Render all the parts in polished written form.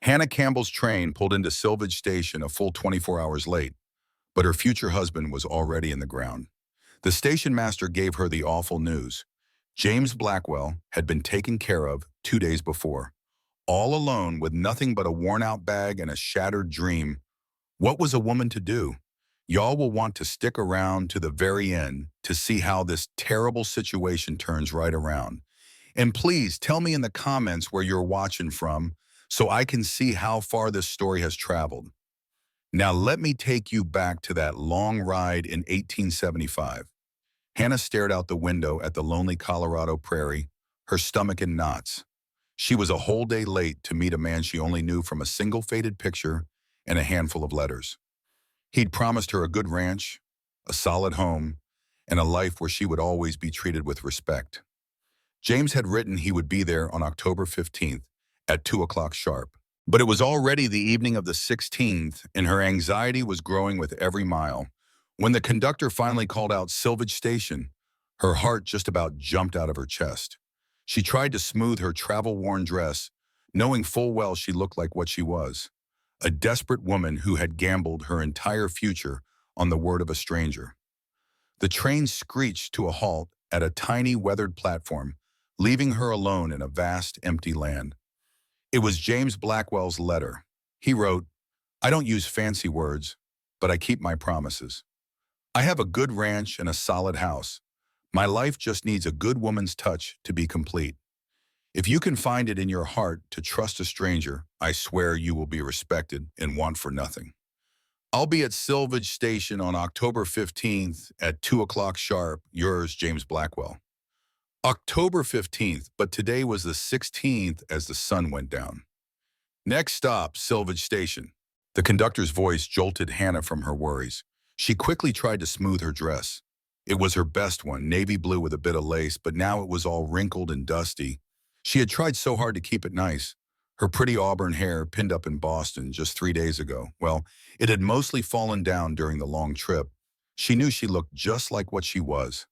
Hannah Campbell's train pulled into Silvidge Station a full 24 hours late, but her future husband was already in the ground. The station master gave her the awful news. James Blackwell had been taken care of 2 days before, all alone with nothing but a worn-out bag and a shattered dream. What was a woman to do? Y'all will want to stick around to the very end to see how this terrible situation turns right around. And please tell me in the comments where you're watching from so I can see how far this story has traveled. Now let me take you back to that long ride in 1875. Hannah stared out the window at the lonely Colorado prairie, her stomach in knots. She was a whole day late to meet a man she only knew from a single faded picture and a handful of letters. He'd promised her a good ranch, a solid home, and a life where she would always be treated with respect. James had written he would be there on October 15th at 2 o'clock sharp. But it was already the evening of the 16th, and her anxiety was growing with every mile. When the conductor finally called out Silvidge Station, her heart just about jumped out of her chest. She tried to smooth her travel-worn dress, knowing full well she looked like what she was, a desperate woman who had gambled her entire future on the word of a stranger. The train screeched to a halt at a tiny weathered platform, leaving her alone in a vast, empty land. It was James Blackwell's letter. He wrote, "I don't use fancy words, but I keep my promises. I have a good ranch and a solid house. My life just needs a good woman's touch to be complete. If you can find it in your heart to trust a stranger, I swear you will be respected and want for nothing. I'll be at Silvidge Station on October 15th at 2 o'clock sharp. Yours, James Blackwell." October 15th, but today was the 16th as the sun went down. "Next stop, Silvidge Station." The conductor's voice jolted Hannah from her worries. She quickly tried to smooth her dress. It was her best one, navy blue with a bit of lace, but now it was all wrinkled and dusty. She had tried so hard to keep it nice. Her pretty auburn hair pinned up in Boston just 3 days ago. Well, it had mostly fallen down during the long trip. She knew she looked just like what she was,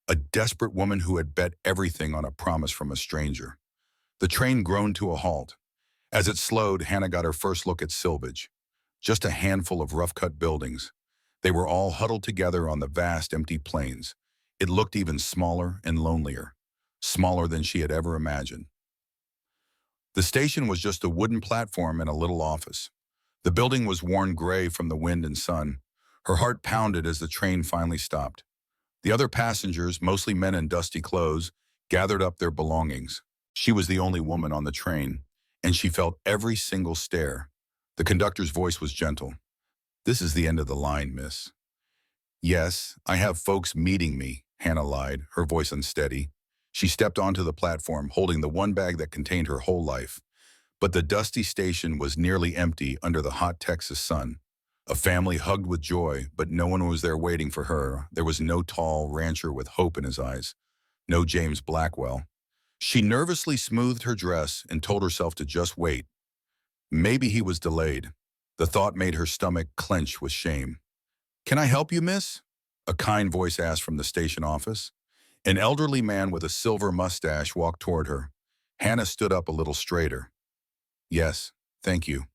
a desperate woman who had bet everything on a promise from a stranger. The train groaned to a halt. As it slowed, Hannah got her first look at Silvidge. Just a handful of rough-cut buildings. They were all huddled together on the vast, empty plains. It looked even smaller and lonelier, smaller than she had ever imagined. The station was just a wooden platform and a little office. The building was worn gray from the wind and sun. Her heart pounded as the train finally stopped. The other passengers, mostly men in dusty clothes, gathered up their belongings. She was the only woman on the train, and she felt every single stare. The conductor's voice was gentle. "This is the end of the line, miss." "Yes, I have folks meeting me," Hannah lied, her voice unsteady. She stepped onto the platform, holding the one bag that contained her whole life. But the dusty station was nearly empty under the hot Texas sun. A family hugged with joy, but no one was there waiting for her. There was no tall rancher with hope in his eyes. No James Blackwell. She nervously smoothed her dress and told herself to just wait. Maybe he was delayed. The thought made her stomach clench with shame. "Can I help you, miss?" a kind voice asked from the station office. An elderly man with a silver mustache walked toward her. Hannah stood up a little straighter. "Yes, thank you.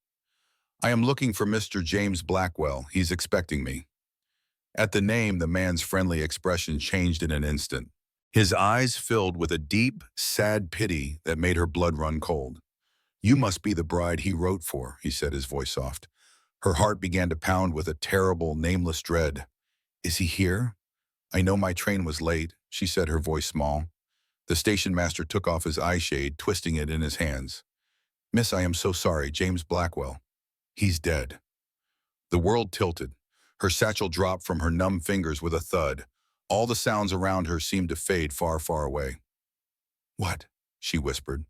I am looking for Mr. James Blackwell. He's expecting me." At the name, the man's friendly expression changed in an instant. His eyes filled with a deep, sad pity that made her blood run cold. "You must be the bride he wrote for," he said, his voice soft. Her heart began to pound with a terrible, nameless dread. "Is he here? I know my train was late," she said, her voice small. The station master took off his eye shade, twisting it in his hands. "Miss, I am so sorry. James Blackwell. He's dead." The world tilted. Her satchel dropped from her numb fingers with a thud. All the sounds around her seemed to fade far, far away. "What?" she whispered.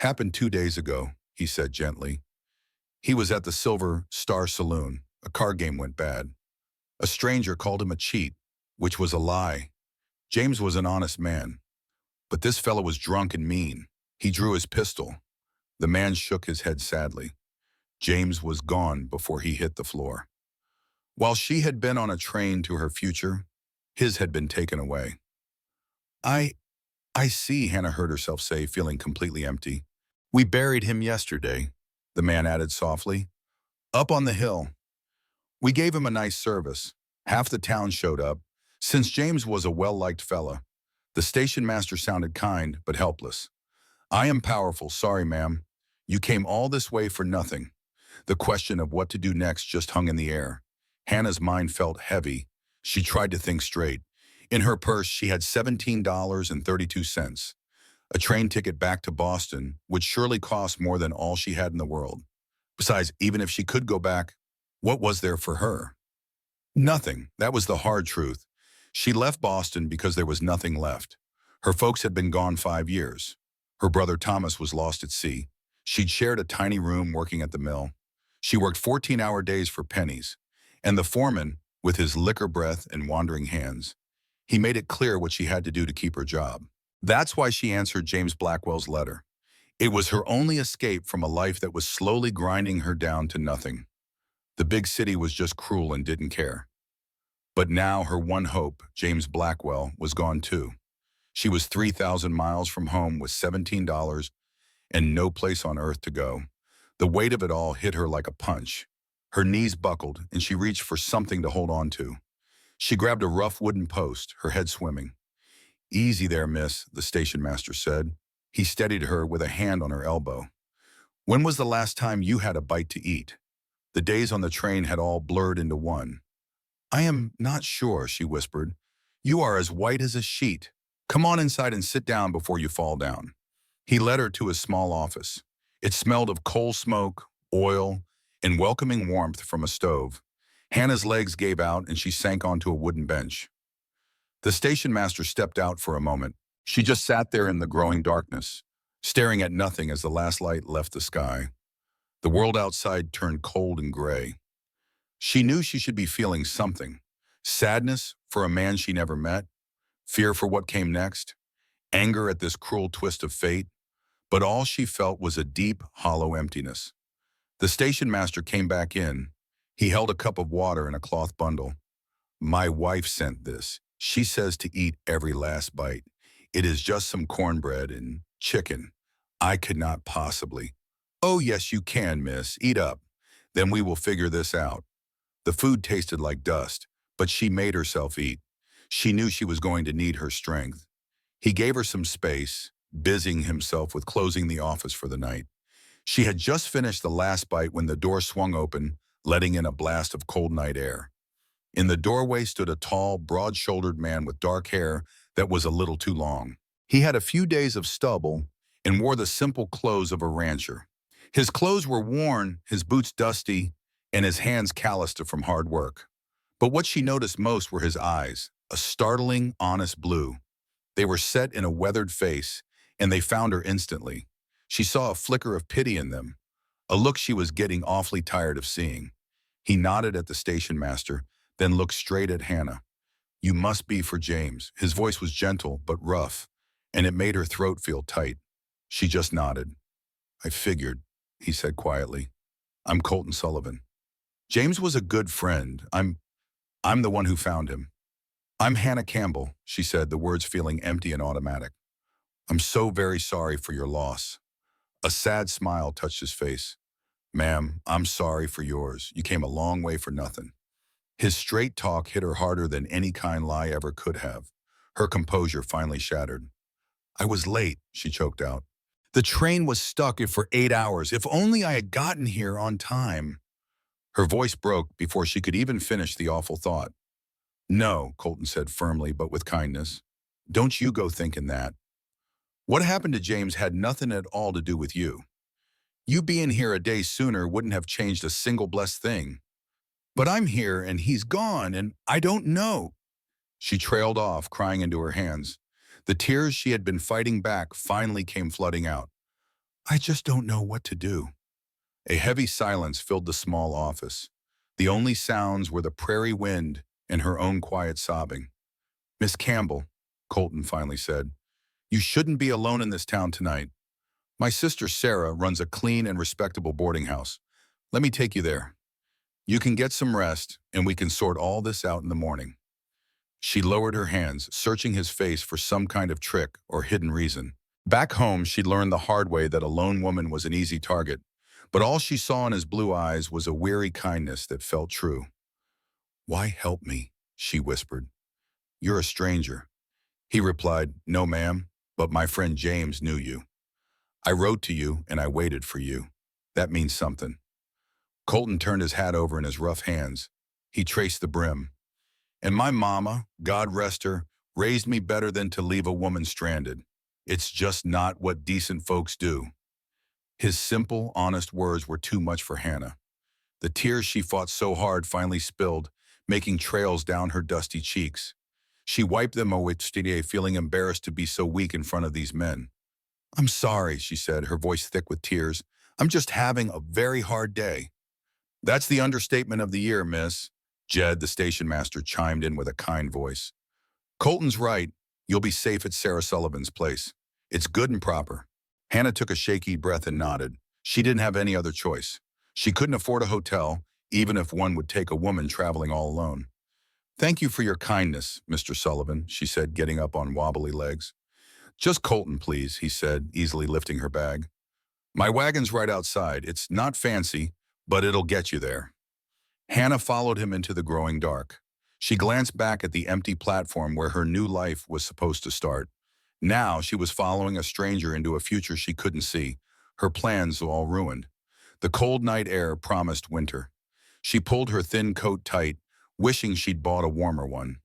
"Happened 2 days ago," he said gently. "He was at the Silver Star Saloon. A card game went bad. A stranger called him a cheat, which was a lie. James was an honest man. But this fellow was drunk and mean. He drew his pistol." The man shook his head sadly. James was gone before he hit the floor. While she had been on a train to her future, his had been taken away. I see," Hannah heard herself say, feeling completely empty. "We buried him yesterday. the man added softly. Up on the hill. We gave him a nice service. Half the town showed up. Since James was a well-liked fella, the station master sounded kind but helpless. I am powerful, sorry ma'am. You came all this way for nothing. The question of what to do next just hung in the air. Hannah's mind felt heavy. She tried to think straight. In her purse, she had $17.32. A train ticket back to Boston would surely cost more than all she had in the world. Besides, even if she could go back, what was there for her? Nothing. That was the hard truth. She left Boston because there was nothing left. Her folks had been gone 5 years. Her brother Thomas was lost at sea. She'd shared a tiny room working at the mill. She worked 14-hour days for pennies. And the foreman, with his liquor breath and wandering hands, he made it clear what she had to do to keep her job. That's why she answered James Blackwell's letter. It was her only escape from a life that was slowly grinding her down to nothing. The big city was just cruel and didn't care. But now her one hope, James Blackwell, was gone too. She was 3,000 miles from home with $17 and no place on earth to go. The weight of it all hit her like a punch. Her knees buckled and she reached for something to hold on to. She grabbed a rough wooden post, her head swimming. Easy there, miss, the station master said. He steadied her with a hand on her elbow. When was the last time you had a bite to eat? The days on the train had all blurred into one. I am not sure, she whispered. You are as white as a sheet. Come on inside and sit down before you fall down. He led her to his small office. It smelled of coal smoke, oil, and welcoming warmth from a stove. Hannah's legs gave out and she sank onto a wooden bench. The station master stepped out for a moment. She just sat there in the growing darkness, staring at nothing as the last light left the sky. The world outside turned cold and gray. She knew she should be feeling something. Sadness for a man she never met, fear for what came next, anger at this cruel twist of fate. But all she felt was a deep, hollow emptiness. The station master came back in. He held a cup of water and a cloth bundle. My wife sent this. She says to eat every last bite. It is just some cornbread and chicken. I could not possibly. Oh, yes, you can, miss. Eat up. Then we will figure this out. The food tasted like dust, but she made herself eat. She knew she was going to need her strength. He gave her some space, busying himself with closing the office for the night. She had just finished the last bite when the door swung open, letting in a blast of cold night air. In the doorway stood a tall, broad-shouldered man with dark hair that was a little too long. He had a few days of stubble and wore the simple clothes of a rancher. His clothes were worn, his boots dusty, and his hands calloused from hard work. But what she noticed most were his eyes, a startling, honest blue. They were set in a weathered face, and they found her instantly. She saw a flicker of pity in them, a look she was getting awfully tired of seeing. He nodded at the station master, then looked straight at Hannah. You must be for James. His voice was gentle but rough, and it made her throat feel tight. She just nodded. I figured, he said quietly. I'm Colton Sullivan. James was a good friend. I'm the one who found him. I'm Hannah Campbell, she said, the words feeling empty and automatic. I'm so very sorry for your loss. A sad smile touched his face. Ma'am, I'm sorry for yours. You came a long way for nothing. His straight talk hit her harder than any kind lie ever could have. Her composure finally shattered. I was late, she choked out. The train was stuck for 8 hours. If only I had gotten here on time. Her voice broke before she could even finish the awful thought. No, Colton said firmly but with kindness. Don't you go thinking that. What happened to James had nothing at all to do with you. You being here a day sooner wouldn't have changed a single blessed thing. But I'm here and he's gone and I don't know. She trailed off, crying into her hands. The tears she had been fighting back finally came flooding out. I just don't know what to do. A heavy silence filled the small office. The only sounds were the prairie wind and her own quiet sobbing. Miss Campbell, Colton finally said, you shouldn't be alone in this town tonight. My sister Sarah runs a clean and respectable boarding house. Let me take you there. You can get some rest, and we can sort all this out in the morning. She lowered her hands, searching his face for some kind of trick or hidden reason. Back home, she'd learned the hard way that a lone woman was an easy target. But all she saw in his blue eyes was a weary kindness that felt true. "Why help me?" she whispered. "You're a stranger." He replied, "No, ma'am, but my friend James knew you. I wrote to you and I waited for you. That means something." Colton turned his hat over in his rough hands. He traced the brim. "And my mama, God rest her, raised me better than to leave a woman stranded. It's just not what decent folks do." His simple, honest words were too much for Hannah. The tears she fought so hard finally spilled, making trails down her dusty cheeks. She wiped them away, feeling embarrassed to be so weak in front of these men. "I'm sorry," she said, her voice thick with tears. "I'm just having a very hard day." "That's the understatement of the year, miss." Jed, the station master, chimed in with a kind voice. "Colton's right. You'll be safe at Sarah Sullivan's place. It's good and proper." Hannah took a shaky breath and nodded. She didn't have any other choice. She couldn't afford a hotel, even if one would take a woman traveling all alone. "Thank you for your kindness, Mr. Sullivan," she said, getting up on wobbly legs. "Just Colton, please," he said, easily lifting her bag. "My wagon's right outside. It's not fancy, but it'll get you there." Hannah followed him into the growing dark. She glanced back at the empty platform where her new life was supposed to start. Now she was following a stranger into a future she couldn't see, her plans all ruined. The cold night air promised winter. She pulled her thin coat tight, wishing she'd bought a warmer one.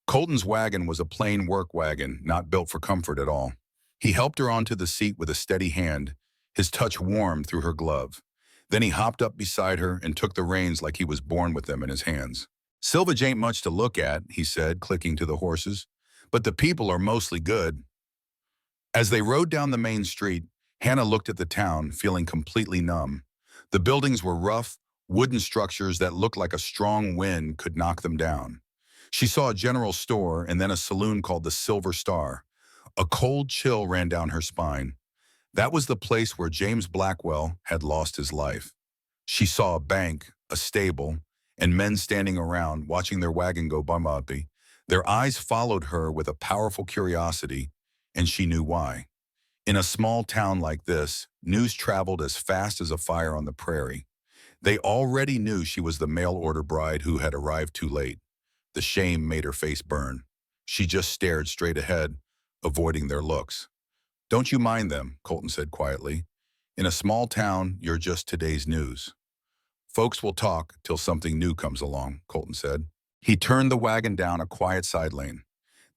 Colton's wagon was a plain work wagon, not built for comfort at all. He helped her onto the seat with a steady hand, his touch warm through her glove. Then he hopped up beside her and took the reins like he was born with them in his hands. "Silvage ain't much to look at," he said, clicking to the horses, "but the people are mostly good." As they rode down the main street, Hannah looked at the town, feeling completely numb. The buildings were rough, wooden structures that looked like a strong wind could knock them down. She saw a general store and then a saloon called the Silver Star. A cold chill ran down her spine. That was the place where James Blackwell had lost his life. She saw a bank, a stable, and men standing around watching their wagon go by. Their eyes followed her with a powerful curiosity, and she knew why. In a small town like this, news traveled as fast as a fire on the prairie. They already knew she was the mail-order bride who had arrived too late. The shame made her face burn. She just stared straight ahead, avoiding their looks. "Don't you mind them," Colton said quietly. "In a small town, you're just today's news." "Folks will talk till something new comes along," Colton said. He turned the wagon down a quiet side lane.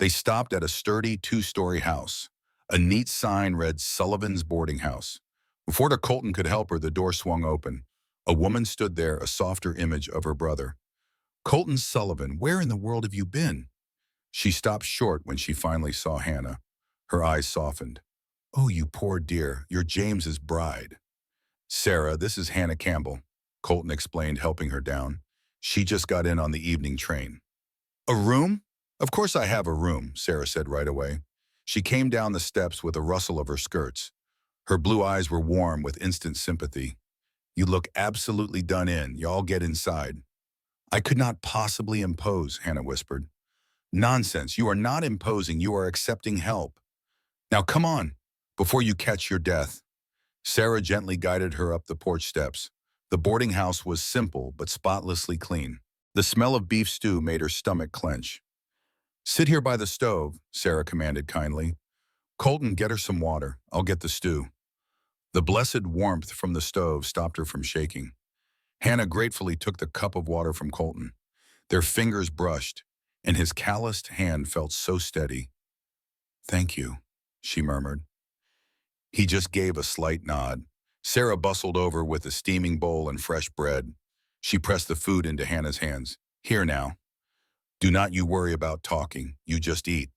They stopped at a sturdy two-story house. A neat sign read Sullivan's Boarding House. Before Colton could help her, the door swung open. A woman stood there, a softer image of her brother. "Colton Sullivan, where in the world have you been?" She stopped short when she finally saw Hannah. Her eyes softened. "Oh, you poor dear, you're James's bride." "Sarah, this is Hannah Campbell," Colton explained, helping her down. "She just got in on the evening train." "A room?" "Of course I have a room," Sarah said right away. She came down the steps with a rustle of her skirts. Her blue eyes were warm with instant sympathy. "You look absolutely done in. Y'all get inside." "I could not possibly impose," Hannah whispered. "Nonsense. You are not imposing. You are accepting help. Now come on, before you catch your death." Sarah gently guided her up the porch steps. The boarding house was simple but spotlessly clean. The smell of beef stew made her stomach clench. "Sit here by the stove," Sarah commanded kindly. "Colton, get her some water. I'll get the stew." The blessed warmth from the stove stopped her from shaking. Hannah gratefully took the cup of water from Colton. Their fingers brushed, and his calloused hand felt so steady. "Thank you," she murmured. He just gave a slight nod. Sarah bustled over with a steaming bowl and fresh bread. She pressed the food into Hannah's hands. "Here now. Do not you worry about talking. You just eat."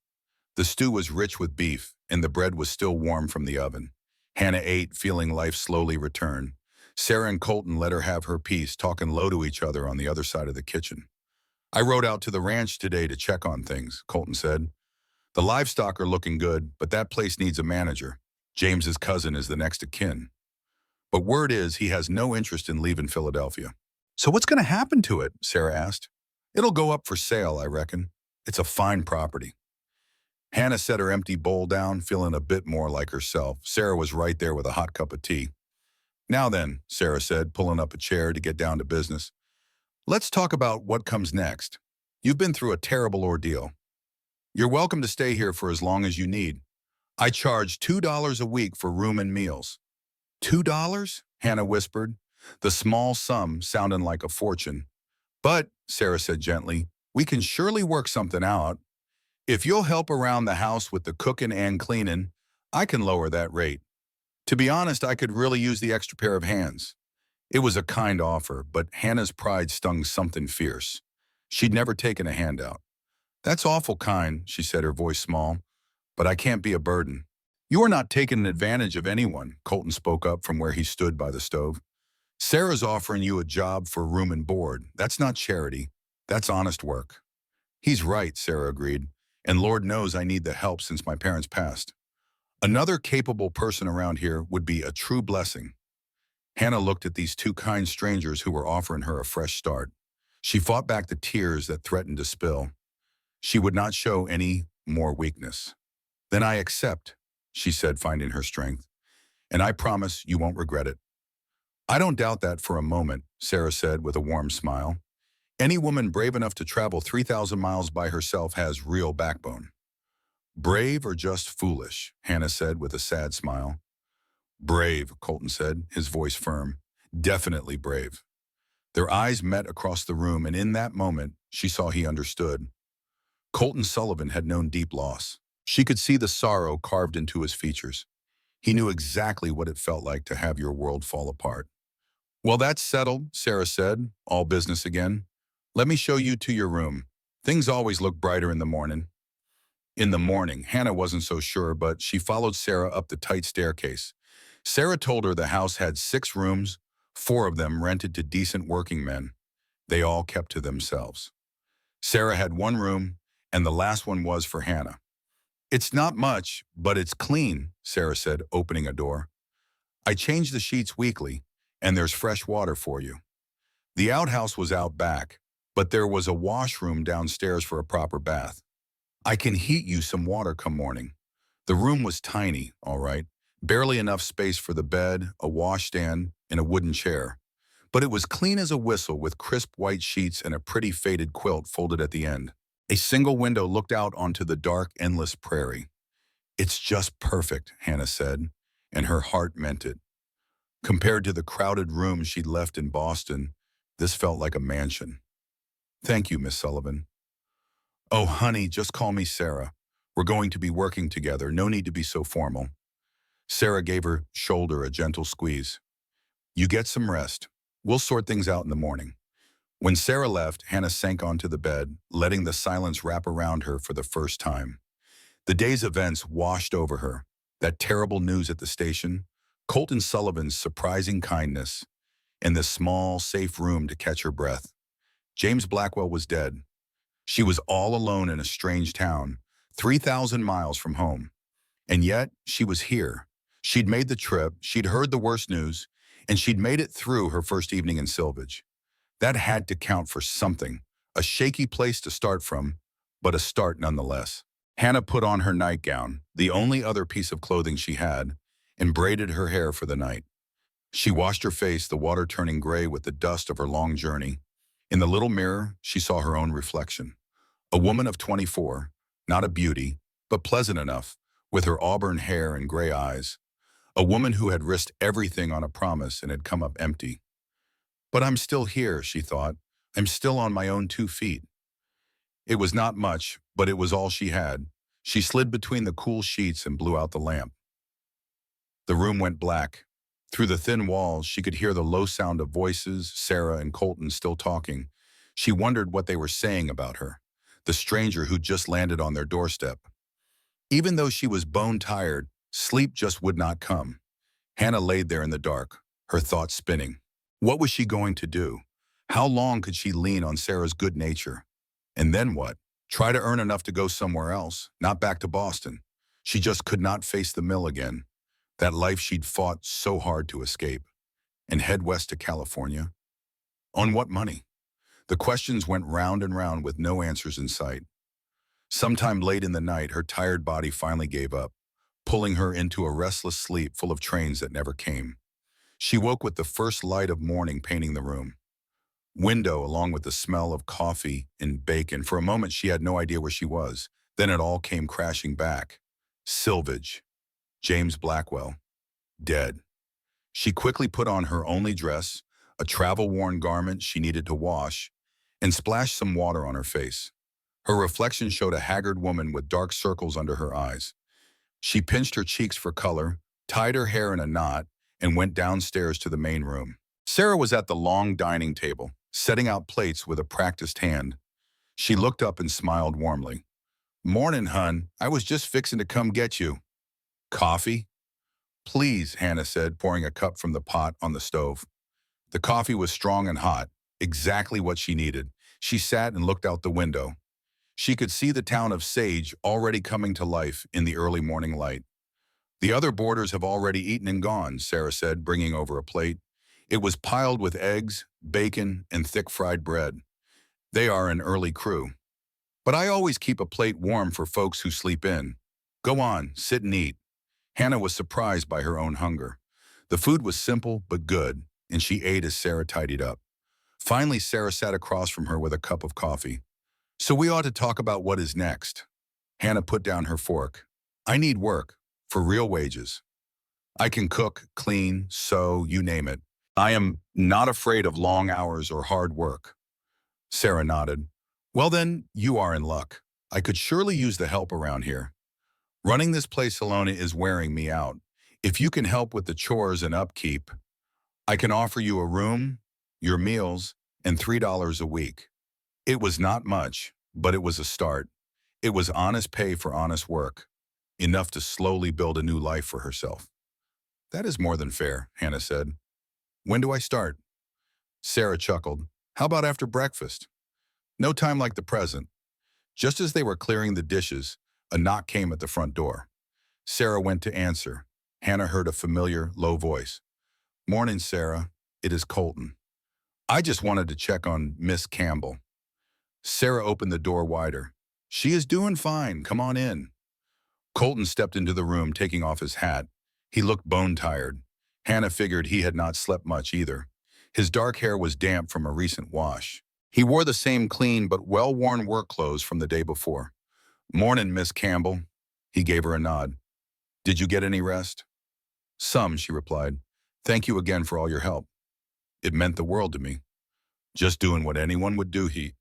The stew was rich with beef, and the bread was still warm from the oven. Hannah ate, feeling life slowly return. Sarah and Colton let her have her piece, talking low to each other on the other side of the kitchen. "I rode out to the ranch today to check on things," Colton said. "The livestock are looking good, but that place needs a manager. James's cousin is the next of kin. But word is he has no interest in leaving Philadelphia." "So what's going to happen to it?" Sarah asked. "It'll go up for sale, I reckon. It's a fine property." Hannah set her empty bowl down, feeling a bit more like herself. Sarah was right there with a hot cup of tea. Now then, Sarah said, pulling up a chair to get down to business. Let's talk about what comes next. You've been through a terrible ordeal. You're welcome to stay here for as long as you need. I charge $2 a week for room and meals. $2? Hannah whispered, the small sum sounding like a fortune. But, Sarah said gently, we can surely work something out. If you'll help around the house with the cooking and cleaning, I can lower that rate. To be honest, I could really use the extra pair of hands. It was a kind offer, but Hannah's pride stung something fierce. She'd never taken a handout. That's awful kind, she said, her voice small, but I can't be a burden. You are not taking advantage of anyone, Colton spoke up from where he stood by the stove. Sarah's offering you a job for room and board. That's not charity. That's honest work. He's right, Sarah agreed, and Lord knows I need the help since my parents passed. Another capable person around here would be a true blessing. Hannah looked at these two kind strangers who were offering her a fresh start. She fought back the tears that threatened to spill. She would not show any more weakness. Then I accept, she said, finding her strength, and I promise you won't regret it. I don't doubt that for a moment, Sarah said with a warm smile. Any woman brave enough to travel 3,000 miles by herself has real backbone. Brave or just foolish, Hannah said with a sad smile. Brave, Colton said, his voice firm. Definitely brave. Their eyes met across the room, and in that moment, she saw he understood. Colton Sullivan had known deep loss. She could see the sorrow carved into his features. He knew exactly what it felt like to have your world fall apart. Well, that's settled, Sarah said, all business again. Let me show you to your room. Things always look brighter in the morning. In the morning, Hannah wasn't so sure, but she followed Sarah up the tight staircase. Sarah told her the house had 6 rooms, 4 of them rented to decent working men. They all kept to themselves. Sarah had 1 room, and the last one was for Hannah. It's not much, but it's clean, Sarah said, opening a door. I change the sheets weekly, and there's fresh water for you. The outhouse was out back, but there was a washroom downstairs for a proper bath. I can heat you some water come morning. The room was tiny, all right, barely enough space for the bed, a washstand, and a wooden chair. But it was clean as a whistle with crisp white sheets and a pretty faded quilt folded at the end. A single window looked out onto the dark, endless prairie. It's just perfect, Hannah said, and her heart meant it. Compared to the crowded rooms she'd left in Boston, this felt like a mansion. Thank you, Miss Sullivan. Oh, honey, just call me Sarah. We're going to be working together. No need to be so formal. Sarah gave her shoulder a gentle squeeze. You get some rest. We'll sort things out in the morning. When Sarah left, Hannah sank onto the bed, letting the silence wrap around her for the first time. The day's events washed over her. That terrible news at the station, Colton Sullivan's surprising kindness, and the small, safe room to catch her breath. James Blackwell was dead. She was all alone in a strange town, 3,000 miles from home. And yet, she was here. She'd made the trip, she'd heard the worst news, and she'd made it through her first evening in Silvage. That had to count for something, a shaky place to start from, but a start nonetheless. Hannah put on her nightgown, the only other piece of clothing she had, and braided her hair for the night. She washed her face, the water turning gray with the dust of her long journey. In the little mirror, she saw her own reflection. A woman of 24, not a beauty, but pleasant enough, with her auburn hair and gray eyes. A woman who had risked everything on a promise and had come up empty. But I'm still here, she thought. I'm still on my own 2 feet. It was not much, but it was all she had. She slid between the cool sheets and blew out the lamp. The room went black. Through the thin walls, she could hear the low sound of voices, Sarah and Colton still talking. She wondered what they were saying about her, the stranger who just landed on their doorstep. Even though she was bone-tired, sleep just would not come. Hannah laid there in the dark, her thoughts spinning. What was she going to do? How long could she lean on Sarah's good nature? And then what? Try to earn enough to go somewhere else, not back to Boston. She just could not face the mill again, that life she'd fought so hard to escape, and head west to California. On what money? The questions went round and round with no answers in sight. Sometime late in the night, her tired body finally gave up, pulling her into a restless sleep full of trains that never came. She woke with the first light of morning painting the room. Window, along with the smell of coffee and bacon. For a moment, she had no idea where she was. Then it all came crashing back. Silvage. James Blackwell. Dead. She quickly put on her only dress, a travel-worn garment she needed to wash, and splashed some water on her face. Her reflection showed a haggard woman with dark circles under her eyes. She pinched her cheeks for color, tied her hair in a knot, and went downstairs to the main room. Sarah was at the long dining table, setting out plates with a practiced hand. She looked up and smiled warmly. "Morning, hun. I was just fixing to come get you." "Coffee?" "Please," Hannah said, pouring a cup from the pot on the stove. The coffee was strong and hot, exactly what she needed. She sat and looked out the window. She could see the town of Sage already coming to life in the early morning light. "The other boarders have already eaten and gone," Sarah said, bringing over a plate. It was piled with eggs, bacon, and thick fried bread. "They are an early crew. But I always keep a plate warm for folks who sleep in. Go on, sit and eat." Hannah was surprised by her own hunger. The food was simple but good, and she ate as Sarah tidied up. Finally, Sarah sat across from her with a cup of coffee. "So we ought to talk about what is next." Hannah put down her fork. "I need work, for real wages. I can cook, clean, sew, you name it. I am not afraid of long hours or hard work." Sarah nodded. "Well then, you are in luck. I could surely use the help around here. Running this place alone is wearing me out. If you can help with the chores and upkeep, I can offer you a room, your meals, and $3 a week." It was not much, but it was a start. It was honest pay for honest work, enough to slowly build a new life for herself. "That is more than fair," Hannah said. "When do I start?" Sarah chuckled. "How about after breakfast? No time like the present." Just as they were clearing the dishes, a knock came at the front door. Sarah went to answer. Hannah heard a familiar, low voice. "Morning, Sarah. It is Colton. I just wanted to check on Miss Campbell." Sarah opened the door wider. "She is doing fine. Come on in." Colton stepped into the room, taking off his hat. He looked bone-tired. Hannah figured he had not slept much either. His dark hair was damp from a recent wash. He wore the same clean but well-worn work clothes from the day before. "Morning, Miss Campbell." He gave her a nod. "Did you get any rest?" "Some," she replied. "Thank you again for all your help. It meant the world to me." "Just doing what anyone would do," he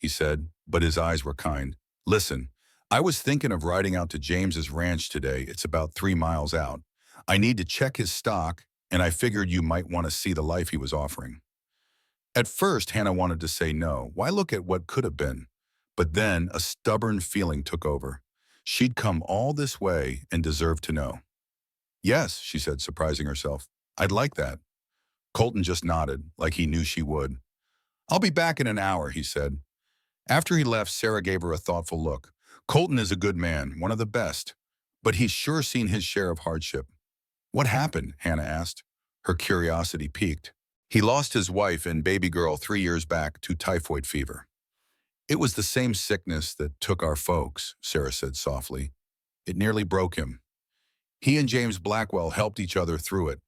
said, but his eyes were kind. "Listen, I was thinking of riding out to James's ranch today. It's about 3 miles out. I need to check his stock, and I figured you might want to see the life he was offering." At first, Hannah wanted to say no. Why look at what could have been? But then a stubborn feeling took over. She'd come all this way and deserved to know. "Yes," she said, surprising herself. "I'd like that." Colton just nodded, like he knew she would. "I'll be back in an hour," he said. After he left, Sarah gave her a thoughtful look. "Colton is a good man, one of the best, but he's sure seen his share of hardship." "What happened?" Hannah asked. Her curiosity piqued. "He lost his wife and baby girl 3 years back to typhoid fever." "It was the same sickness that took our folks," Sarah said softly. "It nearly broke him. He and James Blackwell helped each other through it.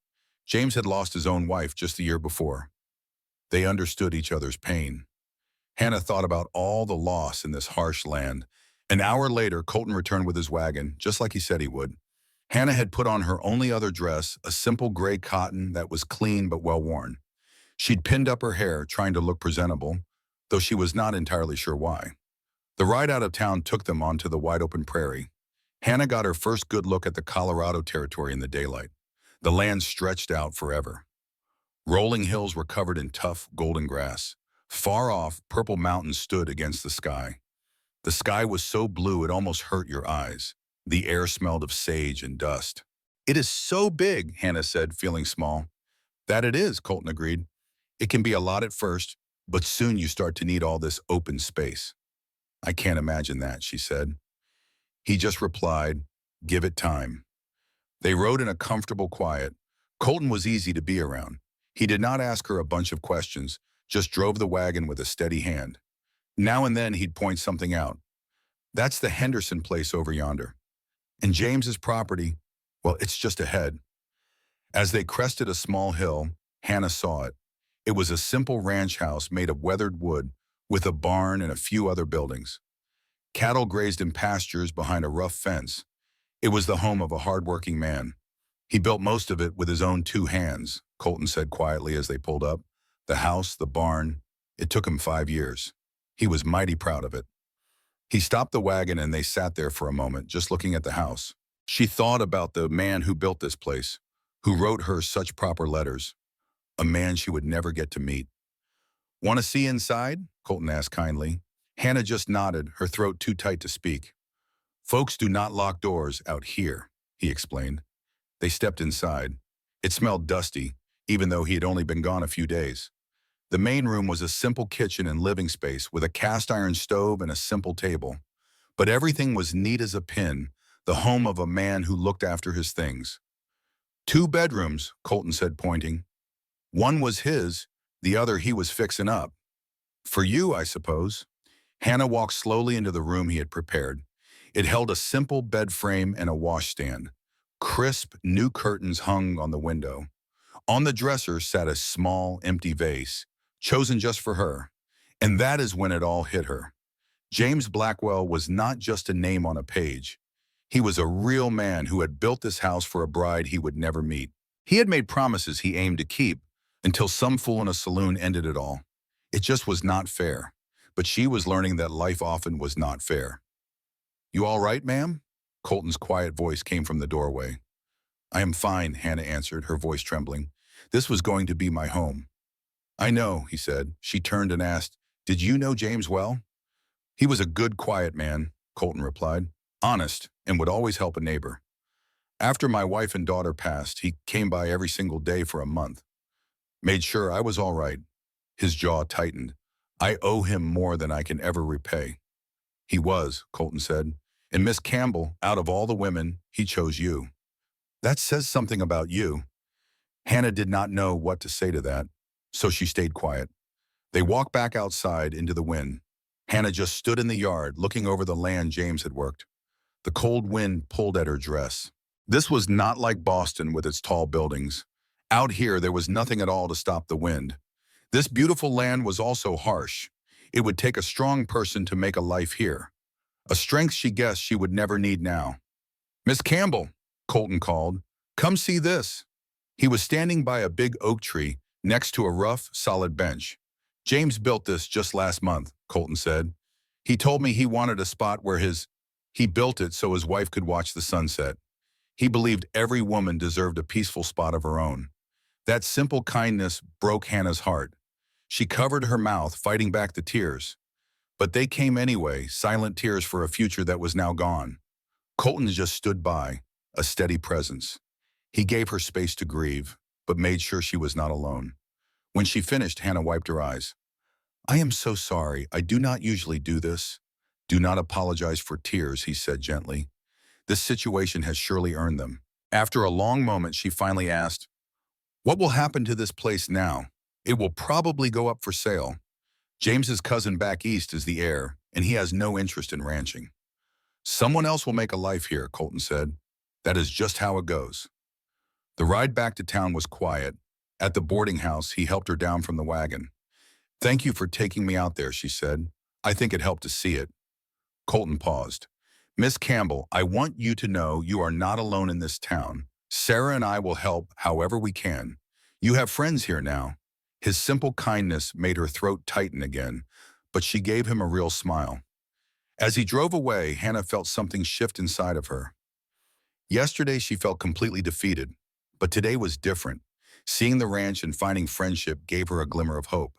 James had lost his own wife just the year before. They understood each other's pain." Hannah thought about all the loss in this harsh land. An hour later, Colton returned with his wagon, just like he said he would. Hannah had put on her only other dress, a simple gray cotton that was clean but well-worn. She'd pinned up her hair, trying to look presentable, though she was not entirely sure why. The ride out of town took them onto the wide-open prairie. Hannah got her first good look at the Colorado Territory in the daylight. The land stretched out forever. Rolling hills were covered in tough, golden grass. Far off, purple mountains stood against the sky. The sky was so blue it almost hurt your eyes. The air smelled of sage and dust. "It is so big," Hannah said, feeling small. "That it is," Colton agreed. "It can be a lot at first, but soon you start to need all this open space." "I can't imagine that," she said. He just replied, "Give it time." They rode in a comfortable quiet. Colton was easy to be around. He did not ask her a bunch of questions, just drove the wagon with a steady hand. Now and then he'd point something out. "That's the Henderson place over yonder. And James's property, well, it's just ahead." As they crested a small hill, Hannah saw it. It was a simple ranch house made of weathered wood, with a barn and a few other buildings. Cattle grazed in pastures behind a rough fence. It was the home of a hard-working man. He built most of it with his own two hands, Colton said quietly as they pulled up. The house, the barn, it took him 5 years. He was mighty proud of it. He stopped the wagon and they sat there for a moment, just looking at the house. She thought about the man who built this place, who wrote her such proper letters, a man she would never get to meet. "Want to see inside?" Colton asked kindly. Hannah just nodded, her throat too tight to speak. "Folks do not lock doors out here," he explained. They stepped inside. It smelled dusty, even though he had only been gone a few days. The main room was a simple kitchen and living space with a cast iron stove and a simple table. But everything was neat as a pin, the home of a man who looked after his things. "2 bedrooms," Colton said, pointing. "One was his, the other he was fixing up. For you, I suppose." Hannah walked slowly into the room he had prepared. It held a simple bed frame and a washstand. Crisp, new curtains hung on the window. On the dresser sat a small, empty vase, chosen just for her. And that is when it all hit her. James Blackwell was not just a name on a page. He was a real man who had built this house for a bride he would never meet. He had made promises he aimed to keep, until some fool in a saloon ended it all. It just was not fair. But she was learning that life often was not fair. "You all right, ma'am?" Colton's quiet voice came from the doorway. "I am fine," Hannah answered, her voice trembling. "This was going to be my home." "I know," he said. She turned and asked, "Did you know James well?" "He was a good, quiet man," Colton replied. "Honest, and would always help a neighbor. After my wife and daughter passed, he came by every single day for a month. Made sure I was all right." His jaw tightened. "I owe him more than I can ever repay." "He was," Colton said. "And Miss Campbell, out of all the women, he chose you. That says something about you." Hannah did not know what to say to that, so she stayed quiet. They walked back outside into the wind. Hannah just stood in the yard, looking over the land James had worked. The cold wind pulled at her dress. This was not like Boston with its tall buildings. Out here, there was nothing at all to stop the wind. This beautiful land was also harsh. It would take a strong person to make a life here, a strength she guessed she would never need now. "Miss Campbell," Colton called, "come see this." He was standing by a big oak tree next to a rough, solid bench. "James built this just last month," Colton said. "He told me he wanted a spot where he built it so his wife could watch the sunset. He believed every woman deserved a peaceful spot of her own." That simple kindness broke Hannah's heart. She covered her mouth, fighting back the tears. But they came anyway, silent tears for a future that was now gone. Colton just stood by, a steady presence. He gave her space to grieve, but made sure she was not alone. When she finished, Hannah wiped her eyes. "I am so sorry. I do not usually do this." "Do not apologize for tears," he said gently. "This situation has surely earned them." After a long moment, she finally asked, "What will happen to this place now?" "It will probably go up for sale. James's cousin back east is the heir, and he has no interest in ranching." "Someone else will make a life here," Colton said. "That is just how it goes." The ride back to town was quiet. At the boarding house, he helped her down from the wagon. "Thank you for taking me out there," she said. "I think it helped to see it." Colton paused. "Miss Campbell, I want you to know you are not alone in this town. Sarah and I will help however we can. You have friends here now." His simple kindness made her throat tighten again, but she gave him a real smile. As he drove away, Hannah felt something shift inside of her. Yesterday, she felt completely defeated, but today was different. Seeing the ranch and finding friendship gave her a glimmer of hope,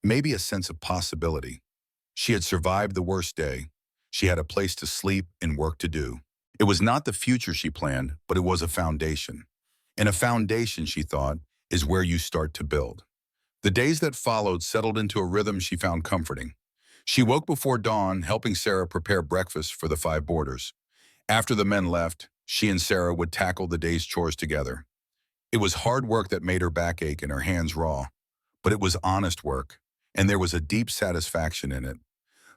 maybe a sense of possibility. She had survived the worst day. She had a place to sleep and work to do. It was not the future she planned, but it was a foundation. And a foundation, she thought, is where you start to build. The days that followed settled into a rhythm she found comforting. She woke before dawn, helping Sarah prepare breakfast for the 5 boarders. After the men left, she and Sarah would tackle the day's chores together. It was hard work that made her back ache and her hands raw, but it was honest work, and there was a deep satisfaction in it.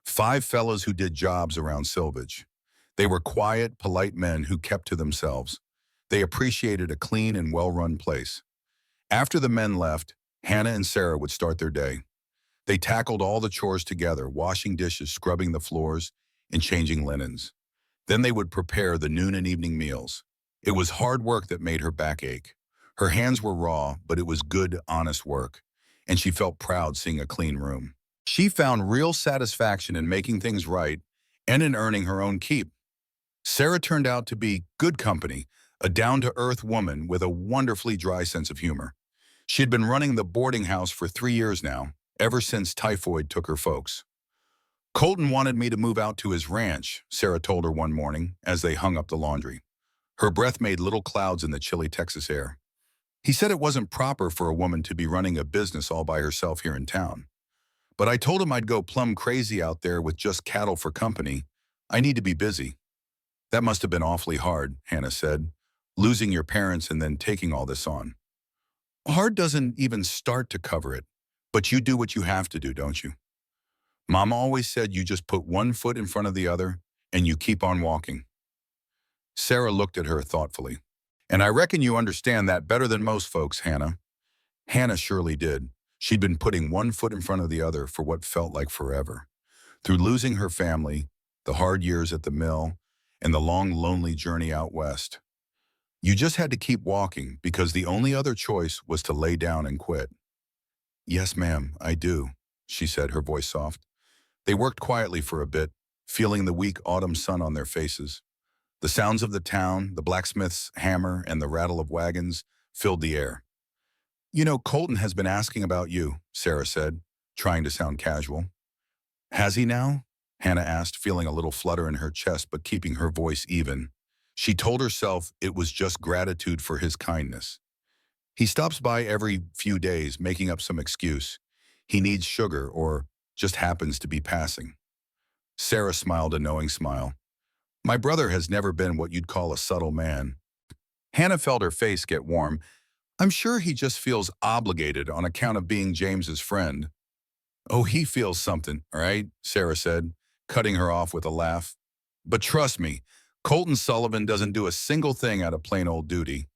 5 fellows who did jobs around Silvage. They were quiet, polite men who kept to themselves. They appreciated a clean and well-run place. After the men left, Hannah and Sarah would start their day. They tackled all the chores together, washing dishes, scrubbing the floors, and changing linens. Then they would prepare the noon and evening meals. It was hard work that made her back ache. Her hands were raw, but it was good, honest work, and she felt proud seeing a clean room. She found real satisfaction in making things right and in earning her own keep. Sarah turned out to be good company, a down-to-earth woman with a wonderfully dry sense of humor. She had been running the boarding house for 3 years now, ever since typhoid took her folks. Colton wanted me to move out to his ranch, Sarah told her one morning as they hung up the laundry. Her breath made little clouds in the chilly Texas air. He said it wasn't proper for a woman to be running a business all by herself here in town. But I told him I'd go plumb crazy out there with just cattle for company. I need to be busy. That must have been awfully hard, Hannah said, losing your parents and then taking all this on. Hard doesn't even start to cover it, but you do what you have to do, don't you? Mama always said you just put one foot in front of the other and you keep on walking. Sarah looked at her thoughtfully. And I reckon you understand that better than most folks, Hannah. Hannah surely did. She'd been putting one foot in front of the other for what felt like forever. Through losing her family, the hard years at the mill, and the long, lonely journey out west. You just had to keep walking because the only other choice was to lay down and quit. Yes, ma'am, I do, she said, her voice soft. They worked quietly for a bit, feeling the weak autumn sun on their faces. The sounds of the town, the blacksmith's hammer, and the rattle of wagons filled the air. You know, Colton has been asking about you, Sarah said, trying to sound casual. Has he now? Hannah asked, feeling a little flutter in her chest but keeping her voice even. She told herself it was just gratitude for his kindness. He stops by every few days, making up some excuse. He needs sugar or just happens to be passing. Sarah smiled a knowing smile. My brother has never been what you'd call a subtle man. Hannah felt her face get warm. I'm sure he just feels obligated on account of being James's friend. Oh, he feels something, all right, Sarah said, cutting her off with a laugh. But trust me, Colton Sullivan doesn't do a single thing out of plain old duty.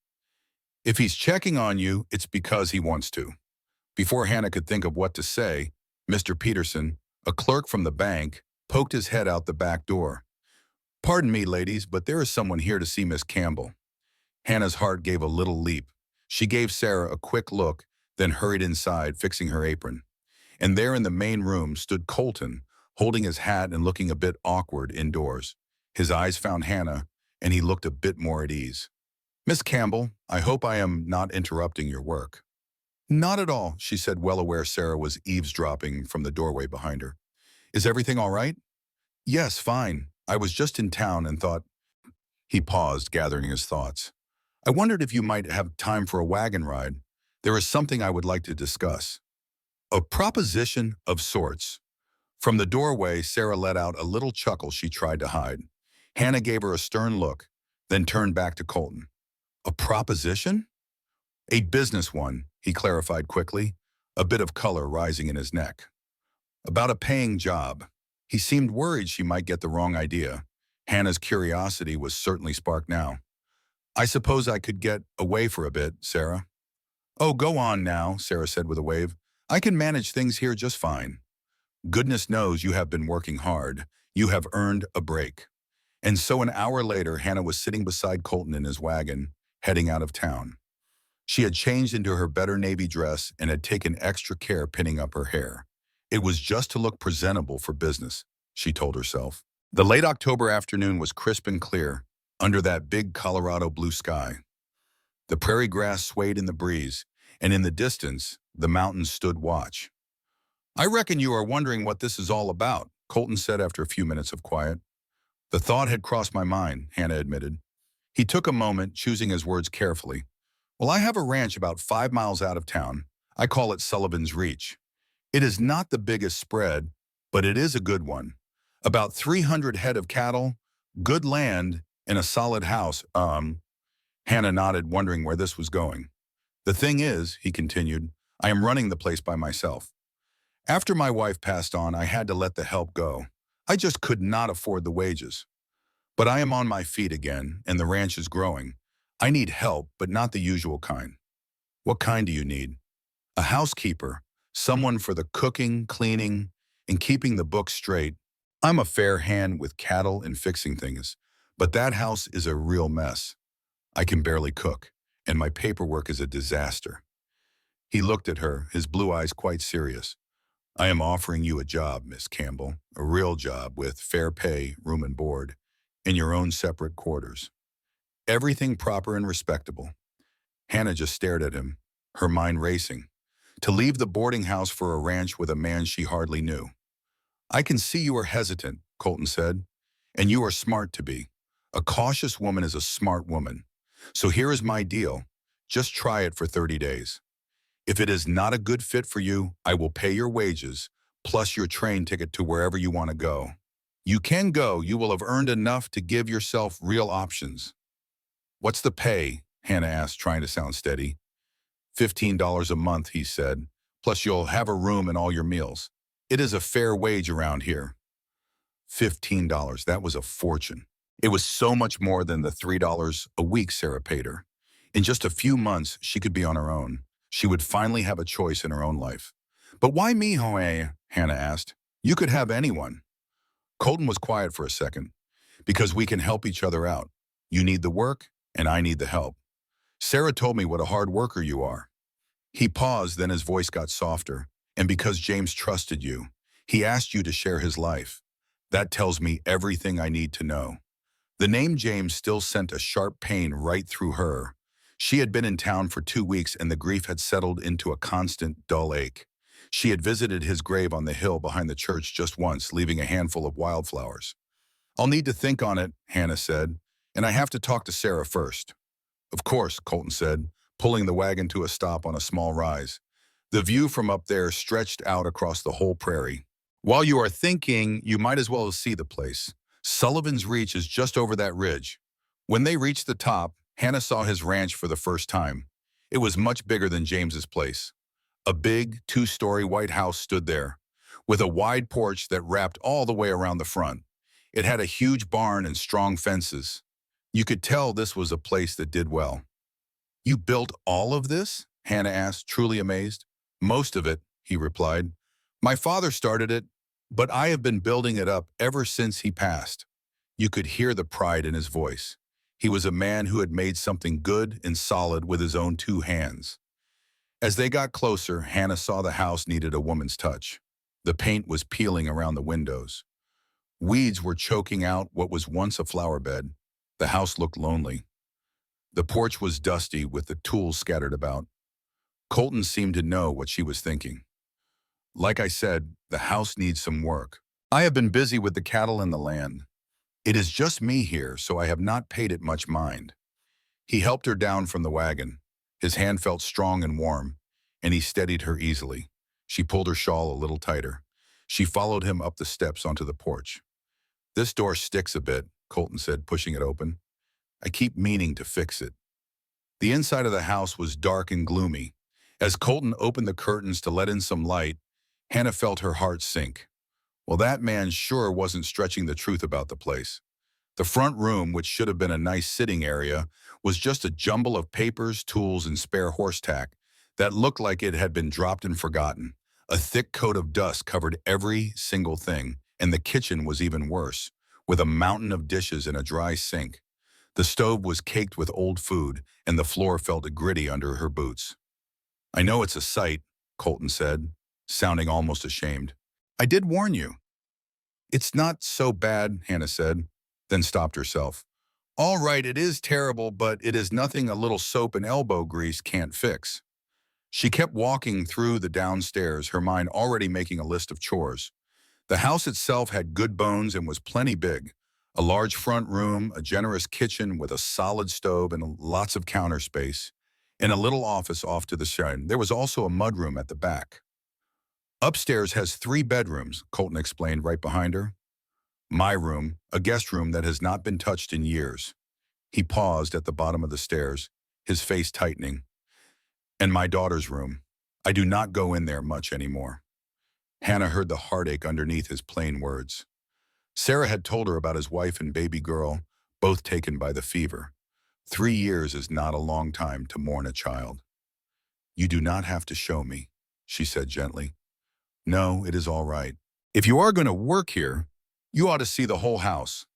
If he's checking on you, it's because he wants to. Before Hannah could think of what to say, Mr. Peterson, a clerk from the bank, poked his head out the back door. Pardon me, ladies, but there is someone here to see Miss Campbell. Hannah's heart gave a little leap. She gave Sarah a quick look, then hurried inside, fixing her apron. And there in the main room stood Colton, holding his hat and looking a bit awkward indoors. His eyes found Hannah, and he looked a bit more at ease. Miss Campbell, I hope I am not interrupting your work. Not at all, she said, well aware Sarah was eavesdropping from the doorway behind her. Is everything all right? Yes, fine. I was just in town and thought. He paused, gathering his thoughts. I wondered if you might have time for a wagon ride. There is something I would like to discuss. A proposition of sorts. From the doorway, Sarah let out a little chuckle she tried to hide. Hannah gave her a stern look, then turned back to Colton. A proposition? A business one, he clarified quickly, a bit of color rising in his neck. About a paying job. He seemed worried she might get the wrong idea. Hannah's curiosity was certainly sparked now. I suppose I could get away for a bit, Sarah. Oh, go on now, Sarah said with a wave. I can manage things here just fine. Goodness knows you have been working hard. You have earned a break. And so an hour later, Hannah was sitting beside Colton in his wagon, heading out of town. She had changed into her better navy dress and had taken extra care pinning up her hair. It was just to look presentable for business, she told herself. The late October afternoon was crisp and clear, under that big Colorado blue sky. The prairie grass swayed in the breeze, and in the distance, the mountains stood watch. I reckon you are wondering what this is all about, Colton said after a few minutes of quiet. The thought had crossed my mind, Hannah admitted. He took a moment, choosing his words carefully. Well, I have a ranch about 5 miles out of town. I call it Sullivan's Reach. It is not the biggest spread, but it is a good one. About 300 head of cattle, good land, and a solid house. Hannah nodded, wondering where this was going. The thing is, he continued, I am running the place by myself. After my wife passed on, I had to let the help go. I just could not afford the wages. But I am on my feet again, and the ranch is growing. I need help, but not the usual kind. What kind do you need? A housekeeper, someone for the cooking, cleaning, and keeping the books straight. I'm a fair hand with cattle and fixing things, but that house is a real mess. I can barely cook, and my paperwork is a disaster. He looked at her, his blue eyes quite serious. I am offering you a job, Miss Campbell, a real job with fair pay, room and board, in your own separate quarters. Everything proper and respectable. Hannah just stared at him, her mind racing. To leave the boarding house for a ranch with a man she hardly knew. I can see you are hesitant, Colton said, and you are smart to be. A cautious woman is a smart woman. So here is my deal. Just try it for 30 days. If it is not a good fit for you, I will pay your wages, plus your train ticket to wherever you want to go. You can go, you will have earned enough to give yourself real options. What's the pay? Hannah asked, trying to sound steady. $15 a month, he said, plus you'll have a room and all your meals. It is a fair wage around here. $15, that was a fortune. It was so much more than the $3 a week Sarah paid her. In just a few months, she could be on her own. She would finally have a choice in her own life. But why me, Hoe? Hannah asked. You could have anyone. Colton was quiet for a second. Because we can help each other out. You need the work, and I need the help. Sarah told me what a hard worker you are. He paused, then his voice got softer. And because James trusted you, he asked you to share his life. That tells me everything I need to know. The name James still sent a sharp pain right through her. She had been in town for 2 weeks and the grief had settled into a constant, dull ache. She had visited his grave on the hill behind the church just once, leaving a handful of wildflowers. I'll need to think on it, Hannah said, and I have to talk to Sarah first. Of course, Colton said, pulling the wagon to a stop on a small rise. The view from up there stretched out across the whole prairie. While you are thinking, you might as well see the place. Sullivan's Reach is just over that ridge. When they reached the top, Hannah saw his ranch for the first time. It was much bigger than James's place. A big, 2-story white house stood there, with a wide porch that wrapped all the way around the front. It had a huge barn and strong fences. You could tell this was a place that did well. You built all of this? Hannah asked, truly amazed. Most of it, he replied. My father started it, but I have been building it up ever since he passed. You could hear the pride in his voice. He was a man who had made something good and solid with his own 2 hands. As they got closer, Hannah saw the house needed a woman's touch. The paint was peeling around the windows. Weeds were choking out what was once a flower bed. The house looked lonely. The porch was dusty with the tools scattered about. Colton seemed to know what she was thinking. Like I said, the house needs some work. I have been busy with the cattle and the land. It is just me here, so I have not paid it much mind. He helped her down from the wagon. His hand felt strong and warm, and he steadied her easily. She pulled her shawl a little tighter. She followed him up the steps onto the porch. This door sticks a bit, Colton said, pushing it open. I keep meaning to fix it. The inside of the house was dark and gloomy. As Colton opened the curtains to let in some light, Hannah felt her heart sink. Well, that man sure wasn't stretching the truth about the place. The front room, which should have been a nice sitting area, was just a jumble of papers, tools, and spare horse tack that looked like it had been dropped and forgotten. A thick coat of dust covered every single thing, and the kitchen was even worse, with a mountain of dishes and a dry sink. The stove was caked with old food, and the floor felt gritty under her boots. I know it's a sight, Colton said, sounding almost ashamed. I did warn you. It's not so bad, Hannah said, then stopped herself. All right, it is terrible, but it is nothing a little soap and elbow grease can't fix. She kept walking through the downstairs, her mind already making a list of chores. The house itself had good bones and was plenty big. A large front room, a generous kitchen with a solid stove and lots of counter space, and a little office off to the side. There was also a mudroom at the back. Upstairs has 3 bedrooms, Colton explained right behind her. My room, a guest room that has not been touched in years. He paused at the bottom of the stairs, his face tightening. And my daughter's room. I do not go in there much anymore. Hannah heard the heartache underneath his plain words. Sarah had told her about his wife and baby girl, both taken by the fever. 3 years is not a long time to mourn a child. You do not have to show me, she said gently. No, it is all right. If you are going to work here, you ought to see the whole house.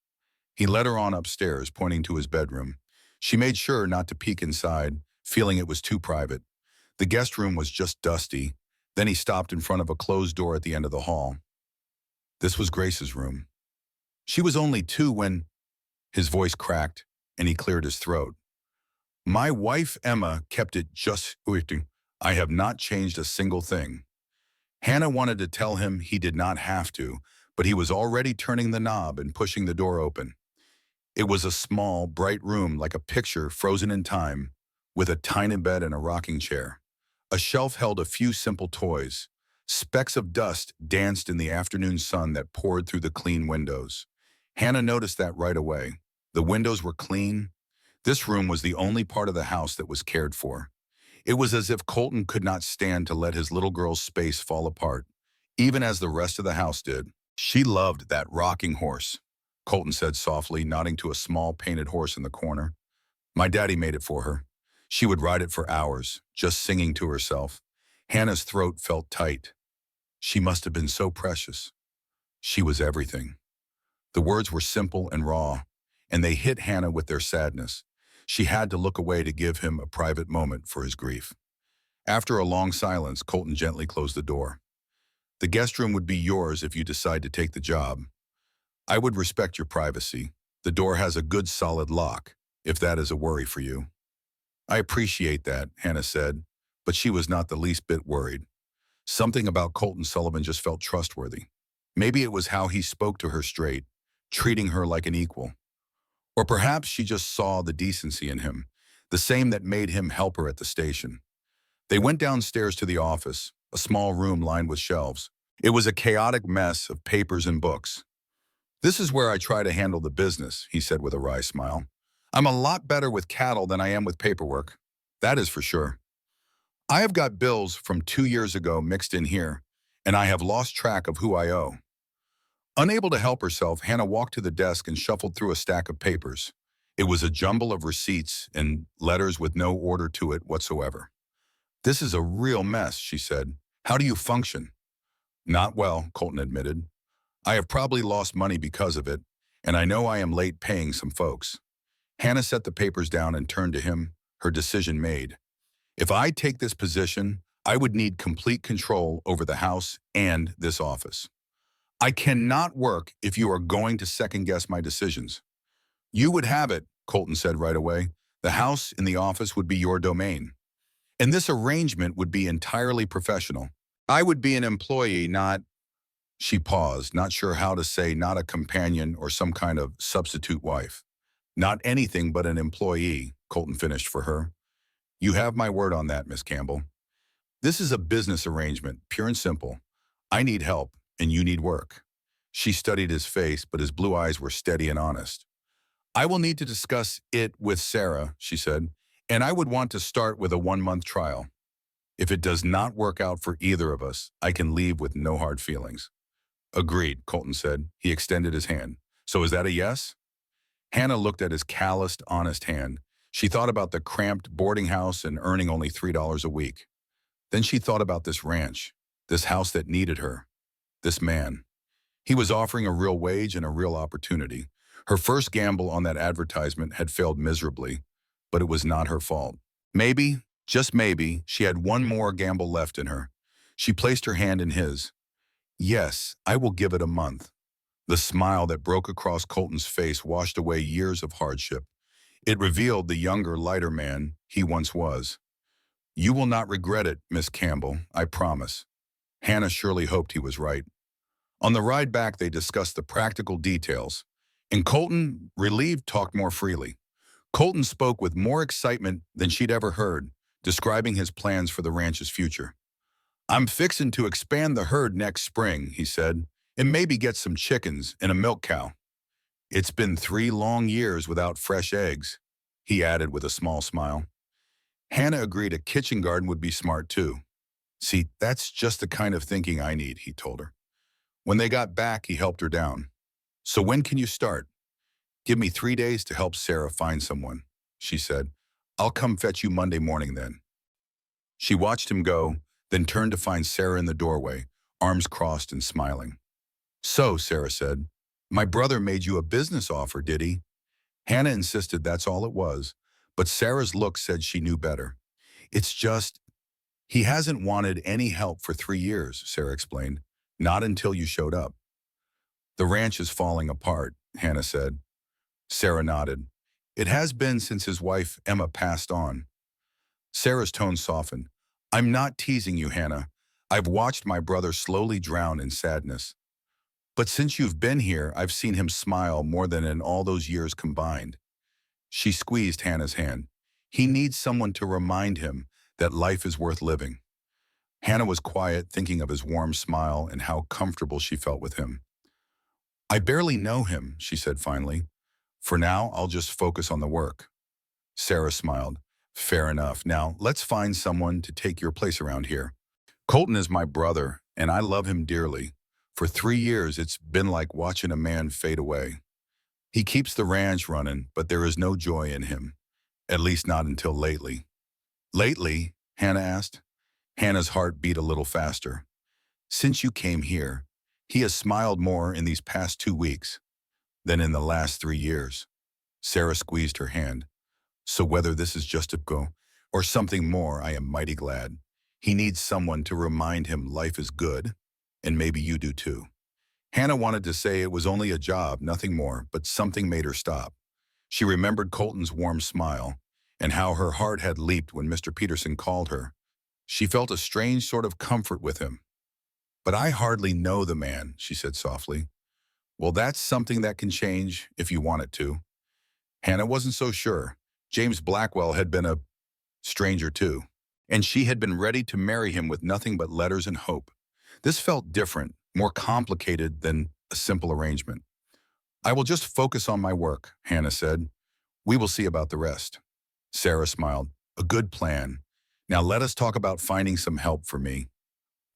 He led her on upstairs, pointing to his bedroom. She made sure not to peek inside, feeling it was too private. The guest room was just dusty. Then he stopped in front of a closed door at the end of the hall. This was Grace's room. She was only 2 when his voice cracked and he cleared his throat. My wife, Emma, kept it just. I have not changed a single thing. Hannah wanted to tell him he did not have to, but he was already turning the knob and pushing the door open. It was a small, bright room like a picture frozen in time, with a tiny bed and a rocking chair. A shelf held a few simple toys. Specks of dust danced in the afternoon sun that poured through the clean windows. Hannah noticed that right away. The windows were clean. This room was the only part of the house that was cared for. It was as if Colton could not stand to let his little girl's space fall apart, even as the rest of the house did. She loved that rocking horse, Colton said softly, nodding to a small painted horse in the corner. My daddy made it for her. She would ride it for hours, just singing to herself. Hannah's throat felt tight. She must have been so precious. She was everything. The words were simple and raw, and they hit Hannah with their sadness. She had to look away to give him a private moment for his grief. After a long silence, Colton gently closed the door. The guest room would be yours if you decide to take the job. I would respect your privacy. The door has a good solid lock, if that is a worry for you. I appreciate that, Hannah said, but she was not the least bit worried. Something about Colton Sullivan just felt trustworthy. Maybe it was how he spoke to her straight, treating her like an equal. Or perhaps she just saw the decency in him, the same that made him help her at the station. They went downstairs to the office, a small room lined with shelves. It was a chaotic mess of papers and books. This is where I try to handle the business, he said with a wry smile. I'm a lot better with cattle than I am with paperwork. That is for sure. I have got bills from 2 years ago mixed in here, and I have lost track of who I owe. Unable to help herself, Hannah walked to the desk and shuffled through a stack of papers. It was a jumble of receipts and letters with no order to it whatsoever. This is a real mess, she said. How do you function? Not well, Colton admitted. I have probably lost money because of it, and I know I am late paying some folks. Hannah set the papers down and turned to him, her decision made. If I take this position, I would need complete control over the house and this office. I cannot work if you are going to second-guess my decisions. You would have it, Colton said right away. The house and the office would be your domain. And this arrangement would be entirely professional. I would be an employee, not. She paused, not sure how to say not a companion or some kind of substitute wife. Not anything but an employee, Colton finished for her. You have my word on that, Miss Campbell. This is a business arrangement, pure and simple. I need help, and you need work. She studied his face, but his blue eyes were steady and honest. I will need to discuss it with Sarah, she said, and I would want to start with a 1-month trial. If it does not work out for either of us, I can leave with no hard feelings. Agreed, Colton said. He extended his hand. So is that a yes? Hannah looked at his calloused, honest hand. She thought about the cramped boarding house and earning only $3 a week. Then she thought about this ranch, this house that needed her, this man. He was offering a real wage and a real opportunity. Her first gamble on that advertisement had failed miserably, but it was not her fault. Maybe, just maybe, she had one more gamble left in her. She placed her hand in his. Yes, I will give it a month. The smile that broke across Colton's face washed away years of hardship. It revealed the younger, lighter man he once was. You will not regret it, Miss Campbell, I promise. Hannah surely hoped he was right. On the ride back, they discussed the practical details, and Colton, relieved, talked more freely. Colton spoke with more excitement than she'd ever heard, describing his plans for the ranch's future. I'm fixin' to expand the herd next spring, he said, and maybe get some chickens and a milk cow. It's been 3 long years without fresh eggs, he added with a small smile. Hannah agreed a kitchen garden would be smart too. See, that's just the kind of thinking I need, he told her. When they got back, he helped her down. So when can you start? Give me 3 days to help Sarah find someone. she said. I'll come fetch you Monday morning then. She watched him go, then turned to find Sarah in the doorway, arms crossed and smiling. So, Sarah said, my brother made you a business offer, did he? Hannah insisted that's all it was, but Sarah's look said she knew better. It's just, he hasn't wanted any help for 3 years, Sarah explained. Not until you showed up. The ranch is falling apart, Hannah said. Sarah nodded. It has been since his wife, Emma, passed on. Sarah's tone softened. I'm not teasing you, Hannah. I've watched my brother slowly drown in sadness. But since you've been here, I've seen him smile more than in all those years combined. She squeezed Hannah's hand. He needs someone to remind him that life is worth living. Hannah was quiet, thinking of his warm smile and how comfortable she felt with him. I barely know him, she said finally. For now, I'll just focus on the work. Sarah smiled. Fair enough. Now, let's find someone to take your place around here. Colton is my brother, and I love him dearly. For 3 years, it's been like watching a man fade away. He keeps the ranch running, but there is no joy in him. At least not until lately. Lately? Hannah asked. Hannah's heart beat a little faster. Since you came here, he has smiled more in these past 2 weeks than in the last 3 years. Sarah squeezed her hand. So whether this is just a go or something more, I am mighty glad. He needs someone to remind him life is good, and maybe you do too. Hannah wanted to say it was only a job, nothing more, but something made her stop. She remembered Colton's warm smile and how her heart had leaped when Mr. Peterson called her. She felt a strange sort of comfort with him. But I hardly know the man, she said softly. Well, that's something that can change if you want it to. Hannah wasn't so sure. James Blackwell had been a stranger too, and she had been ready to marry him with nothing but letters and hope. This felt different, more complicated than a simple arrangement. I will just focus on my work, Hannah said. We will see about the rest. Sarah smiled. A good plan. Now let us talk about finding some help for me.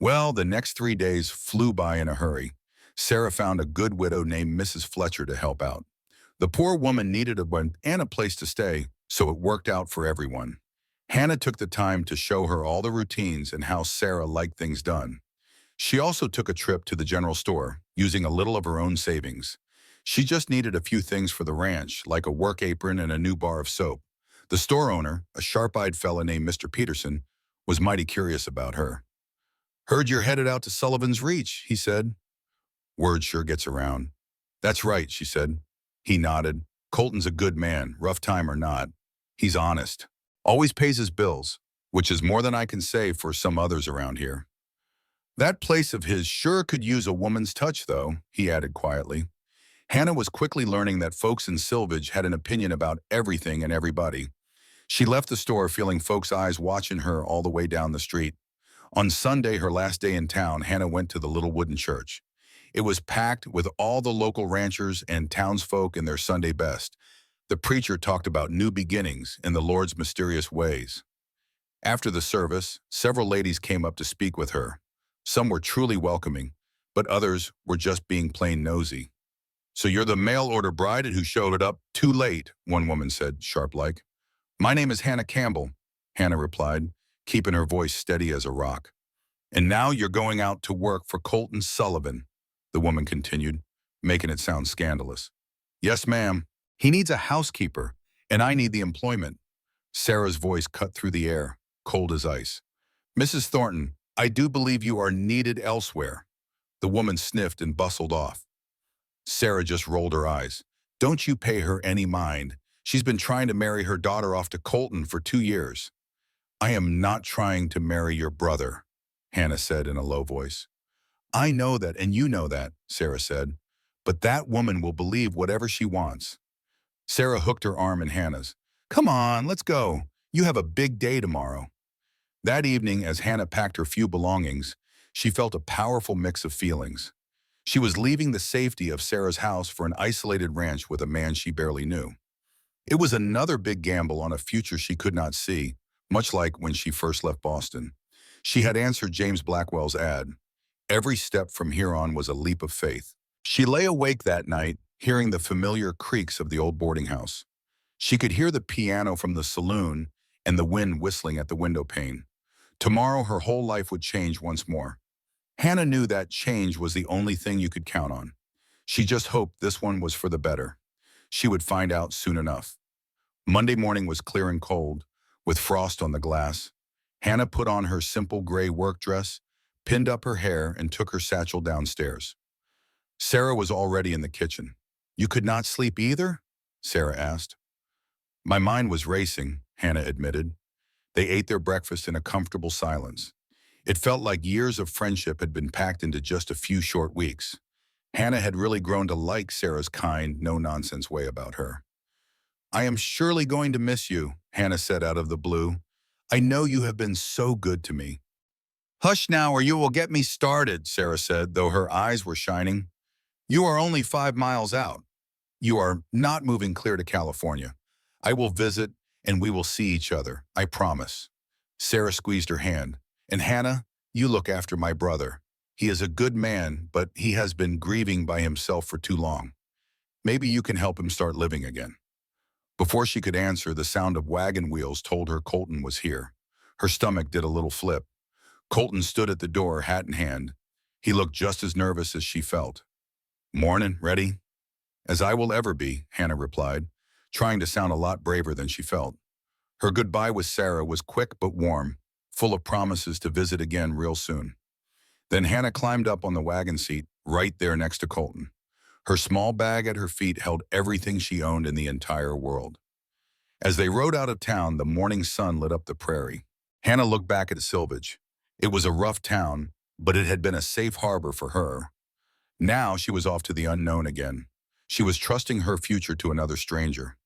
Well, the next 3 days flew by in a hurry. Sarah found a good widow named Mrs. Fletcher to help out. The poor woman needed a rent and a place to stay, so it worked out for everyone. Hannah took the time to show her all the routines and how Sarah liked things done. She also took a trip to the general store, using a little of her own savings. She just needed a few things for the ranch, like a work apron and a new bar of soap. The store owner, a sharp-eyed fella named Mr. Peterson, was mighty curious about her. Heard you're headed out to Sullivan's Reach, he said. Word sure gets around. That's right, she said. He nodded. Colton's a good man, rough time or not. He's honest. Always pays his bills, which is more than I can say for some others around here. That place of his sure could use a woman's touch, though, he added quietly. Hannah was quickly learning that folks in Silvage had an opinion about everything and everybody. She left the store feeling folks' eyes watching her all the way down the street. On Sunday, her last day in town, Hannah went to the little wooden church. It was packed with all the local ranchers and townsfolk in their Sunday best. The preacher talked about new beginnings in the Lord's mysterious ways. After the service, several ladies came up to speak with her. Some were truly welcoming, but others were just being plain nosy. So you're the mail-order bride who showed up too late, one woman said, sharp-like. My name is Hannah Campbell, Hannah replied, keeping her voice steady as a rock. And now you're going out to work for Colton Sullivan, the woman continued, making it sound scandalous. Yes, ma'am. He needs a housekeeper, and I need the employment. Sarah's voice cut through the air, cold as ice. Mrs. Thornton, I do believe you are needed elsewhere. The woman sniffed and bustled off. Sarah just rolled her eyes. Don't you pay her any mind. She's been trying to marry her daughter off to Colton for 2 years. I am not trying to marry your brother, Hannah said in a low voice. I know that, and you know that, Sarah said. But that woman will believe whatever she wants. Sarah hooked her arm in Hannah's. Come on, let's go. You have a big day tomorrow. That evening, as Hannah packed her few belongings, she felt a powerful mix of feelings. She was leaving the safety of Sarah's house for an isolated ranch with a man she barely knew. It was another big gamble on a future she could not see, much like when she first left Boston. She had answered James Blackwell's ad. Every step from here on was a leap of faith. She lay awake that night, hearing the familiar creaks of the old boarding house. She could hear the piano from the saloon and the wind whistling at the window pane. Tomorrow, her whole life would change once more. Hannah knew that change was the only thing you could count on. She just hoped this one was for the better. She would find out soon enough. Monday morning was clear and cold, with frost on the glass. Hannah put on her simple gray work dress, pinned up her hair, and took her satchel downstairs. Sarah was already in the kitchen. "You could not sleep either?" Sarah asked. "My mind was racing," Hannah admitted. They ate their breakfast in a comfortable silence. It felt like years of friendship had been packed into just a few short weeks. Hannah had really grown to like Sarah's kind, no-nonsense way about her. "I am surely going to miss you," Hannah said out of the blue. "I know you have been so good to me." "Hush now, or you will get me started," Sarah said, though her eyes were shining. "You are only 5 miles out. You are not moving clear to California. I will visit, and we will see each other, I promise." Sarah squeezed her hand. "And Hannah, you look after my brother. He is a good man, but he has been grieving by himself for too long. Maybe you can help him start living again." Before she could answer, the sound of wagon wheels told her Colton was here. Her stomach did a little flip. Colton stood at the door, hat in hand. He looked just as nervous as she felt. "Morning, ready?" "As I will ever be," Hannah replied, trying to sound a lot braver than she felt. Her goodbye with Sarah was quick but warm, full of promises to visit again real soon. Then Hannah climbed up on the wagon seat, right there next to Colton. Her small bag at her feet held everything she owned in the entire world. As they rode out of town, the morning sun lit up the prairie. Hannah looked back at Silvage. It was a rough town, but it had been a safe harbor for her. Now she was off to the unknown again. She was trusting her future to another stranger.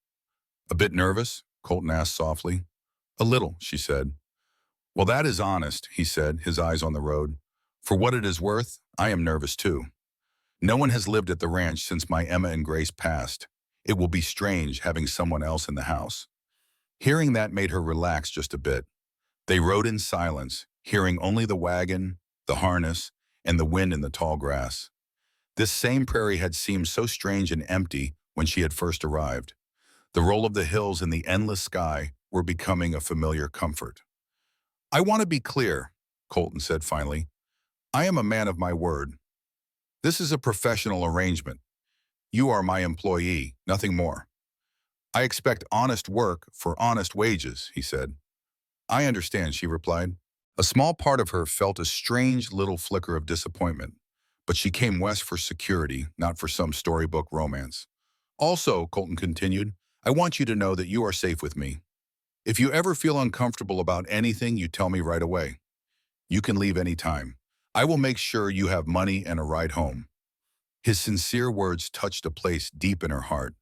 "A bit nervous?" Colton asked softly. "A little," she said. "Well, that is honest," he said, his eyes on the road. "For what it is worth, I am nervous too. No one has lived at the ranch since my Emma and Grace passed. It will be strange having someone else in the house." Hearing that made her relax just a bit. They rode in silence, hearing only the wagon, the harness, and the wind in the tall grass. This same prairie had seemed so strange and empty when she had first arrived. The roll of the hills and the endless sky were becoming a familiar comfort. "I want to be clear," Colton said finally. "I am a man of my word. This is a professional arrangement. You are my employee, nothing more. I expect honest work for honest wages," he said. "I understand," she replied. A small part of her felt a strange little flicker of disappointment, but she came west for security, not for some storybook romance. "Also," Colton continued, "I want you to know that you are safe with me. If you ever feel uncomfortable about anything, you tell me right away. You can leave any time. I will make sure you have money and a ride home." His sincere words touched a place deep in her heart.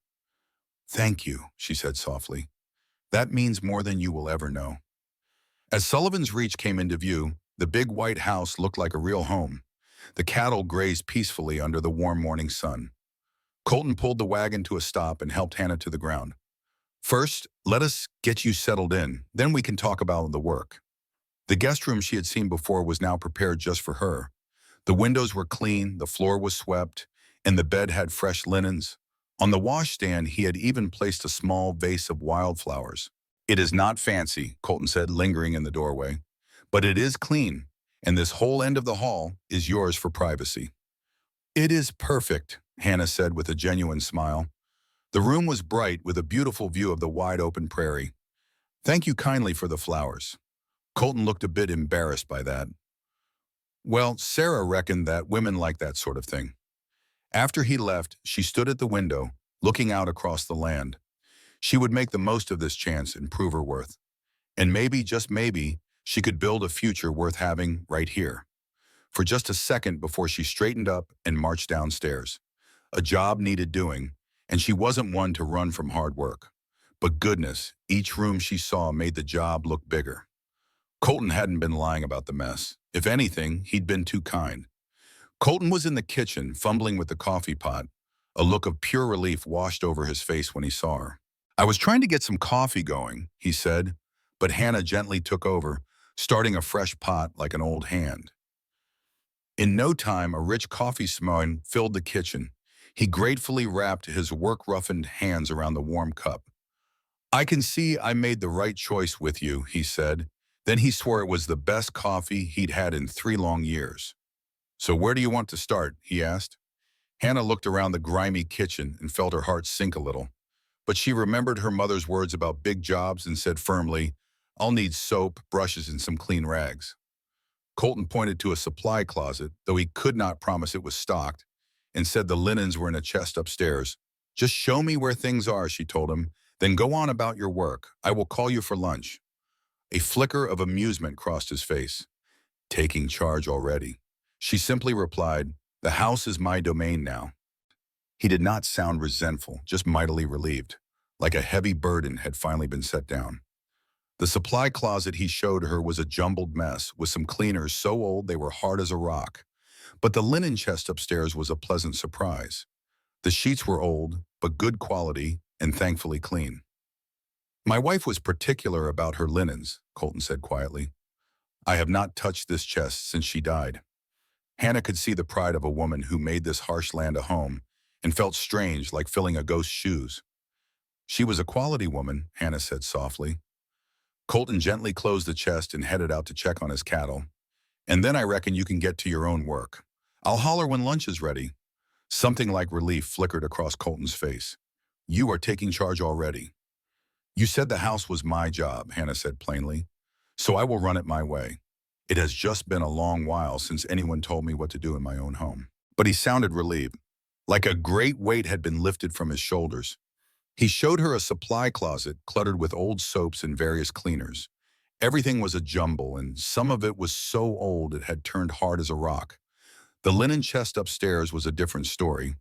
"Thank you," she said softly. "That means more than you will ever know." As Sullivan's Reach came into view, the big white house looked like a real home. The cattle grazed peacefully under the warm morning sun. Colton pulled the wagon to a stop and helped Hannah to the ground. "First, let us get you settled in, then we can talk about the work." The guest room she had seen before was now prepared just for her. The windows were clean, the floor was swept, and the bed had fresh linens. On the washstand, he had even placed a small vase of wildflowers. "It is not fancy," Colton said, lingering in the doorway, "but it is clean, and this whole end of the hall is yours for privacy." "It is perfect," Hannah said with a genuine smile. The room was bright with a beautiful view of the wide open prairie. "Thank you kindly for the flowers." Colton looked a bit embarrassed by that. Well, Sarah reckoned that women like that sort of thing. After he left, she stood at the window, looking out across the land. She would make the most of this chance and prove her worth. And maybe, just maybe, she could build a future worth having right here. For just a second before she straightened up and marched downstairs. A job needed doing, and she wasn't one to run from hard work. But goodness, each room she saw made the job look bigger. Colton hadn't been lying about the mess. If anything, he'd been too kind. Colton was in the kitchen, fumbling with the coffee pot. A look of pure relief washed over his face when he saw her. "I was trying to get some coffee going," he said, but Hannah gently took over, starting a fresh pot like an old hand. In no time, a rich coffee smell filled the kitchen. He gratefully wrapped his work-roughened hands around the warm cup. I can see I made the right choice with you, he said. Then he swore it was the best coffee he'd had in 3 long years. So where do you want to start? He asked. Hannah looked around the grimy kitchen and felt her heart sink a little. But she remembered her mother's words about big jobs and said firmly, I'll need soap, brushes, and some clean rags. Colton pointed to a supply closet, though he could not promise it was stocked, and said the linens were in a chest upstairs. Just show me where things are, she told him. Then go on about your work. I will call you for lunch. A flicker of amusement crossed his face. Taking charge already. She simply replied, the house is my domain now. He did not sound resentful, just mightily relieved, like a heavy burden had finally been set down. The supply closet he showed her was a jumbled mess, with some cleaners so old they were hard as a rock. But the linen chest upstairs was a pleasant surprise. The sheets were old, but good quality and thankfully clean. My wife was particular about her linens, Colton said quietly. I have not touched this chest since she died. Hannah could see the pride of a woman who made this harsh land a home and felt strange, like filling a ghost's shoes. She was a quality woman, Hannah said softly. Colton gently closed the chest and headed out to check on his cattle. And then I reckon you can get to your own work. I'll holler when lunch is ready. Something like relief flickered across Colton's face. You are taking charge already. You said the house was my job, Hannah said plainly. So I will run it my way. It has just been a long while since anyone told me what to do in my own home. But he sounded relieved, like a great weight had been lifted from his shoulders. He showed her a supply closet cluttered with old soaps and various cleaners. Everything was a jumble, and some of it was so old it had turned hard as a rock. The linen chest upstairs was a different story.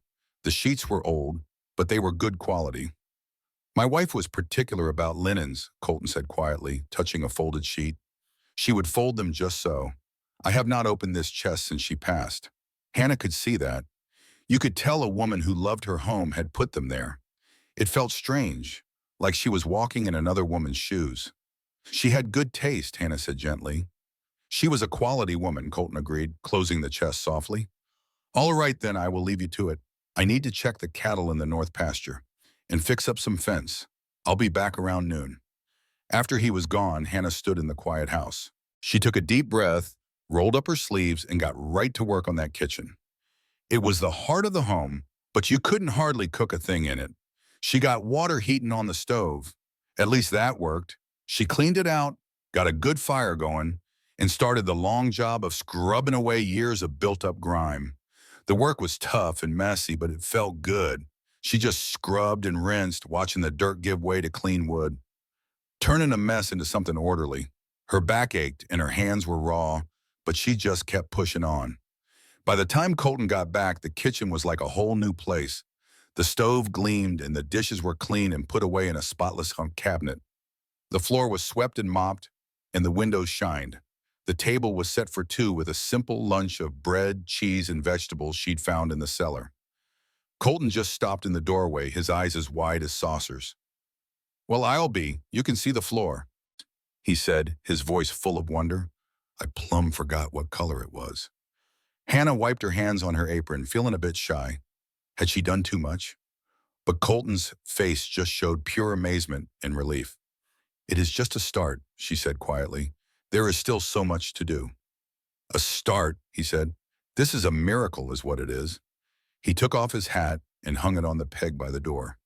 The sheets were old, but they were good quality. My wife was particular about linens, Colton said quietly, touching a folded sheet. She would fold them just so. I have not opened this chest since she passed. Hannah could see that. You could tell a woman who loved her home had put them there. It felt strange, like she was walking in another woman's shoes. She had good taste, Hannah said gently. She was a quality woman, Colton agreed, closing the chest softly. All right, then, I will leave you to it. I need to check the cattle in the north pasture and fix up some fence. I'll be back around noon. After he was gone, Hannah stood in the quiet house. She took a deep breath, rolled up her sleeves, and got right to work on that kitchen. It was the heart of the home, but you couldn't hardly cook a thing in it. She got water heating on the stove. At least that worked. She cleaned it out, got a good fire going, and started the long job of scrubbing away years of built-up grime. The work was tough and messy, but it felt good. She just scrubbed and rinsed, watching the dirt give way to clean wood, turning a mess into something orderly. Her back ached and her hands were raw, but she just kept pushing on. By the time Colton got back, the kitchen was like a whole new place. The stove gleamed and the dishes were clean and put away in a spotless cabinet. The floor was swept and mopped, and the windows shined. The table was set for two with a simple lunch of bread, cheese, and vegetables she'd found in the cellar. Colton just stopped in the doorway, his eyes as wide as saucers. Well, I'll be. You can see the floor, he said, his voice full of wonder. I plumb forgot what color it was. Hannah wiped her hands on her apron, feeling a bit shy. Had she done too much? But Colton's face just showed pure amazement and relief. It is just a start, she said quietly. There is still so much to do. A start, he said. This is a miracle, is what it is. He took off his hat and hung it on the peg by the door.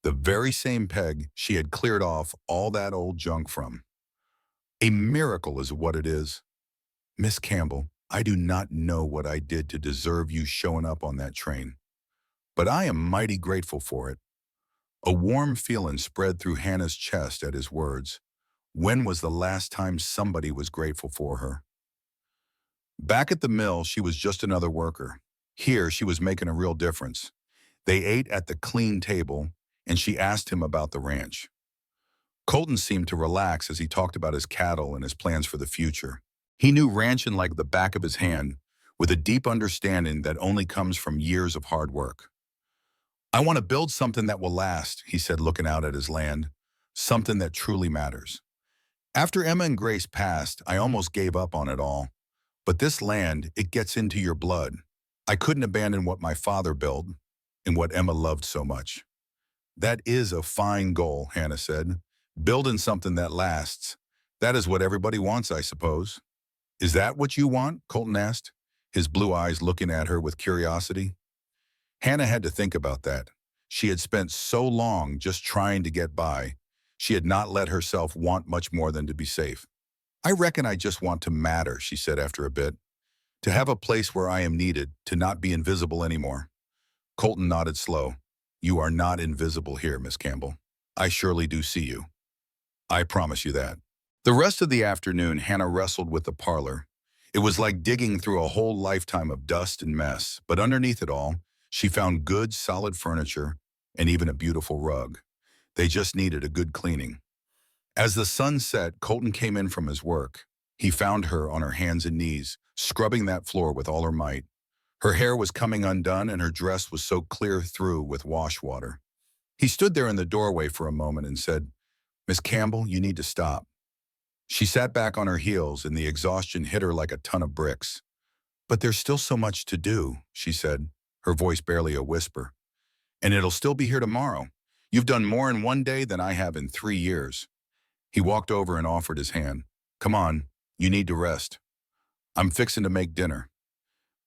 The very same peg she had cleared off all that old junk from. A miracle is what it is. Miss Campbell, I do not know what I did to deserve you showing up on that train, but I am mighty grateful for it. A warm feeling spread through Hannah's chest at his words. When was the last time somebody was grateful for her? Back at the mill, she was just another worker. Here, she was making a real difference. They ate at the clean table, and she asked him about the ranch. Colton seemed to relax as he talked about his cattle and his plans for the future. He knew ranching like the back of his hand, with a deep understanding that only comes from years of hard work. I want to build something that will last, he said, looking out at his land. Something that truly matters. After Emma and Grace passed, I almost gave up on it all. But this land, it gets into your blood. I couldn't abandon what my father built and what Emma loved so much. That is a fine goal, Hannah said. Building something that lasts. That is what everybody wants, I suppose. Is that what you want? Colton asked, his blue eyes looking at her with curiosity. Hannah had to think about that. She had spent so long just trying to get by. She had not let herself want much more than to be safe. I reckon I just want to matter, she said after a bit. To have a place where I am needed, to not be invisible anymore. Colton nodded slow. You are not invisible here, Miss Campbell. I surely do see you. I promise you that. The rest of the afternoon, Hannah wrestled with the parlor. It was like digging through a whole lifetime of dust and mess, but underneath it all, she found good, solid furniture and even a beautiful rug. They just needed a good cleaning. As the sun set, Colton came in from his work. He found her on her hands and knees, scrubbing that floor with all her might. Her hair was coming undone and her dress was so clear through with wash water. He stood there in the doorway for a moment and said, Miss Campbell, you need to stop. She sat back on her heels and the exhaustion hit her like a ton of bricks. But there's still so much to do, she said, her voice barely a whisper. And it'll still be here tomorrow. You've done more in one day than I have in 3 years. He walked over and offered his hand. Come on, you need to rest. I'm fixing to make dinner.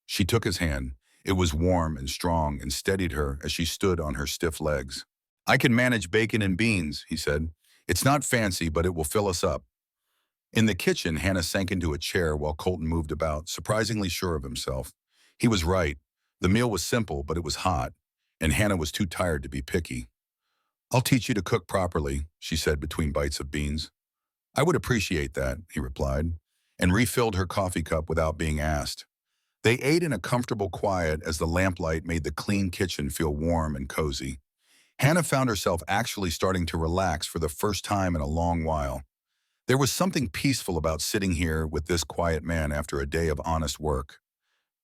She took his hand. It was warm and strong and steadied her as she stood on her stiff legs. I can manage bacon and beans, he said. It's not fancy, but it will fill us up. In the kitchen, Hannah sank into a chair while Colton moved about, surprisingly sure of himself. He was right. The meal was simple, but it was hot, and Hannah was too tired to be picky. I'll teach you to cook properly, she said between bites of beans. I would appreciate that, he replied, and refilled her coffee cup without being asked. They ate in a comfortable quiet as the lamplight made the clean kitchen feel warm and cozy. Hannah found herself actually starting to relax for the first time in a long while. There was something peaceful about sitting here with this quiet man after a day of honest work.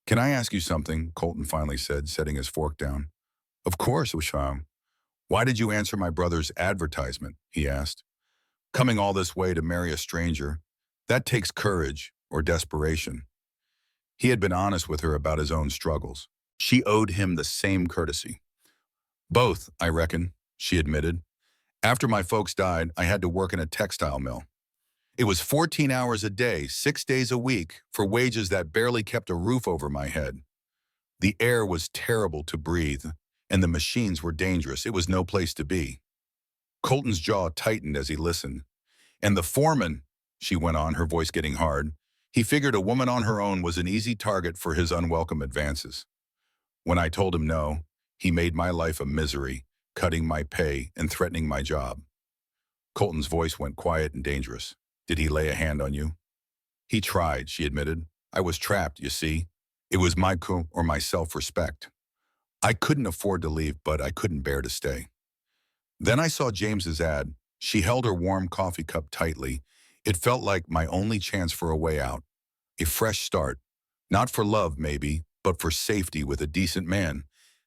Can I ask you something? Colton finally said, setting his fork down. Of course, Usham. Why did you answer my brother's advertisement? He asked. Coming all this way to marry a stranger, that takes courage or desperation. He had been honest with her about his own struggles. She owed him the same courtesy. Both, I reckon, she admitted. After my folks died, I had to work in a textile mill. It was 14 hours a day, 6 days a week, for wages that barely kept a roof over my head. The air was terrible to breathe, and the machines were dangerous. It was no place to be. Colton's jaw tightened as he listened. And the foreman, she went on, her voice getting hard, he figured a woman on her own was an easy target for his unwelcome advances. When I told him no, he made my life a misery, cutting my pay and threatening my job. Colton's voice went quiet and dangerous. Did he lay a hand on you? He tried, she admitted. I was trapped, you see. It was my coup or my self-respect. I couldn't afford to leave, but I couldn't bear to stay. Then I saw James's ad. She held her warm coffee cup tightly. It felt like my only chance for a way out. A fresh start. Not for love, maybe, but for safety with a decent man.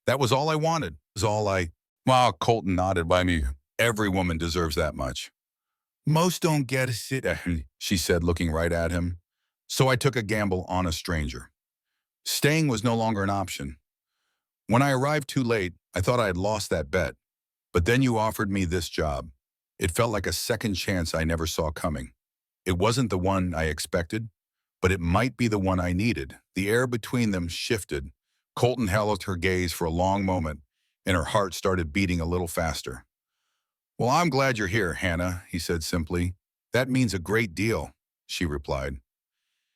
That was all I wanted. Was all I... Well, Colton nodded by me. Every woman deserves that much. Most don't get it, she said, looking right at him. So I took a gamble on a stranger. Staying was no longer an option. When I arrived too late, I thought I had lost that bet. But then you offered me this job. It felt like a second chance I never saw coming. It wasn't the one I expected, but it might be the one I needed. The air between them shifted. Colton held her gaze for a long moment, and her heart started beating a little faster. Well, I'm glad you're here, Hannah, he said simply. That means a great deal, she replied.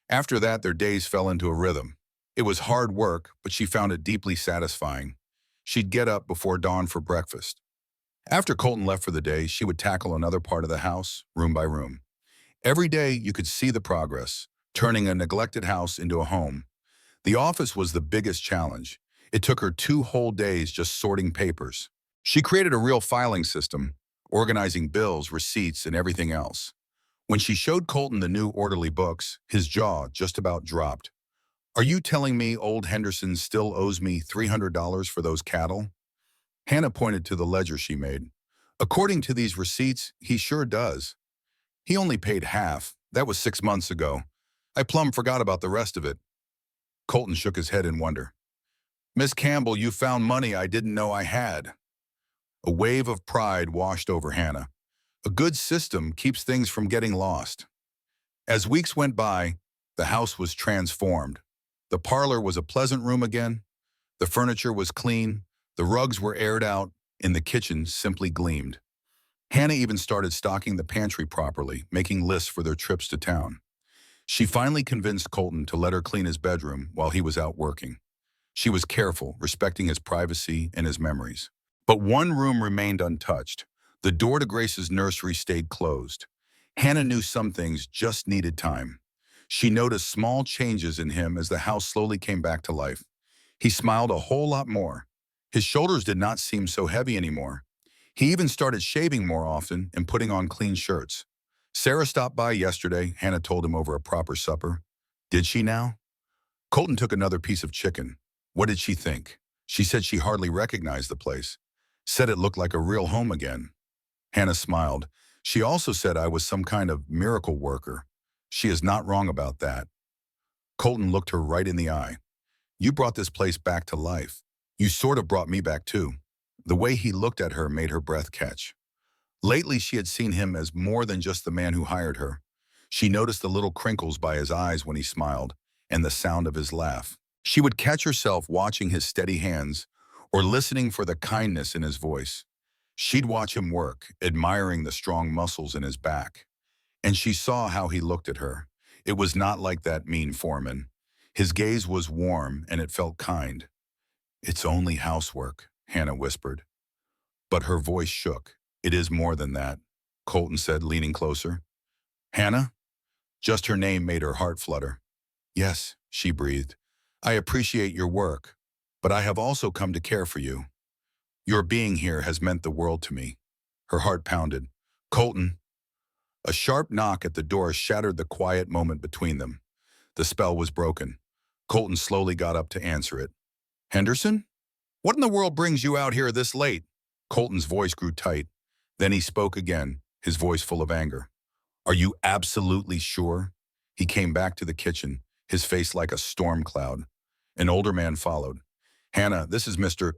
After that, their days fell into a rhythm. It was hard work, but she found it deeply satisfying. She'd get up before dawn for breakfast. After Colton left for the day, she would tackle another part of the house, room by room. Every day, you could see the progress, turning a neglected house into a home. The office was the biggest challenge. It took her 2 whole days just sorting papers. She created a real filing system, organizing bills, receipts, and everything else. When she showed Colton the new orderly books, his jaw just about dropped. Are you telling me old Henderson still owes me $300 for those cattle? Hannah pointed to the ledger she made. According to these receipts, he sure does. He only paid half. That was 6 months ago. I plumb forgot about the rest of it. Colton shook his head in wonder. Miss Campbell, you found money I didn't know I had. A wave of pride washed over Hannah. A good system keeps things from getting lost. As weeks went by, the house was transformed. The parlor was a pleasant room again. The furniture was clean. The rugs were aired out, and the kitchen simply gleamed. Hannah even started stocking the pantry properly, making lists for their trips to town. She finally convinced Colton to let her clean his bedroom while he was out working. She was careful, respecting his privacy and his memories. But one room remained untouched. The door to Grace's nursery stayed closed. Hannah knew some things just needed time. She noticed small changes in him as the house slowly came back to life. He smiled a whole lot more. His shoulders did not seem so heavy anymore. He even started shaving more often and putting on clean shirts. Sarah stopped by yesterday, Hannah told him over a proper supper. Did she now? Colton took another piece of chicken. What did she think? She said she hardly recognized the place. Said it looked like a real home again. Hannah smiled. She also said I was some kind of miracle worker. She is not wrong about that. Colton looked her right in the eye. You brought this place back to life. You sort of brought me back too. The way he looked at her made her breath catch. Lately, she had seen him as more than just the man who hired her. She noticed the little crinkles by his eyes when he smiled, and the sound of his laugh. She would catch herself watching his steady hands or listening for the kindness in his voice. She'd watch him work, admiring the strong muscles in his back. And she saw how he looked at her. It was not like that mean foreman. His gaze was warm, and it felt kind. It's only housework, Hannah whispered. But her voice shook. It is more than that, Colton said, leaning closer. Hannah? Just her name made her heart flutter. Yes, she breathed. I appreciate your work, but I have also come to care for you. Your being here has meant the world to me. Her heart pounded. Colton. A sharp knock at the door shattered the quiet moment between them. The spell was broken. Colton slowly got up to answer it. Henderson? What in the world brings you out here this late? Colton's voice grew tight. Then he spoke again, his voice full of anger. Are you absolutely sure? He came back to the kitchen, his face like a storm cloud. An older man followed. Hannah, this is Mr.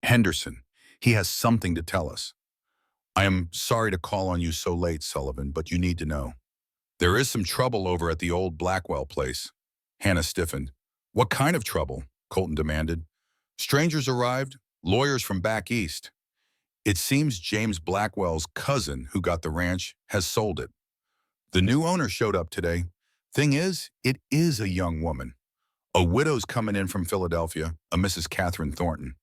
Henderson. He has something to tell us. I am sorry to call on you so late, Sullivan, but you need to know. There is some trouble over at the old Blackwell place. Hannah stiffened. What kind of trouble? Colton demanded. Strangers arrived, lawyers from back east. It seems James Blackwell's cousin, who got the ranch, has sold it. The new owner showed up today. Thing is, it is a young woman. A widow's coming in from Philadelphia, a Mrs. Catherine Thornton.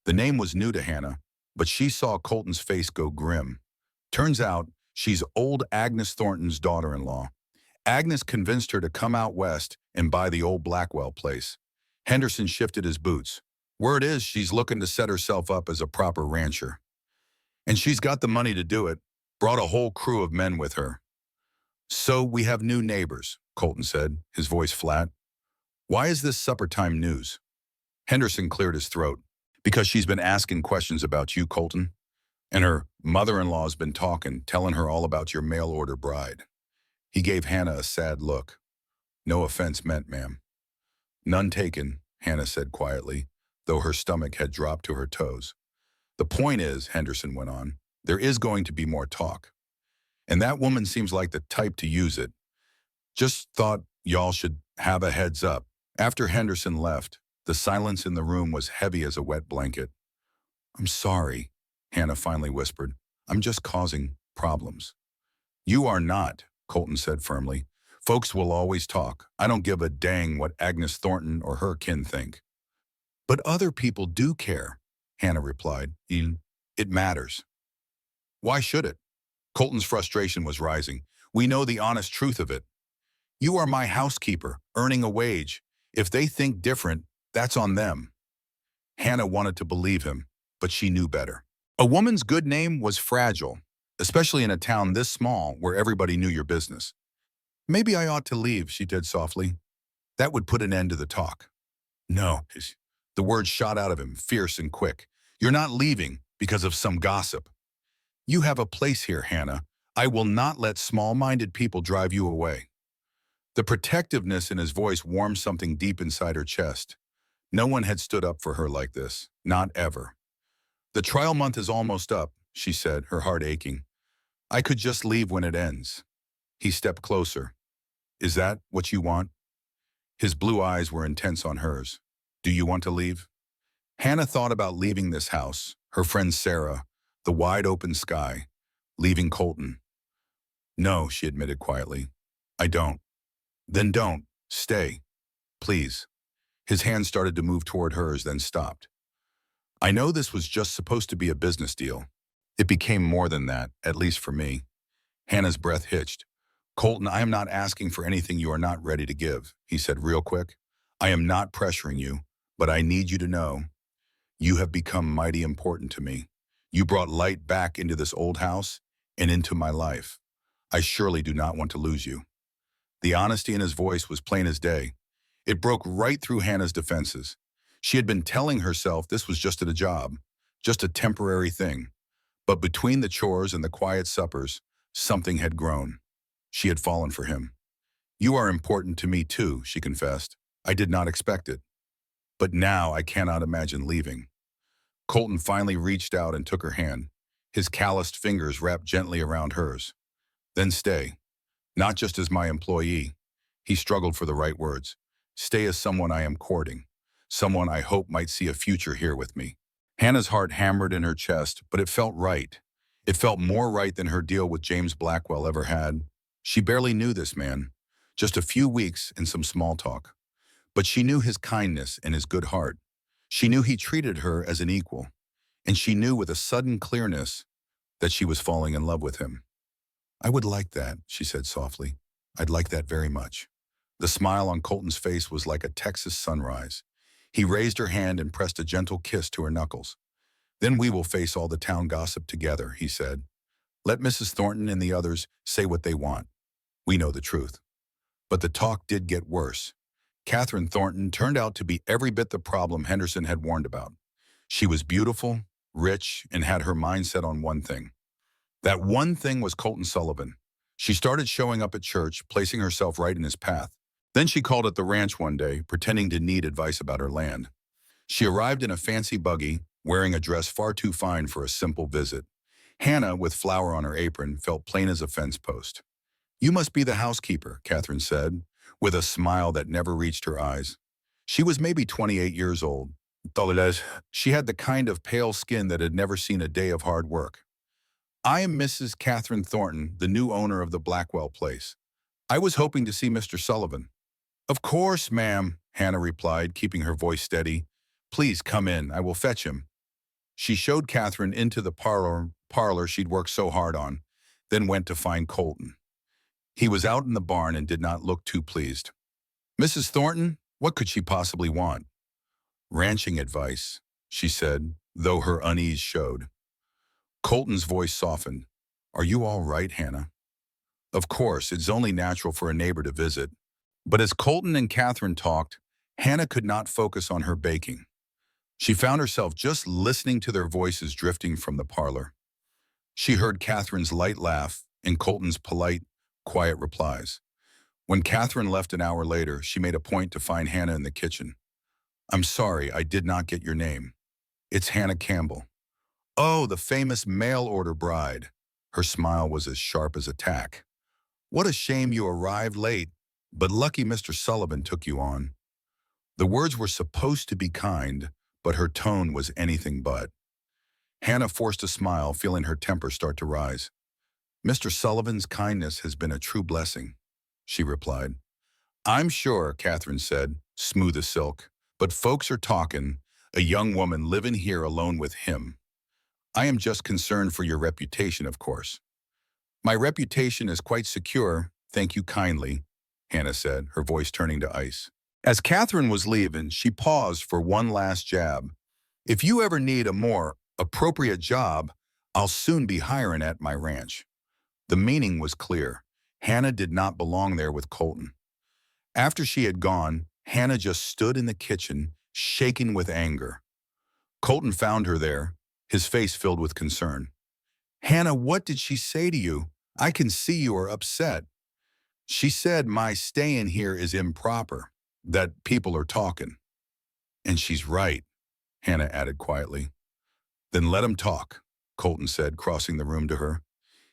The name was new to Hannah, but she saw Colton's face go grim. Turns out, she's old Agnes Thornton's daughter-in-law. Agnes convinced her to come out west and buy the old Blackwell place. Henderson shifted his boots. Word is she's looking to set herself up as a proper rancher. And she's got the money to do it, brought a whole crew of men with her. So we have new neighbors, Colton said, his voice flat. Why is this supper time news? Henderson cleared his throat. Because she's been asking questions about you, Colton. And her mother-in-law's been talking, telling her all about your mail-order bride. He gave Hannah a sad look. No offense meant, ma'am. None taken, Hannah said quietly, though her stomach had dropped to her toes. The point is, Henderson went on, there is going to be more talk. And that woman seems like the type to use it. Just thought y'all should have a heads up. After Henderson left, the silence in the room was heavy as a wet blanket. I'm sorry, Hannah finally whispered. I'm just causing problems. You are not, Colton said firmly. Folks will always talk. I don't give a dang what Agnes Thornton or her kin think. But other people do care, Hannah replied. It matters. Why should it? Colton's frustration was rising. We know the honest truth of it. You are my housekeeper, earning a wage. If they think different, that's on them. Hannah wanted to believe him, but she knew better. A woman's good name was fragile, especially in a town this small where everybody knew your business. Maybe I ought to leave, she said softly. That would put an end to the talk. No, the words shot out of him, fierce and quick. You're not leaving because of some gossip. You have a place here, Hannah. I will not let small-minded people drive you away. The protectiveness in his voice warmed something deep inside her chest. No one had stood up for her like this, not ever. The trial month is almost up, she said, her heart aching. I could just leave when it ends. He stepped closer. Is that what you want? His blue eyes were intense on hers. Do you want to leave? Hannah thought about leaving this house, her friend Sarah, the wide open sky, leaving Colton. No, she admitted quietly. I don't. Then don't. Stay. Please. His hand started to move toward hers, then stopped. I know this was just supposed to be a business deal. It became more than that, at least for me. Hannah's breath hitched. Colton, I am not asking for anything you are not ready to give, he said real quick. I am not pressuring you, but I need you to know you have become mighty important to me. You brought light back into this old house and into my life. I surely do not want to lose you. The honesty in his voice was plain as day. It broke right through Hannah's defenses. She had been telling herself this was just a job, just a temporary thing. But between the chores and the quiet suppers, something had grown. She had fallen for him. You are important to me too, she confessed. I did not expect it. But now I cannot imagine leaving. Colton finally reached out and took her hand, his calloused fingers wrapped gently around hers. Then stay, not just as my employee. He struggled for the right words. Stay as someone I am courting, someone I hope might see a future here with me. Hannah's heart hammered in her chest, but it felt right. It felt more right than her deal with James Blackwell ever had. She barely knew this man, just a few weeks and some small talk. But she knew his kindness and his good heart. She knew he treated her as an equal, and she knew with a sudden clearness that she was falling in love with him. I would like that, she said softly. I'd like that very much. The smile on Colton's face was like a Texas sunrise. He raised her hand and pressed a gentle kiss to her knuckles. Then we will face all the town gossip together, he said. Let Mrs. Thornton and the others say what they want. We know the truth. But the talk did get worse. Catherine Thornton turned out to be every bit the problem Henderson had warned about. She was beautiful, rich, and had her mind set on one thing. That one thing was Colton Sullivan. She started showing up at church, placing herself right in his path. Then she called at the ranch one day, pretending to need advice about her land. She arrived in a fancy buggy, wearing a dress far too fine for a simple visit. Hannah, with flour on her apron, felt plain as a fence post. You must be the housekeeper, Catherine said, with a smile that never reached her eyes. She was maybe 28 years old. She had the kind of pale skin that had never seen a day of hard work. I am Mrs. Catherine Thornton, the new owner of the Blackwell place. I was hoping to see Mr. Sullivan. Of course, ma'am, Hannah replied, keeping her voice steady. Please come in, I will fetch him. She showed Catherine into the parlor she'd worked so hard on, then went to find Colton. He was out in the barn and did not look too pleased. Mrs. Thornton, what could she possibly want? Ranching advice, she said, though her unease showed. Colton's voice softened. Are you all right, Hannah? Of course, it's only natural for a neighbor to visit. But as Colton and Catherine talked, Hannah could not focus on her baking. She found herself just listening to their voices drifting from the parlor. She heard Catherine's light laugh and Colton's polite, quiet replies. When Catherine left an hour later, she made a point to find Hannah in the kitchen. I'm sorry, I did not get your name. It's Hannah Campbell. Oh, the famous mail-order bride. Her smile was as sharp as a tack. What a shame you arrived late, but lucky Mr. Sullivan took you on. The words were supposed to be kind, but her tone was anything but. Hannah forced a smile, feeling her temper start to rise. Mr. Sullivan's kindness has been a true blessing, she replied. I'm sure, Catherine said, smooth as silk, but folks are talking, a young woman living here alone with him. I am just concerned for your reputation, of course. My reputation is quite secure, thank you kindly, Hannah said, her voice turning to ice. As Catherine was leaving, she paused for one last jab. If you ever need a more appropriate job, I'll soon be hiring at my ranch. The meaning was clear. Hannah did not belong there with Colton. After she had gone, Hannah just stood in the kitchen, shaking with anger. Colton found her there, his face filled with concern. Hannah, what did she say to you? I can see you are upset. She said my staying here is improper, that people are talking. And she's right, Hannah added quietly. Then let 'em talk, Colton said, crossing the room to her.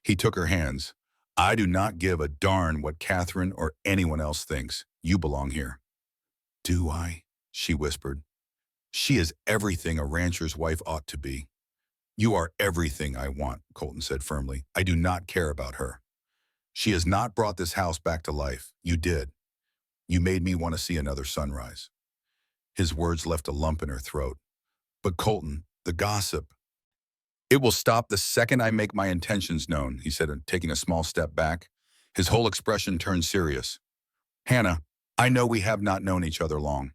He took her hands. I do not give a darn what Catherine or anyone else thinks. You belong here. Do I? She whispered. She is everything a rancher's wife ought to be. You are everything I want, Colton said firmly. I do not care about her. She has not brought this house back to life. You did. You made me want to see another sunrise. His words left a lump in her throat. But Colton, the gossip. It will stop the second I make my intentions known, he said, taking a small step back. His whole expression turned serious. Hannah, I know we have not known each other long.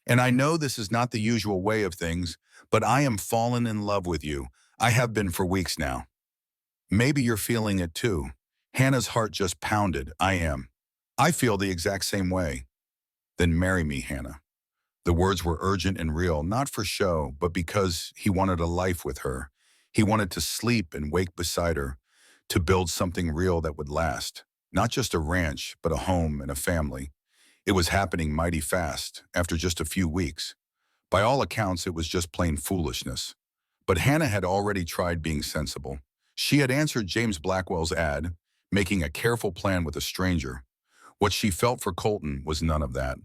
And I know this is not the usual way of things, but I am fallen in love with you. I have been for weeks now. Maybe you're feeling it too. Hannah's heart just pounded. I am. I feel the exact same way. Then marry me, Hannah. The words were urgent and real, not for show, but because he wanted a life with her. He wanted to sleep and wake beside her, to build something real that would last. Not just a ranch, but a home and a family. It was happening mighty fast, after just a few weeks. By all accounts, it was just plain foolishness. But Hannah had already tried being sensible. She had answered James Blackwell's ad, making a careful plan with a stranger. What she felt for Colton was none of that.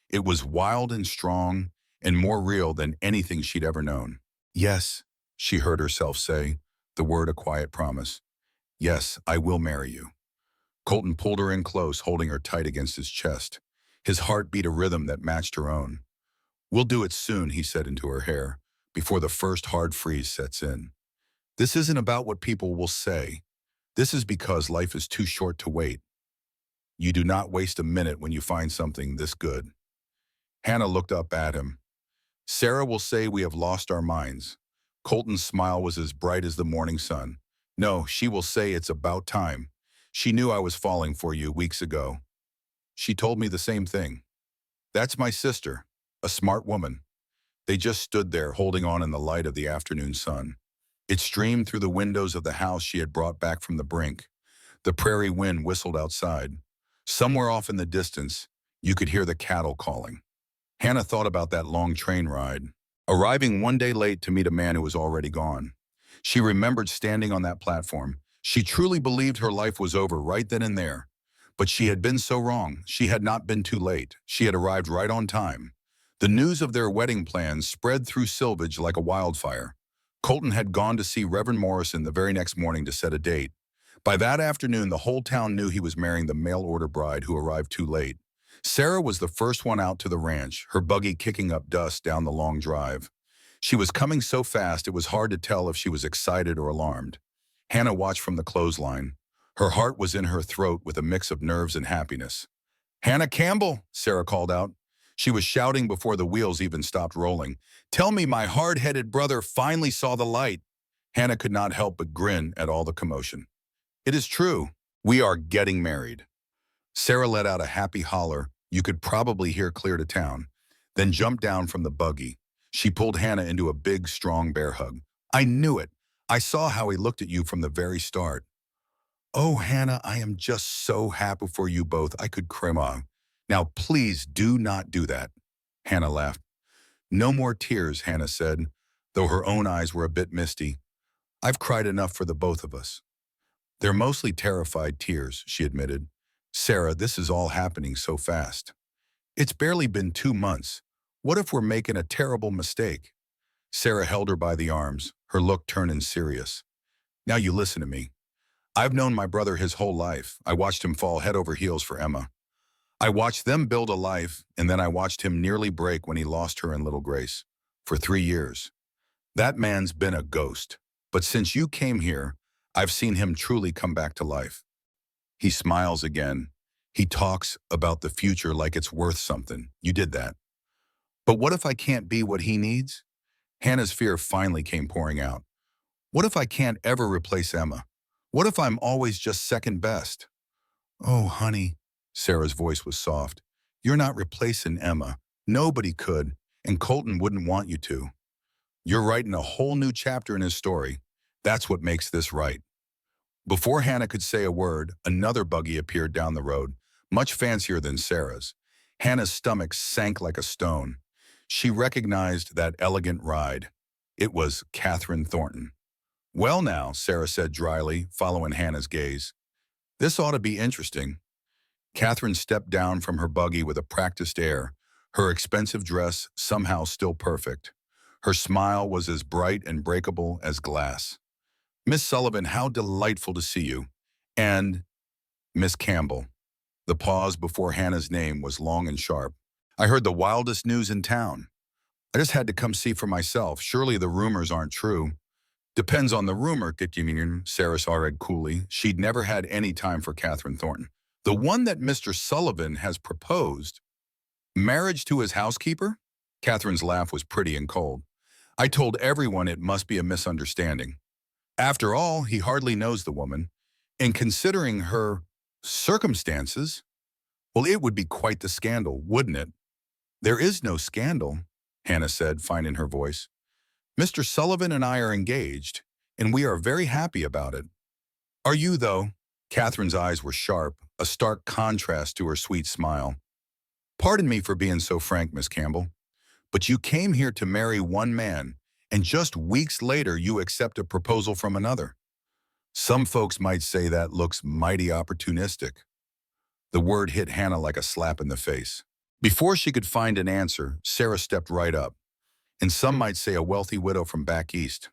It was wild and strong and more real than anything she'd ever known. Yes, she heard herself say, the word a quiet promise. Yes, I will marry you. Colton pulled her in close, holding her tight against his chest. His heart beat a rhythm that matched her own. We'll do it soon, he said into her hair, before the first hard freeze sets in. This isn't about what people will say. This is because life is too short to wait. You do not waste a minute when you find something this good. Hannah looked up at him. Sarah will say we have lost our minds. Colton's smile was as bright as the morning sun. No, she will say it's about time. She knew I was falling for you weeks ago. She told me the same thing. That's my sister, a smart woman. They just stood there holding on in the light of the afternoon sun. It streamed through the windows of the house she had brought back from the brink. The prairie wind whistled outside. Somewhere off in the distance, you could hear the cattle calling. Hannah thought about that long train ride, arriving one day late to meet a man who was already gone. She remembered standing on that platform. She truly believed her life was over right then and there. But she had been so wrong. She had not been too late. She had arrived right on time. The news of their wedding plans spread through Silvage like a wildfire. Colton had gone to see Reverend Morrison the very next morning to set a date. By that afternoon, the whole town knew he was marrying the mail-order bride who arrived too late. Sarah was the first one out to the ranch, her buggy kicking up dust down the long drive. She was coming so fast it was hard to tell if she was excited or alarmed. Hannah watched from the clothesline. Her heart was in her throat with a mix of nerves and happiness. Hannah Campbell, Sarah called out. She was shouting before the wheels even stopped rolling. Tell me my hard-headed brother finally saw the light. Hannah could not help but grin at all the commotion. It is true. We are getting married. Sarah let out a happy holler you could probably hear clear to town, then jumped down from the buggy. She pulled Hannah into a big, strong bear hug. I knew it. I saw how he looked at you from the very start. Oh, Hannah, I am just so happy for you both. I could cry. Now, please do not do that. Hannah laughed. No more tears, Hannah said, though her own eyes were a bit misty. I've cried enough for the both of us. They're mostly terrified tears, she admitted. Sarah, this is all happening so fast. It's barely been 2 months. What if we're making a terrible mistake? Sarah held her by the arms, her look turning serious. Now you listen to me. I've known my brother his whole life. I watched him fall head over heels for Emma. I watched them build a life, and then I watched him nearly break when he lost her and little Grace. For 3 years. That man's been a ghost. But since you came here, I've seen him truly come back to life. He smiles again. He talks about the future like it's worth something. You did that. But what if I can't be what he needs? Hannah's fear finally came pouring out. What if I can't ever replace Emma? What if I'm always just second best? Oh, honey, Sarah's voice was soft. You're not replacing Emma. Nobody could, and Colton wouldn't want you to. You're writing a whole new chapter in his story. That's what makes this right. Before Hannah could say a word, another buggy appeared down the road, much fancier than Sarah's. Hannah's stomach sank like a stone. She recognized that elegant ride. It was Catherine Thornton. Well now, Sarah said dryly, following Hannah's gaze. This ought to be interesting. Catherine stepped down from her buggy with a practiced air, her expensive dress somehow still perfect. Her smile was as bright and breakable as glass. Miss Sullivan, how delightful to see you. And Miss Campbell. The pause before Hannah's name was long and sharp. I heard the wildest news in town. I just had to come see for myself. Surely the rumors aren't true. Depends on the rumor, Sarah said coolly. She'd never had any time for Catherine Thornton. The one that Mr. Sullivan has proposed. Marriage to his housekeeper? Catherine's laugh was pretty and cold. I told everyone it must be a misunderstanding. After all, he hardly knows the woman. And considering her circumstances, well, it would be quite the scandal, wouldn't it? There is no scandal, Hannah said, finding her voice. Mr. Sullivan and I are engaged, and we are very happy about it. Are you, though? Catherine's eyes were sharp, a stark contrast to her sweet smile. Pardon me for being so frank, Miss Campbell, but you came here to marry one man, and just weeks later you accept a proposal from another. Some folks might say that looks mighty opportunistic. The word hit Hannah like a slap in the face. Before she could find an answer, Sarah stepped right up. And some might say a wealthy widow from back east.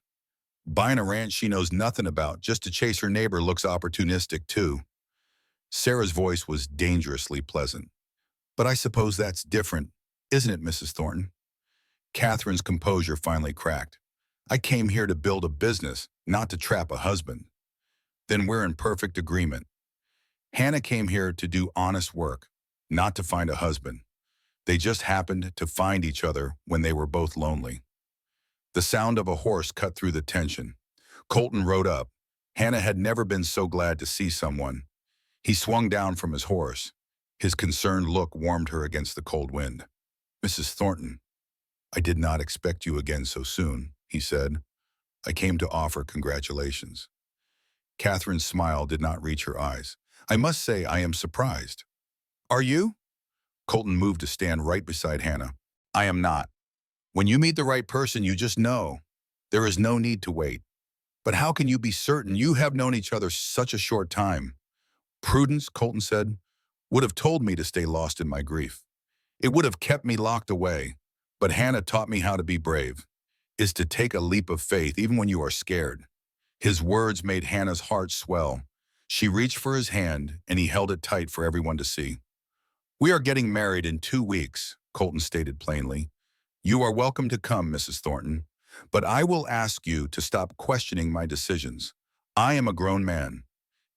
Buying a ranch she knows nothing about just to chase her neighbor looks opportunistic too. Sarah's voice was dangerously pleasant. But I suppose that's different, isn't it, Mrs. Thornton? Catherine's composure finally cracked. I came here to build a business, not to trap a husband. Then we're in perfect agreement. Hannah came here to do honest work, not to find a husband. They just happened to find each other when they were both lonely. The sound of a horse cut through the tension. Colton rode up. Hannah had never been so glad to see someone. He swung down from his horse. His concerned look warmed her against the cold wind. Mrs. Thornton, I did not expect you again so soon, he said. I came to offer congratulations. Catherine's smile did not reach her eyes. I must say I am surprised. Are you? Colton moved to stand right beside Hannah. I am not. When you meet the right person, you just know. There is no need to wait. But how can you be certain? You have known each other such a short time. Prudence, Colton said, would have told me to stay lost in my grief. It would have kept me locked away. But Hannah taught me how to be brave, is to take a leap of faith even when you are scared. His words made Hannah's heart swell. She reached for his hand, and he held it tight for everyone to see. We are getting married in 2 weeks, Colton stated plainly. You are welcome to come, Mrs. Thornton, but I will ask you to stop questioning my decisions. I am a grown man.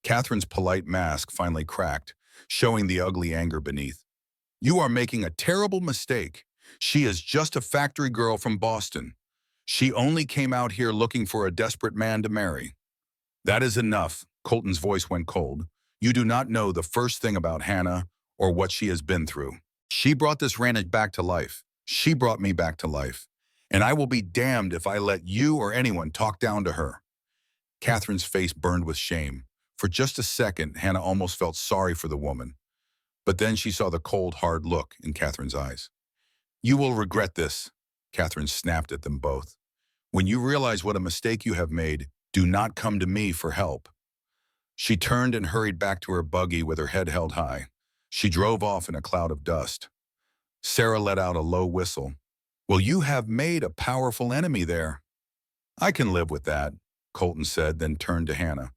Catherine's polite mask finally cracked, showing the ugly anger beneath. You are making a terrible mistake. She is just a factory girl from Boston. She only came out here looking for a desperate man to marry. That is enough, Colton's voice went cold. You do not know the first thing about Hannah or what she has been through. She brought this ranch back to life. She brought me back to life. And I will be damned if I let you or anyone talk down to her. Catherine's face burned with shame. For just a second, Hannah almost felt sorry for the woman. But then she saw the cold, hard look in Catherine's eyes. You will regret this, Catherine snapped at them both. When you realize what a mistake you have made, do not come to me for help. She turned and hurried back to her buggy with her head held high. She drove off in a cloud of dust. Sarah let out a low whistle. Well, you have made a powerful enemy there. I can live with that, Colton said, then turned to Hannah.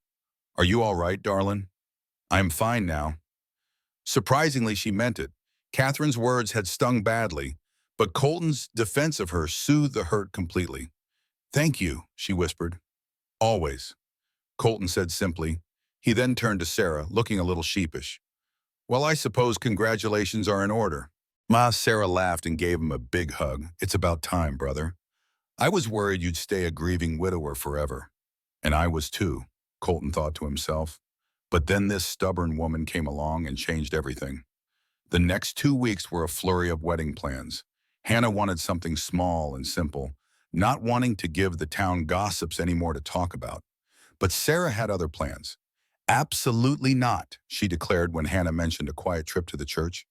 Are you all right, darling? I'm fine now. Surprisingly, she meant it. Catherine's words had stung badly, but Colton's defense of her soothed the hurt completely. Thank you, she whispered. Always, Colton said simply. He then turned to Sarah, looking a little sheepish. Well, I suppose congratulations are in order. Sarah laughed and gave him a big hug. It's about time, brother. I was worried you'd stay a grieving widower forever. And I was too, Colton thought to himself. But then this stubborn woman came along and changed everything. The next 2 weeks were a flurry of wedding plans. Hannah wanted something small and simple, not wanting to give the town gossips any more to talk about. But Sarah had other plans. Absolutely not, she declared when Hannah mentioned a quiet trip to the church.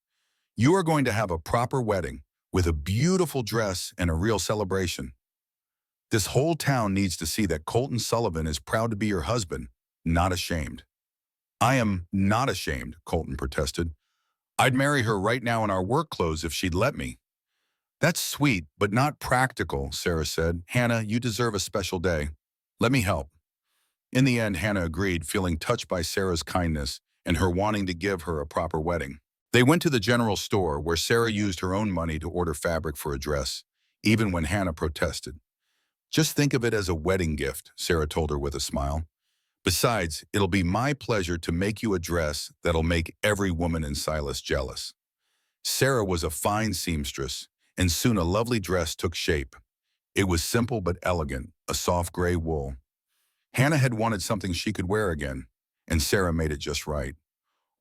You are going to have a proper wedding with a beautiful dress and a real celebration. This whole town needs to see that Colton Sullivan is proud to be your husband, not ashamed." "I am not ashamed," Colton protested. "I'd marry her right now in our work clothes if she'd let me." "That's sweet, but not practical," Sarah said. "Hannah, you deserve a special day. Let me help." In the end, Hannah agreed, feeling touched by Sarah's kindness and her wanting to give her a proper wedding. They went to the general store, where Sarah used her own money to order fabric for a dress, even when Hannah protested. "Just think of it as a wedding gift," Sarah told her with a smile. "Besides, it'll be my pleasure to make you a dress that'll make every woman in Silas jealous." Sarah was a fine seamstress, and soon a lovely dress took shape. It was simple but elegant, a soft gray wool. Hannah had wanted something she could wear again, and Sarah made it just right.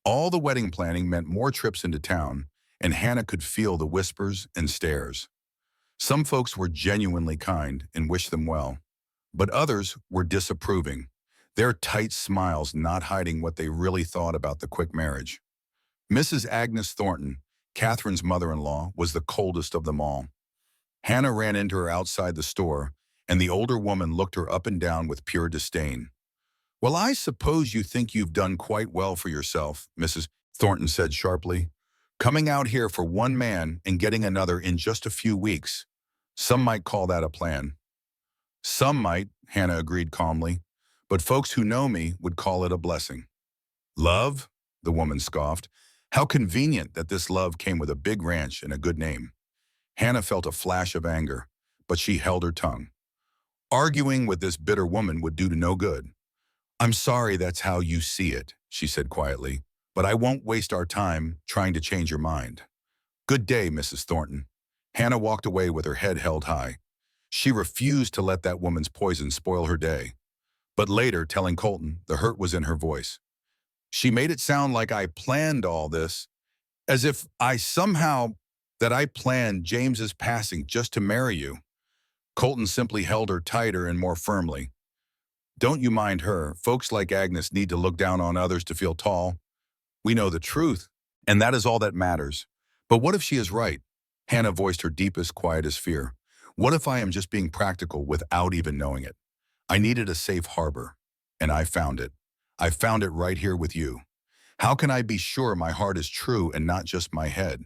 All the wedding planning meant more trips into town, and Hannah could feel the whispers and stares. Some folks were genuinely kind and wished them well, but others were disapproving, their tight smiles not hiding what they really thought about the quick marriage. Mrs. Agnes Thornton, Catherine's mother-in-law, was the coldest of them all. Hannah ran into her outside the store, and the older woman looked her up and down with pure disdain. "Well, I suppose you think you've done quite well for yourself," Mrs. Thornton said sharply. "Coming out here for one man and getting another in just a few weeks. Some might call that a plan." "Some might," Hannah agreed calmly, "but folks who know me would call it a blessing." "Love?" the woman scoffed. "How convenient that this love came with a big ranch and a good name." Hannah felt a flash of anger, but she held her tongue. Arguing with this bitter woman would do no good. "I'm sorry that's how you see it," she said quietly, "but I won't waste our time trying to change your mind." "Good day, Mrs. Thornton." Hannah walked away with her head held high. She refused to let that woman's poison spoil her day. But later, telling Colton, the hurt was in her voice. "She made it sound like I planned all this, as if that I planned James's passing just to marry you." Colton simply held her tighter and more firmly. "Don't you mind her. Folks like Agnes need to look down on others to feel tall. We know the truth, and that is all that matters. But what if she is right?" Hannah voiced her deepest, quietest fear. "What if I am just being practical without even knowing it? I needed a safe harbor, and I found it. I found it right here with you. How can I be sure my heart is true and not just my head?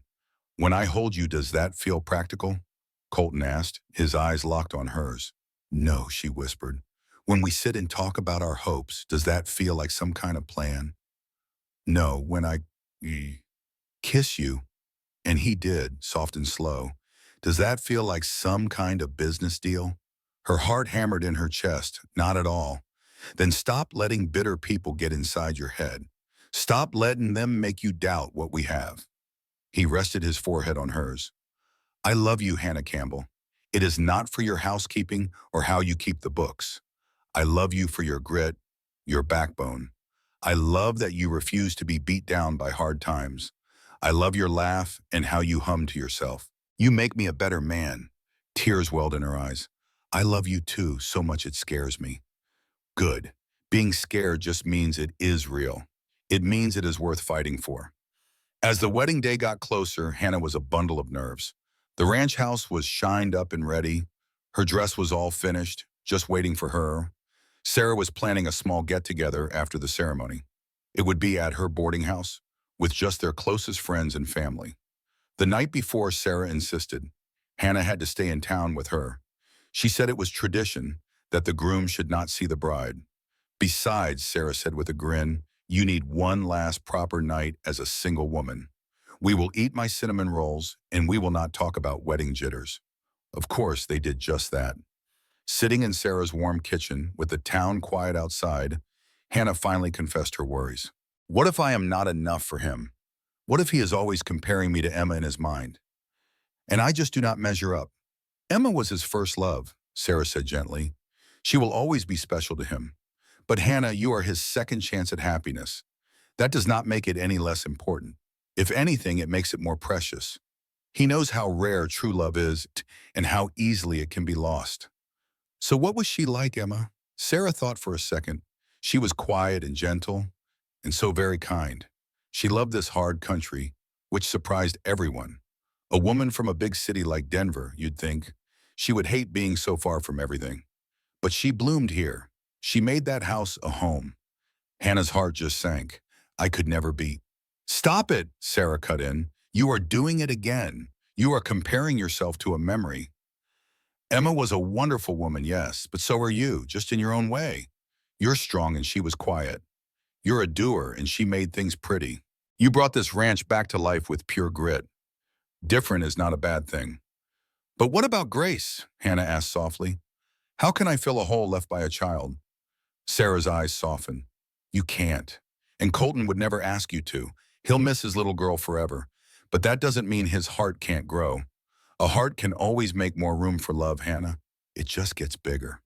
When I hold you, does that feel practical?" Colton asked, his eyes locked on hers. "No," she whispered. "When we sit and talk about our hopes, does that feel like some kind of plan?" "No, when I kiss you," and he did, soft and slow, "does that feel like some kind of business deal?" Her heart hammered in her chest. "Not at all." "Then stop letting bitter people get inside your head. Stop letting them make you doubt what we have." He rested his forehead on hers. "I love you, Hannah Campbell. It is not for your housekeeping or how you keep the books. I love you for your grit, your backbone. I love that you refuse to be beat down by hard times. I love your laugh and how you hum to yourself. You make me a better man." Tears welled in her eyes. "I love you too, so much it scares me." "Good. Being scared just means it is real. It means it is worth fighting for." As the wedding day got closer, Hannah was a bundle of nerves. The ranch house was shined up and ready. Her dress was all finished, just waiting for her. Sarah was planning a small get-together after the ceremony. It would be at her boarding house, with just their closest friends and family. The night before, Sarah insisted. Hannah had to stay in town with her. She said it was tradition that the groom should not see the bride. "Besides," Sarah said with a grin, "you need one last proper night as a single woman. We will eat my cinnamon rolls, and we will not talk about wedding jitters." Of course, they did just that. Sitting in Sarah's warm kitchen, with the town quiet outside, Hannah finally confessed her worries. "What if I am not enough for him? What if he is always comparing me to Emma in his mind? And I just do not measure up?" "Emma was his first love," Sarah said gently. "She will always be special to him. But Hannah, you are his second chance at happiness. That does not make it any less important. If anything, it makes it more precious. He knows how rare true love is and how easily it can be lost." "So what was she like, Emma?" Sarah thought for a second. She was quiet and gentle, and so very kind. She loved this hard country, which surprised everyone. A woman from a big city like Denver, you'd think. She would hate being so far from everything. But she bloomed here. She made that house a home. Hannah's heart just sank. I could never be. Stop it, Sarah cut in. You are doing it again. You are comparing yourself to a memory. Emma was a wonderful woman, yes, but so are you, just in your own way. You're strong and she was quiet. You're a doer and she made things pretty. You brought this ranch back to life with pure grit. Different is not a bad thing. But what about Grace? Hannah asked softly. How can I fill a hole left by a child? Sarah's eyes softened. You can't. And Colton would never ask you to. He'll miss his little girl forever. But that doesn't mean his heart can't grow. A heart can always make more room for love, Hannah. It just gets bigger.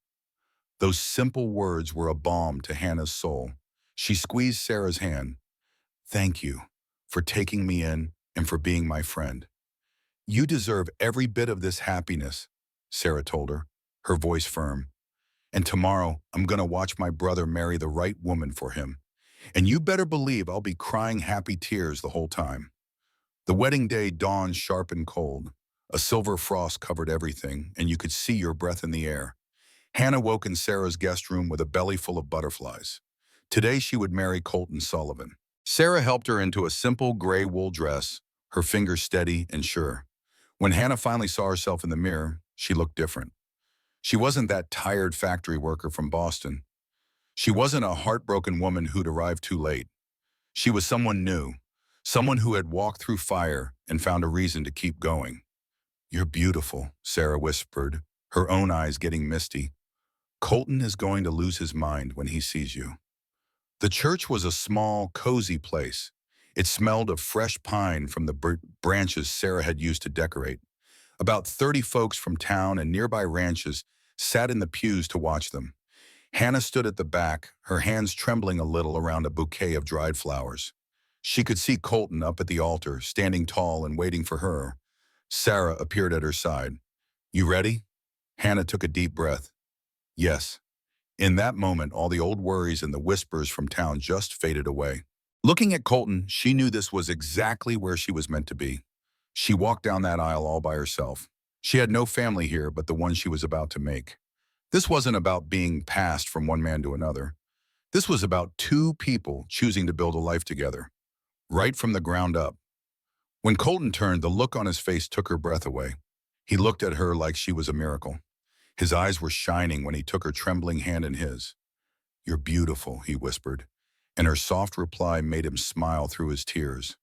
Those simple words were a balm to Hannah's soul. She squeezed Sarah's hand. Thank you for taking me in and for being my friend. You deserve every bit of this happiness, Sarah told her, her voice firm. And tomorrow, I'm going to watch my brother marry the right woman for him. And you better believe I'll be crying happy tears the whole time. The wedding day dawned sharp and cold. A silver frost covered everything, and you could see your breath in the air. Hannah woke in Sarah's guest room with a belly full of butterflies. Today she would marry Colton Sullivan. Sarah helped her into a simple gray wool dress, her fingers steady and sure. When Hannah finally saw herself in the mirror, she looked different. She wasn't that tired factory worker from Boston. She wasn't a heartbroken woman who'd arrived too late. She was someone new, someone who had walked through fire and found a reason to keep going. You're beautiful, Sarah whispered, her own eyes getting misty. Colton is going to lose his mind when he sees you. The church was a small, cozy place. It smelled of fresh pine from the branches Sarah had used to decorate. About 30 folks from town and nearby ranches sat in the pews to watch them. Hannah stood at the back, her hands trembling a little around a bouquet of dried flowers. She could see Colton up at the altar, standing tall and waiting for her. Sarah appeared at her side. You ready? Hannah took a deep breath. Yes. In that moment, all the old worries and the whispers from town just faded away. Looking at Colton, she knew this was exactly where she was meant to be. She walked down that aisle all by herself. She had no family here but the one she was about to make. This wasn't about being passed from one man to another. This was about two people choosing to build a life together, right from the ground up. When Colton turned, the look on his face took her breath away. He looked at her like she was a miracle. His eyes were shining when he took her trembling hand in his. You're beautiful, he whispered, and her soft reply made him smile through his tears.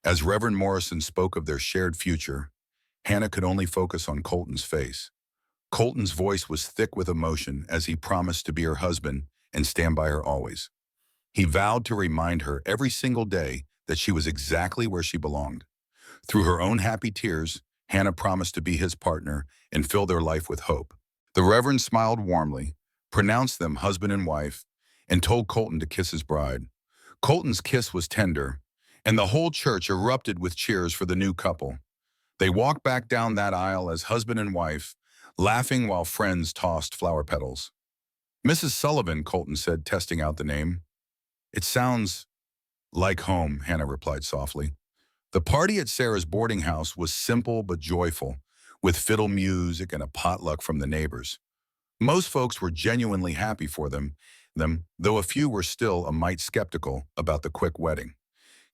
As Reverend Morrison spoke of their shared future, Hannah could only focus on Colton's face. Colton's voice was thick with emotion as he promised to be her husband and stand by her always. He vowed to remind her every single day that she was exactly where she belonged. Through her own happy tears, Hannah promised to be his partner and fill their life with hope. The Reverend smiled warmly, pronounced them husband and wife, and told Colton to kiss his bride. Colton's kiss was tender, and the whole church erupted with cheers for the new couple. They walked back down that aisle as husband and wife, laughing while friends tossed flower petals. Mrs. Sullivan, Colton said, testing out the name. It sounds like home, Hannah replied softly. The party at Sarah's boarding house was simple but joyful, with fiddle music and a potluck from the neighbors. Most folks were genuinely happy for them, though a few were still a mite skeptical about the quick wedding.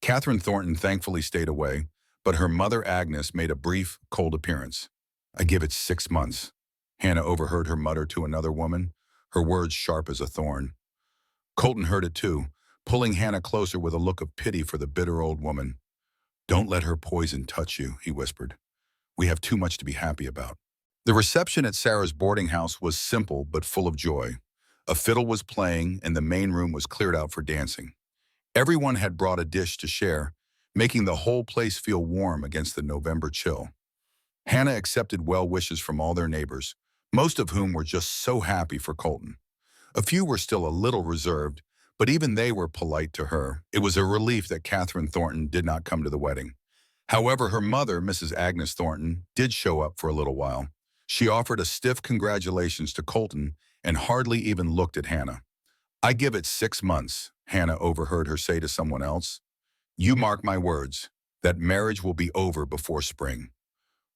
Catherine Thornton thankfully stayed away, but her mother Agnes made a brief, cold appearance. I give it 6 months, Hannah overheard her mutter to another woman, her words sharp as a thorn. Colton heard it too, pulling Hannah closer with a look of pity for the bitter old woman. Don't let her poison touch you, he whispered. We have too much to be happy about. The reception at Sarah's boarding house was simple but full of joy. A fiddle was playing and the main room was cleared out for dancing. Everyone had brought a dish to share, making the whole place feel warm against the November chill. Hannah accepted well wishes from all their neighbors, most of whom were just so happy for Colton. A few were still a little reserved, but even they were polite to her. It was a relief that Catherine Thornton did not come to the wedding. However, her mother, Mrs. Agnes Thornton, did show up for a little while. She offered a stiff congratulations to Colton and hardly even looked at Hannah. I give it 6 months, Hannah overheard her say to someone else. You mark my words, that marriage will be over before spring.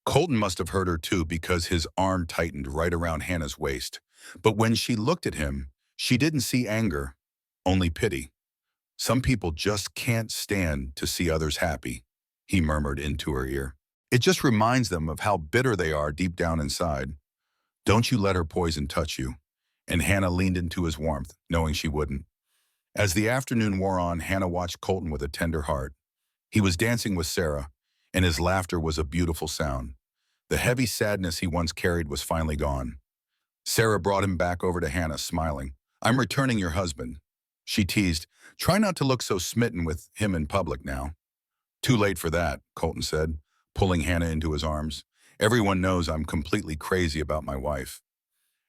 Colton must have heard her too because his arm tightened right around Hannah's waist. But when she looked at him, she didn't see anger, only pity. Some people just can't stand to see others happy, he murmured into her ear. It just reminds them of how bitter they are deep down inside. Don't you let her poison touch you. And Hannah leaned into his warmth, knowing she wouldn't. As the afternoon wore on, Hannah watched Colton with a tender heart. He was dancing with Sarah, and his laughter was a beautiful sound. The heavy sadness he once carried was finally gone. Sarah brought him back over to Hannah, smiling. I'm returning your husband. She teased, try not to look so smitten with him in public now. Too late for that, Colton said, pulling Hannah into his arms. Everyone knows I'm completely crazy about my wife.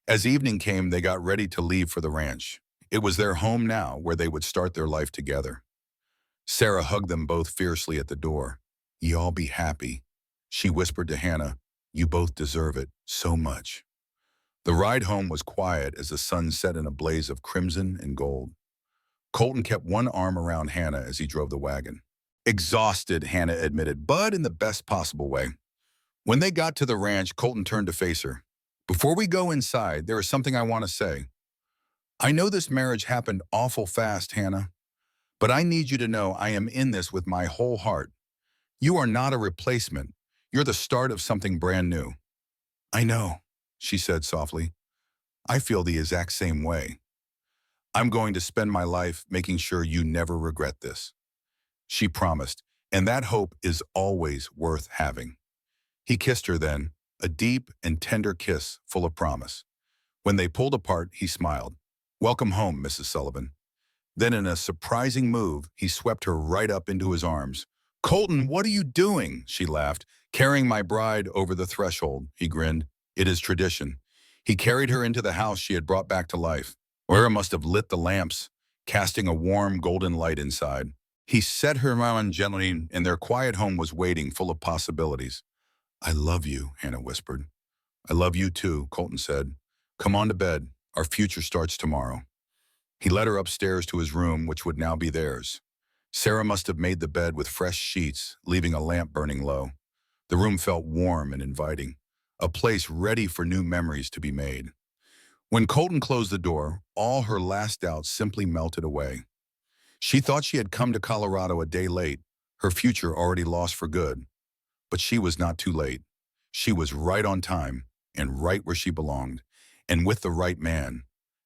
As evening came, they got ready to leave for the ranch. It was their home now, where they would start their life together. Sarah hugged them both fiercely at the door. "Ye all be happy," she whispered to Hannah. "You both deserve it so much." The ride home was quiet as the sun set in a blaze of crimson and gold. Colton kept one arm around Hannah as he drove the wagon. Exhausted, Hannah admitted, but in the best possible way. When they got to the ranch, Colton turned to face her. "Before we go inside, there is something I want to say. I know this marriage happened awful fast, Hannah, but I need you to know I am in this with my whole heart. You are not a replacement. You're the start of something brand new." "I know," she said softly. "I feel the exact same way. I'm going to spend my life making sure you never regret this," she promised, and that hope is always worth having. He kissed her then, a deep and tender kiss full of promise. When they pulled apart, he smiled. "Welcome home, Mrs. Sullivan." Then in a surprising move, he swept her right up into his arms. "Colton, what are you doing?" she laughed. "Carrying my bride over the threshold," he grinned. "It is tradition." He carried her into the house she had brought back to life. Oira must have lit the lamps, casting a warm golden light inside. He set her on gently, and their quiet home was waiting, full of possibilities. "I love you," Hannah whispered. "I love you too," Colton said. "Come on to bed. Our future starts tomorrow." He led her upstairs to his room, which would now be theirs. Sarah must have made the bed with fresh sheets, leaving a lamp burning low. The room felt warm and inviting, a place ready for new memories to be made. When Colton closed the door, all her last doubts simply melted away. She thought she had come to Colorado a day late, her future already lost for good. But she was not too late. She was right on time and right where she belonged, and with the right man.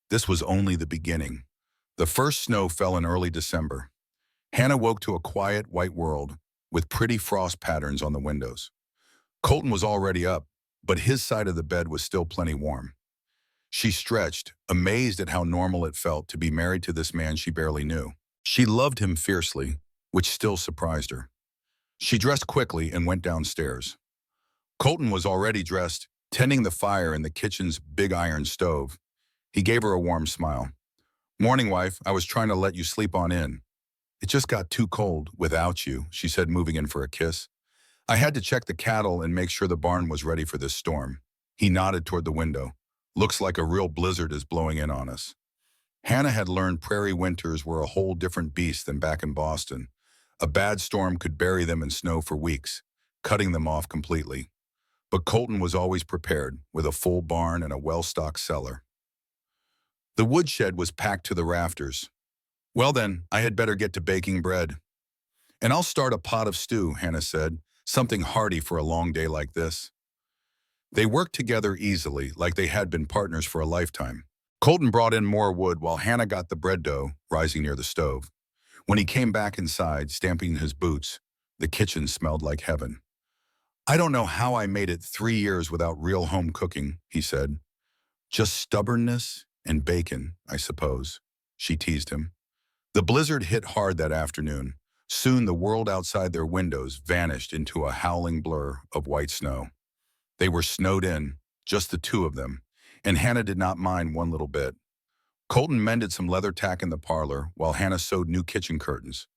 This was only the beginning. The first snow fell in early December. Hannah woke to a quiet, white world with pretty frost patterns on the windows. Colton was already up, but his side of the bed was still plenty warm. She stretched, amazed at how normal it felt to be married to this man she barely knew. She loved him fiercely, which still surprised her. She dressed quickly and went downstairs. Colton was already dressed, tending the fire in the kitchen's big iron stove. He gave her a warm smile. "Morning, wife. I was trying to let you sleep on in." "It just got too cold without you," she said, moving in for a kiss. "I had to check the cattle and make sure the barn was ready for this storm." He nodded toward the window. "Looks like a real blizzard is blowing in on us." Hannah had learned prairie winters were a whole different beast than back in Boston. A bad storm could bury them in snow for weeks, cutting them off completely. But Colton was always prepared, with a full barn and a well-stocked cellar. The woodshed was packed to the rafters. "Well then, I had better get to baking bread." "And I'll start a pot of stew," Hannah said, "something hearty for a long day like this." They worked together easily, like they had been partners for a lifetime. Colton brought in more wood while Hannah got the bread dough, rising near the stove. When he came back inside, stamping his boots, the kitchen smelled like heaven. "I don't know how I made it 3 years without real home cooking," he said. "Just stubbornness and bacon, I suppose," she teased him. The blizzard hit hard that afternoon. Soon the world outside their windows vanished into a howling blur of white snow. They were snowed in, just the two of them, and Hannah did not mind one little bit. Colton mended some leather tack in the parlor while Hannah sewed new kitchen curtains,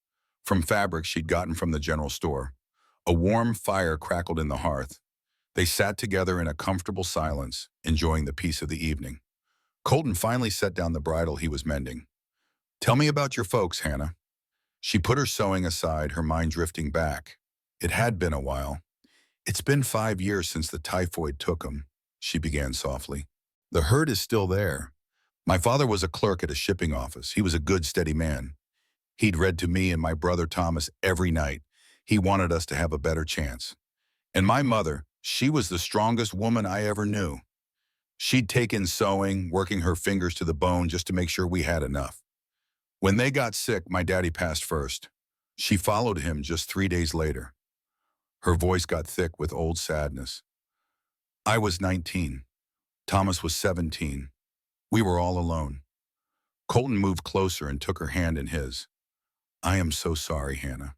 from fabric she'd gotten from the general store. A warm fire crackled in the hearth. They sat together in a comfortable silence, enjoying the peace of the evening. Colton finally set down the bridle he was mending. "Tell me about your folks, Hannah." She put her sewing aside, her mind drifting back. It had been a while. It's been 5 years since the typhoid took him, she began softly. The hurt is still there. My father was a clerk at a shipping office. He was a good, steady man. He'd read to me and my brother Thomas every night. He wanted us to have a better chance. And my mother, she was the strongest woman I ever knew. She'd taken sewing, working her fingers to the bone just to make sure we had enough. When they got sick, my daddy passed first. She followed him just 3 days later. Her voice got thick with old sadness. I was 19. Thomas was 17. We were all alone. Colton moved closer and took her hand in his. I am so sorry, Hannah.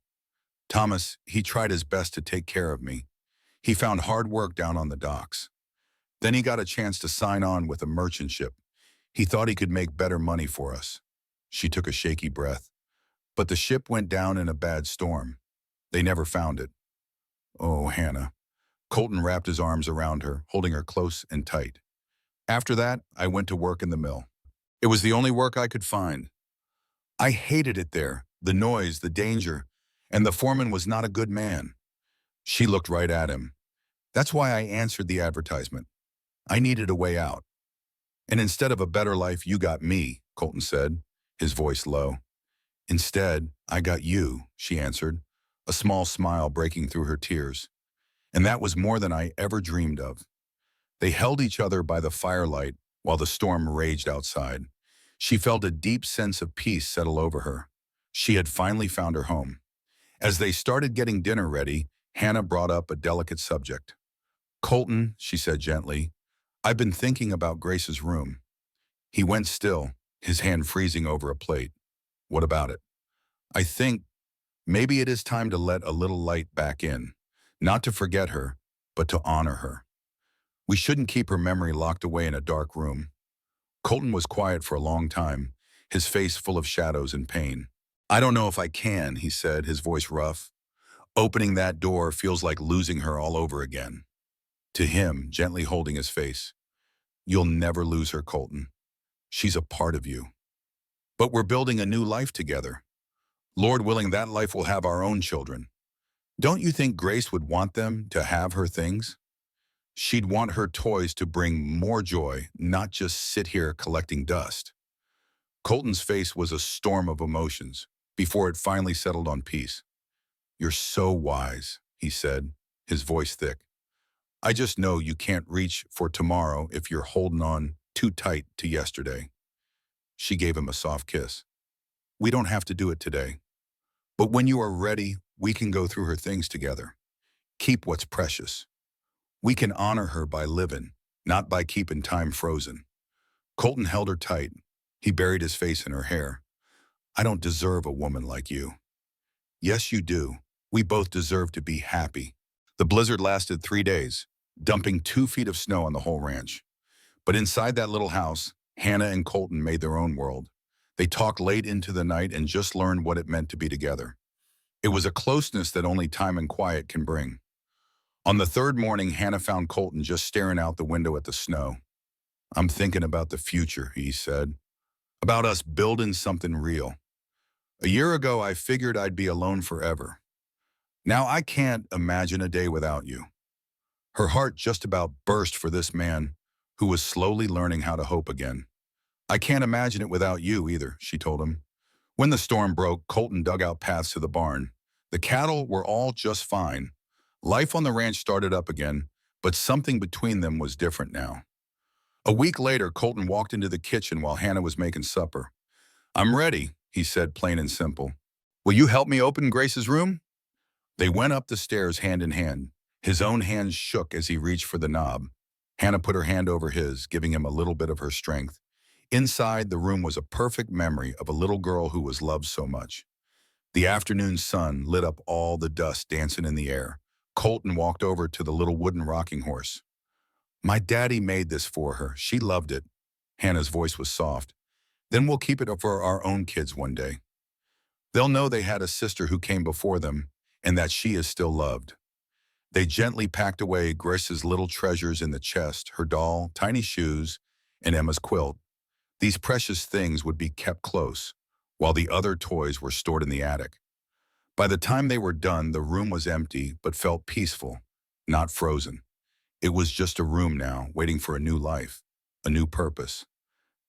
Thomas, he tried his best to take care of me. He found hard work down on the docks. Then he got a chance to sign on with a merchant ship. He thought he could make better money for us. She took a shaky breath. But the ship went down in a bad storm. They never found it. Oh, Hannah. Colton wrapped his arms around her, holding her close and tight. After that, I went to work in the mill. It was the only work I could find. I hated it there, the noise, the danger, and the foreman was not a good man. She looked right at him. That's why I answered the advertisement. I needed a way out. And instead of a better life, you got me, Colton said, his voice low. Instead, I got you, she answered, a small smile breaking through her tears. And that was more than I ever dreamed of. They held each other by the firelight while the storm raged outside. She felt a deep sense of peace settle over her. She had finally found her home. As they started getting dinner ready, Hannah brought up a delicate subject. Colton, she said gently, I've been thinking about Grace's room. He went still, his hand freezing over a plate. What about it? I think maybe it is time to let a little light back in, not to forget her, but to honor her. We shouldn't keep her memory locked away in a dark room. Colton was quiet for a long time, his face full of shadows and pain. I don't know if I can, he said, his voice rough. Opening that door feels like losing her all over again. To him, gently holding his face. You'll never lose her, Colton. She's a part of you. But we're building a new life together. Lord willing, that life will have our own children. Don't you think Grace would want them to have her things? She'd want her toys to bring more joy, not just sit here collecting dust. Colton's face was a storm of emotions before it finally settled on peace. You're so wise, he said, his voice thick. I just know you can't reach for tomorrow if you're holding on too tight to yesterday. She gave him a soft kiss. We don't have to do it today. But when you are ready, we can go through her things together. Keep what's precious. We can honor her by living, not by keeping time frozen. Colton held her tight. He buried his face in her hair. I don't deserve a woman like you. Yes, you do. We both deserve to be happy. The blizzard lasted 3 days, dumping 2 feet of snow on the whole ranch. But inside that little house, Hannah and Colton made their own world. They talked late into the night and just learned what it meant to be together. It was a closeness that only time and quiet can bring. On the 3rd morning, Hannah found Colton just staring out the window at the snow. I'm thinking about the future, he said. About us building something real. A year ago, I figured I'd be alone forever. Now I can't imagine a day without you. Her heart just about burst for this man who was slowly learning how to hope again. I can't imagine it without you either, she told him. When the storm broke, Colton dug out paths to the barn. The cattle were all just fine. Life on the ranch started up again, but something between them was different now. A week later, Colton walked into the kitchen while Hannah was making supper. I'm ready, he said, plain and simple. Will you help me open Grace's room? They went up the stairs hand in hand. His own hands shook as he reached for the knob. Hannah put her hand over his, giving him a little bit of her strength. Inside, the room was a perfect memory of a little girl who was loved so much. The afternoon sun lit up all the dust dancing in the air. Colton walked over to the little wooden rocking horse. My daddy made this for her. She loved it. Hannah's voice was soft. Then we'll keep it for our own kids one day. They'll know they had a sister who came before them and that she is still loved. They gently packed away Grace's little treasures in the chest, her doll, tiny shoes, and Emma's quilt. These precious things would be kept close, while the other toys were stored in the attic. By the time they were done, the room was empty but felt peaceful. not frozen. It was just a room now, waiting for a new life, a new purpose.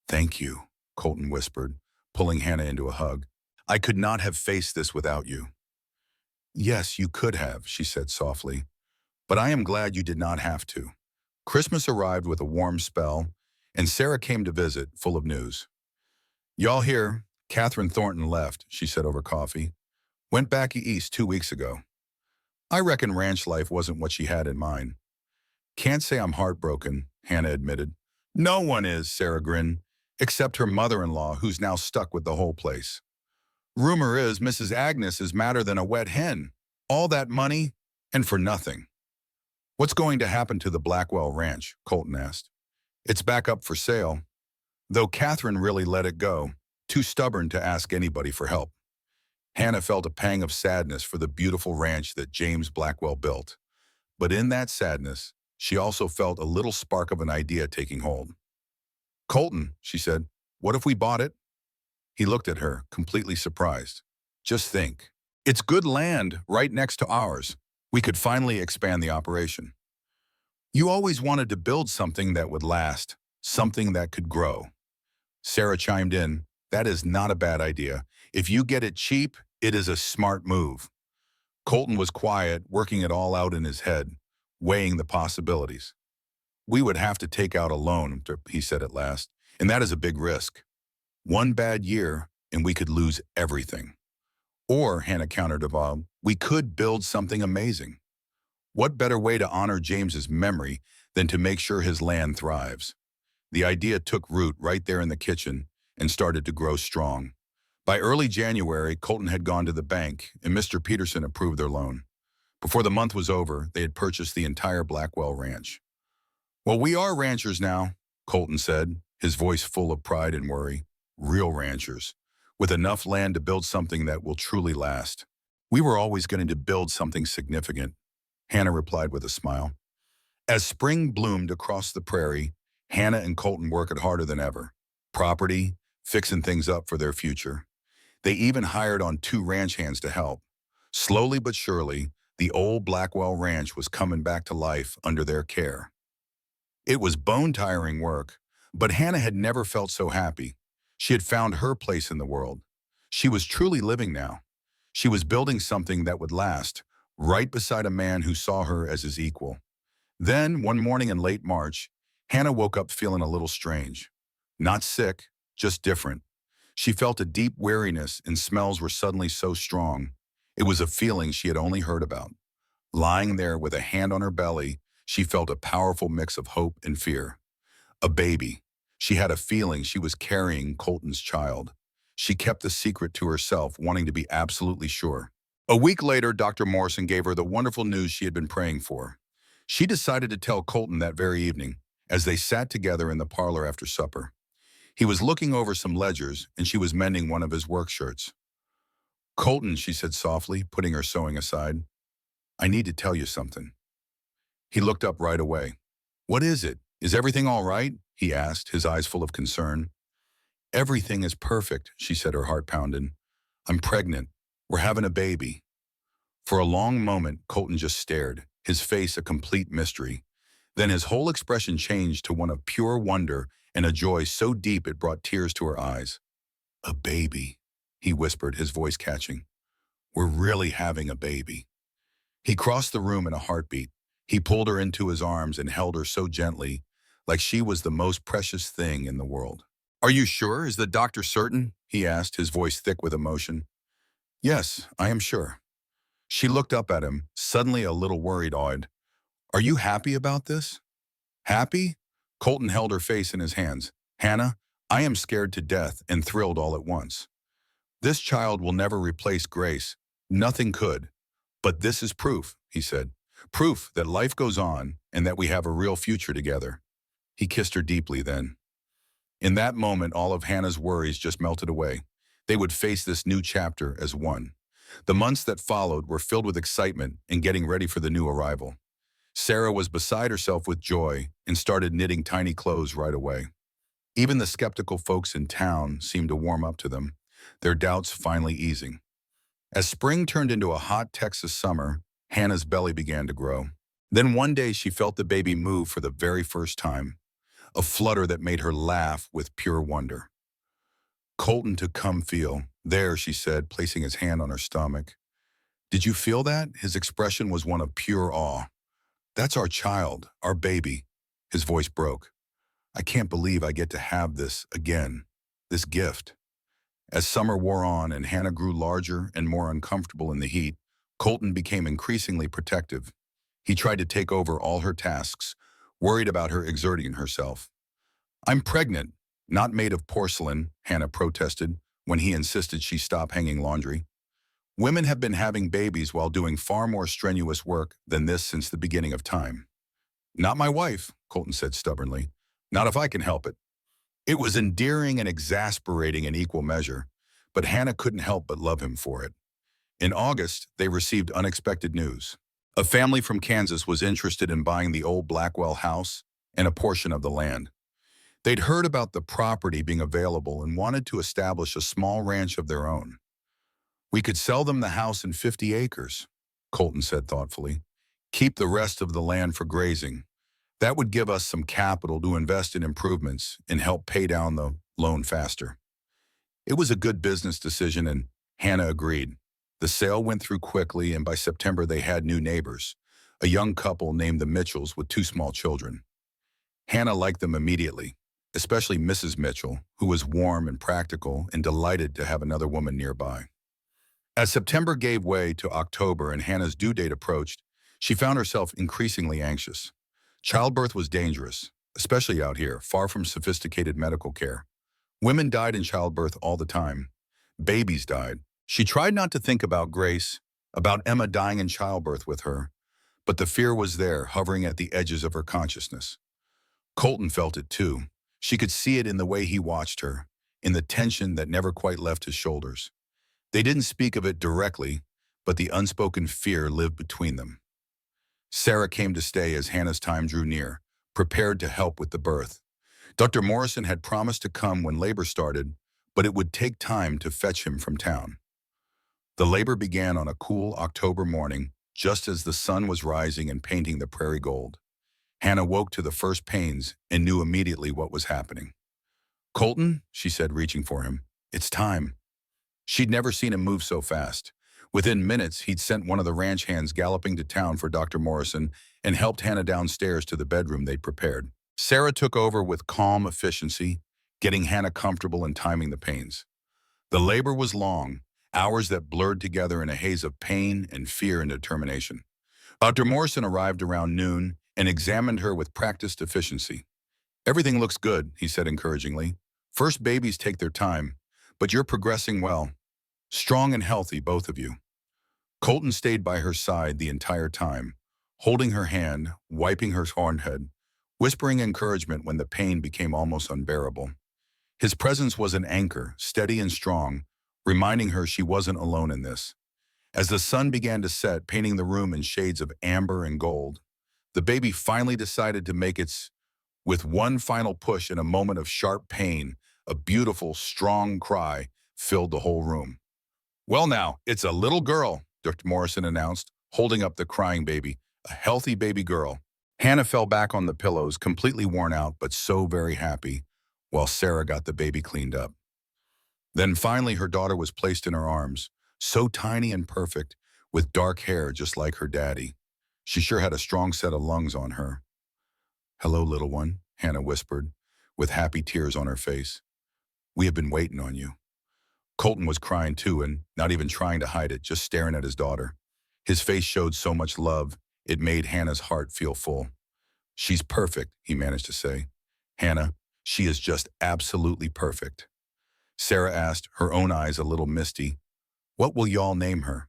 Thank you, Colton whispered, pulling Hannah into a hug. I could not have faced this without you. Yes, you could have, she said softly, but I am glad you did not have to. Christmas arrived with a warm spell, and Sarah came to visit, full of news. Y'all here, Catherine Thornton left, she said over coffee. Went back east 2 weeks ago. I reckon ranch life wasn't what she had in mind. Can't say I'm heartbroken, Hannah admitted. No one is, Sarah grinned, except her mother-in-law, who's now stuck with the whole place. Rumor is Mrs. Agnes is madder than a wet hen. All that money, and for nothing. What's going to happen to the Blackwell Ranch? Colton asked. It's back up for sale, though Catherine really let it go, too stubborn to ask anybody for help. Hannah felt a pang of sadness for the beautiful ranch that James Blackwell built. But in that sadness, she also felt a little spark of an idea taking hold. Colton, she said, what if we bought it? He looked at her, completely surprised. Just think. It's good land right next to ours. We could finally expand the operation. You always wanted to build something that would last, something that could grow. Sarah chimed in, that is not a bad idea. If you get it cheap, it is a smart move. Colton was quiet, working it all out in his head, weighing the possibilities. We would have to take out a loan, he said at last, and that is a big risk. One bad year, and we could lose everything. Or, Hannah countered Bob, we could build something amazing. What better way to honor James's memory than to make sure his land thrives? The idea took root right there in the kitchen and started to grow strong. By early January, Colton had gone to the bank, and Mr. Peterson approved their loan. Before the month was over, they had purchased the entire Blackwell Ranch. Well, we are ranchers now, Colton said, his voice full of pride and worry. Real ranchers, with enough land to build something that will truly last. We were always going to build something significant, Hannah replied with a smile. As spring bloomed across the prairie, Hannah and Colton worked harder than ever. Property, fixing things up for their future. They even hired on 2 ranch hands to help. Slowly but surely, the old Blackwell Ranch was coming back to life under their care. It was bone-tiring work, but Hannah had never felt so happy. She had found her place in the world. She was truly living now. She was building something that would last, right beside a man who saw her as his equal. Then, one morning in late March, Hannah woke up feeling a little strange. Not sick, just different. She felt a deep weariness and smells were suddenly so strong. It was a feeling she had only heard about. Lying there with a hand on her belly, she felt a powerful mix of hope and fear. A baby. She had a feeling she was carrying Colton's child. She kept the secret to herself, wanting to be absolutely sure. A week later, Dr. Morrison gave her the wonderful news she had been praying for. She decided to tell Colton that very evening, as they sat together in the parlor after supper. He was looking over some ledgers, and she was mending one of his work shirts. Colton, she said softly, putting her sewing aside, I need to tell you something. He looked up right away. What is it? Is everything all right? He asked, his eyes full of concern. Everything is perfect, she said, her heart pounding. I'm pregnant. We're having a baby. For a long moment, Colton just stared, his face a complete mystery. Then his whole expression changed to one of pure wonder and a joy so deep it brought tears to her eyes. A baby, he whispered, his voice catching. We're really having a baby. He crossed the room in a heartbeat. He pulled her into his arms and held her so gently, like she was the most precious thing in the world. Are you sure? Is the doctor certain? He asked, his voice thick with emotion. Yes, I am sure. She looked up at him, suddenly a little worried-eyed. Are you happy about this? Happy? Colton held her face in his hands. Hannah, I am scared to death and thrilled all at once. This child will never replace Grace. Nothing could. But this is proof, he said. Proof that life goes on and that we have a real future together. He kissed her deeply then. In that moment, all of Hannah's worries just melted away. They would face this new chapter as one. The months that followed were filled with excitement and getting ready for the new arrival. Sarah was beside herself with joy and started knitting tiny clothes right away. Even the skeptical folks in town seemed to warm up to them, their doubts finally easing. As spring turned into a hot Texas summer, Hannah's belly began to grow. Then one day she felt the baby move for the very first time, a flutter that made her laugh with pure wonder. "Colton to come feel." "There," she said, placing his hand on her stomach. "Did you feel that?" His expression was one of pure awe. "That's our child, our baby." His voice broke. "I can't believe I get to have this again, this gift." As summer wore on and Hannah grew larger and more uncomfortable in the heat, Colton became increasingly protective. He tried to take over all her tasks, worried about her exerting herself. "I'm pregnant, not made of porcelain," Hannah protested when he insisted she stop hanging laundry. "Women have been having babies while doing far more strenuous work than this since the beginning of time." "Not my wife," Colton said stubbornly. "Not if I can help it." It was endearing and exasperating in equal measure, but Hannah couldn't help but love him for it. In August, they received unexpected news. A family from Kansas was interested in buying the old Blackwell house and a portion of the land. They'd heard about the property being available and wanted to establish a small ranch of their own. "We could sell them the house and 50 acres, Colton said thoughtfully. "Keep the rest of the land for grazing. That would give us some capital to invest in improvements and help pay down the loan faster." It was a good business decision, and Hannah agreed. The sale went through quickly, and by September they had new neighbors, a young couple named the Mitchells with two small children. Hannah liked them immediately, especially Mrs. Mitchell, who was warm and practical and delighted to have another woman nearby. As September gave way to October and Hannah's due date approached, she found herself increasingly anxious. Childbirth was dangerous, especially out here, far from sophisticated medical care. Women died in childbirth all the time. Babies died. She tried not to think about Grace, about Emma dying in childbirth with her, but the fear was there, hovering at the edges of her consciousness. Colton felt it too. She could see it in the way he watched her, in the tension that never quite left his shoulders. They didn't speak of it directly, but the unspoken fear lived between them. Sarah came to stay as Hannah's time drew near, prepared to help with the birth. Dr. Morrison had promised to come when labor started, but it would take time to fetch him from town. The labor began on a cool October morning, just as the sun was rising and painting the prairie gold. Hannah woke to the first pains and knew immediately what was happening. "Colton," she said, reaching for him, "it's time." She'd never seen him move so fast. Within minutes, he'd sent one of the ranch hands galloping to town for Dr. Morrison and helped Hannah downstairs to the bedroom they'd prepared. Sarah took over with calm efficiency, getting Hannah comfortable and timing the pains. The labor was long, hours that blurred together in a haze of pain and fear and determination. Dr. Morrison arrived around noon and examined her with practiced efficiency. "Everything looks good," he said encouragingly. "First babies take their time, but you're progressing well. Strong and healthy, both of you." Colton stayed by her side the entire time, holding her hand, wiping her forehead, whispering encouragement when the pain became almost unbearable. His presence was an anchor, steady and strong, reminding her she wasn't alone in this. As the sun began to set, painting the room in shades of amber and gold, the baby finally decided to make its. With one final push and a moment of sharp pain, a beautiful, strong cry filled the whole room. "Well now, it's a little girl," Dr. Morrison announced, holding up the crying baby, "a healthy baby girl." Hannah fell back on the pillows, completely worn out but so very happy, while Sarah got the baby cleaned up. Then finally her daughter was placed in her arms, so tiny and perfect, with dark hair just like her daddy. She sure had a strong set of lungs on her. "Hello, little one," Hannah whispered, with happy tears on her face. "We have been waiting on you." Colton was crying too, and not even trying to hide it, just staring at his daughter. His face showed so much love, it made Hannah's heart feel full. "She's perfect," he managed to say. "Hannah, she is just absolutely perfect." Sarah asked, her own eyes a little misty, "What will y'all name her?"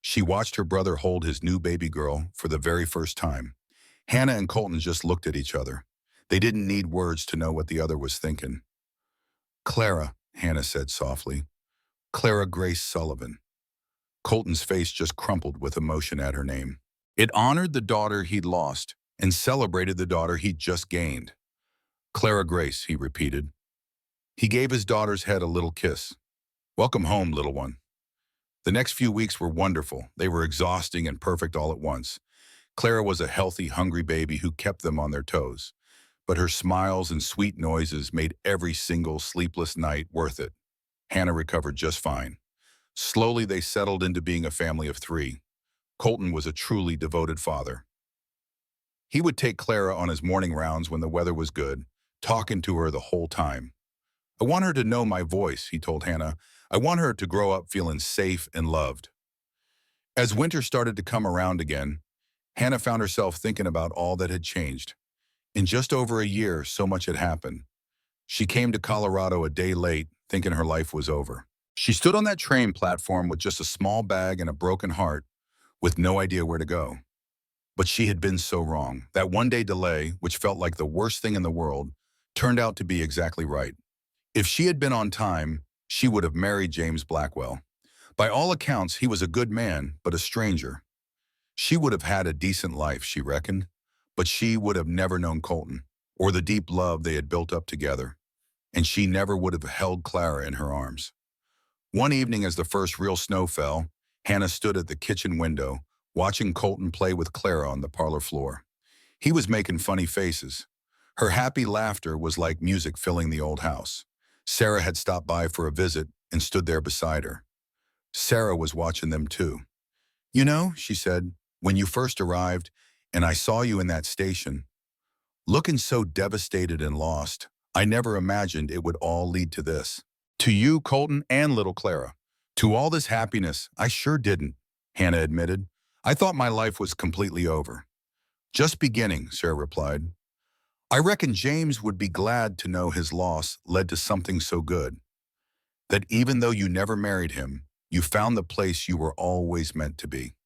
She watched her brother hold his new baby girl for the very first time. Hannah and Colton just looked at each other. They didn't need words to know what the other was thinking. "Clara," Hannah said softly. "Clara Grace Sullivan." Colton's face just crumpled with emotion at her name. It honored the daughter he'd lost and celebrated the daughter he'd just gained. "Clara Grace," he repeated. He gave his daughter's head a little kiss. "Welcome home, little one." The next few weeks were wonderful. They were exhausting and perfect all at once. Clara was a healthy, hungry baby who kept them on their toes, but her smiles and sweet noises made every single sleepless night worth it. Hannah recovered just fine. Slowly, they settled into being a family of three. Colton was a truly devoted father. He would take Clara on his morning rounds when the weather was good, talking to her the whole time. "I want her to know my voice," he told Hannah. "I want her to grow up feeling safe and loved." As winter started to come around again, Hannah found herself thinking about all that had changed. In just over a year, so much had happened. She came to Colorado a day late, thinking her life was over. She stood on that train platform with just a small bag and a broken heart, with no idea where to go. But she had been so wrong. That one-day delay, which felt like the worst thing in the world, turned out to be exactly right. If she had been on time, she would have married James Blackwell. By all accounts, he was a good man, but a stranger. She would have had a decent life, she reckoned, but she would have never known Colton, or the deep love they had built up together, and she never would have held Clara in her arms. One evening as the first real snow fell, Hannah stood at the kitchen window, watching Colton play with Clara on the parlor floor. He was making funny faces. Her happy laughter was like music filling the old house. Sarah had stopped by for a visit and stood there beside her. Sarah was watching them too. "You know," she said, "when you first arrived and I saw you in that station, looking so devastated and lost, I never imagined it would all lead to this. To you, Colton, and little Clara. To all this happiness, I sure didn't," Hannah admitted. "I thought my life was completely over." "Just beginning," Sarah replied. "I reckon James would be glad to know his loss led to something so good, that even though you never married him, you found the place you were always meant to be."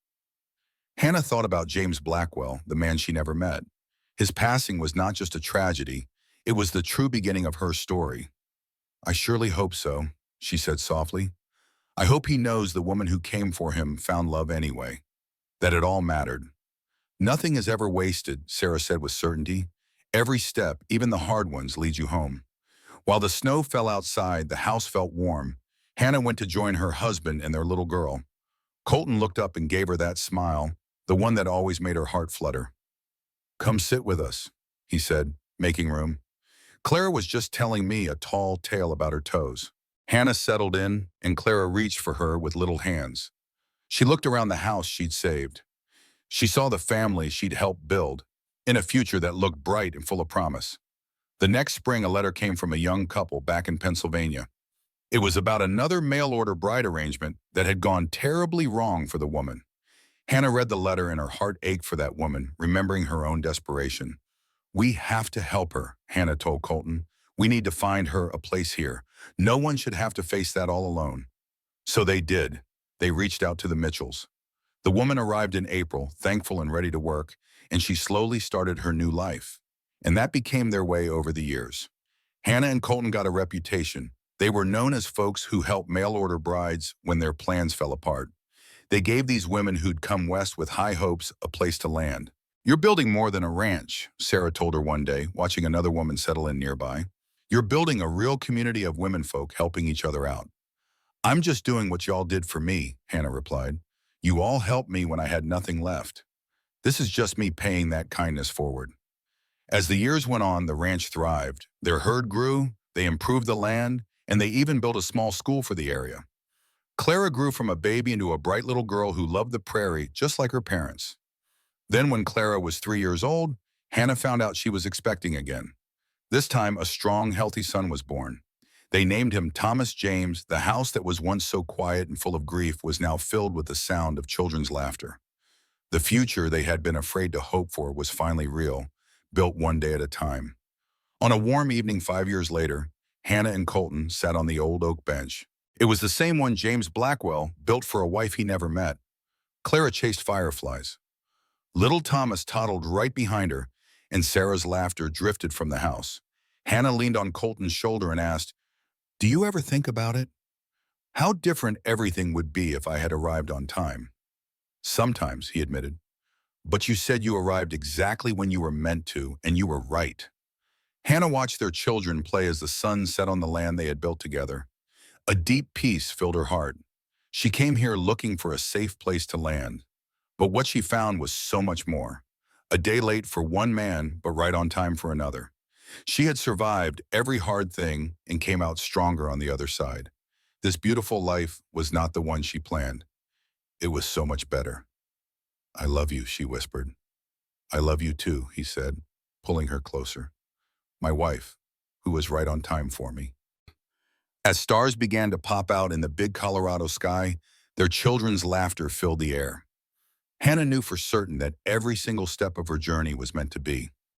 Hannah thought about James Blackwell, the man she never met. His passing was not just a tragedy, it was the true beginning of her story. "I surely hope so," she said softly. "I hope he knows the woman who came for him found love anyway, that it all mattered." "Nothing is ever wasted," Sarah said with certainty. "Every step, even the hard ones, leads you home." While the snow fell outside, the house felt warm. Hannah went to join her husband and their little girl. Colton looked up and gave her that smile, the one that always made her heart flutter. "Come sit with us," he said, making room. "Clara was just telling me a tall tale about her toes." Hannah settled in, and Clara reached for her with little hands. She looked around the house she'd saved. She saw the family she'd helped build, in a future that looked bright and full of promise. The next spring, a letter came from a young couple back in Pennsylvania. It was about another mail-order bride arrangement that had gone terribly wrong for the woman. Hannah read the letter and her heart ached for that woman, remembering her own desperation. "We have to help her," Hannah told Colton. "We need to find her a place here. No one should have to face that all alone." So they did. They reached out to the Mitchells. The woman arrived in April, thankful and ready to work, and she slowly started her new life. And that became their way over the years. Hannah and Colton got a reputation. They were known as folks who helped mail-order brides when their plans fell apart. They gave these women who'd come west with high hopes a place to land. "You're building more than a ranch," Sarah told her one day, watching another woman settle in nearby. "You're building a real community of womenfolk helping each other out." "I'm just doing what y'all did for me," Hannah replied. "You all helped me when I had nothing left. This is just me paying that kindness forward." As the years went on, the ranch thrived. Their herd grew, they improved the land, and they even built a small school for the area. Clara grew from a baby into a bright little girl who loved the prairie just like her parents. Then when Clara was 3 years old, Hannah found out she was expecting again. This time, a strong, healthy son was born. They named him Thomas James. The house that was once so quiet and full of grief was now filled with the sound of children's laughter. The future they had been afraid to hope for was finally real, built one day at a time. On a warm evening 5 years later, Hannah and Colton sat on the old oak bench. It was the same one James Blackwell built for a wife he never met. Clara chased fireflies. Little Thomas toddled right behind her, and Sarah's laughter drifted from the house. Hannah leaned on Colton's shoulder and asked, "Do you ever think about it? How different everything would be if I had arrived on time?" "Sometimes," he admitted. "But you said you arrived exactly when you were meant to, and you were right." Hannah watched their children play as the sun set on the land they had built together. A deep peace filled her heart. She came here looking for a safe place to land. But what she found was so much more. A day late for one man, but right on time for another. She had survived every hard thing and came out stronger on the other side. This beautiful life was not the one she planned. It was so much better. I love you, she whispered. I love you too, he said, pulling her closer. My wife, who was right on time for me. As stars began to pop out in the big Colorado sky, their children's laughter filled the air. Hannah knew for certain that every single step of her journey was meant to be.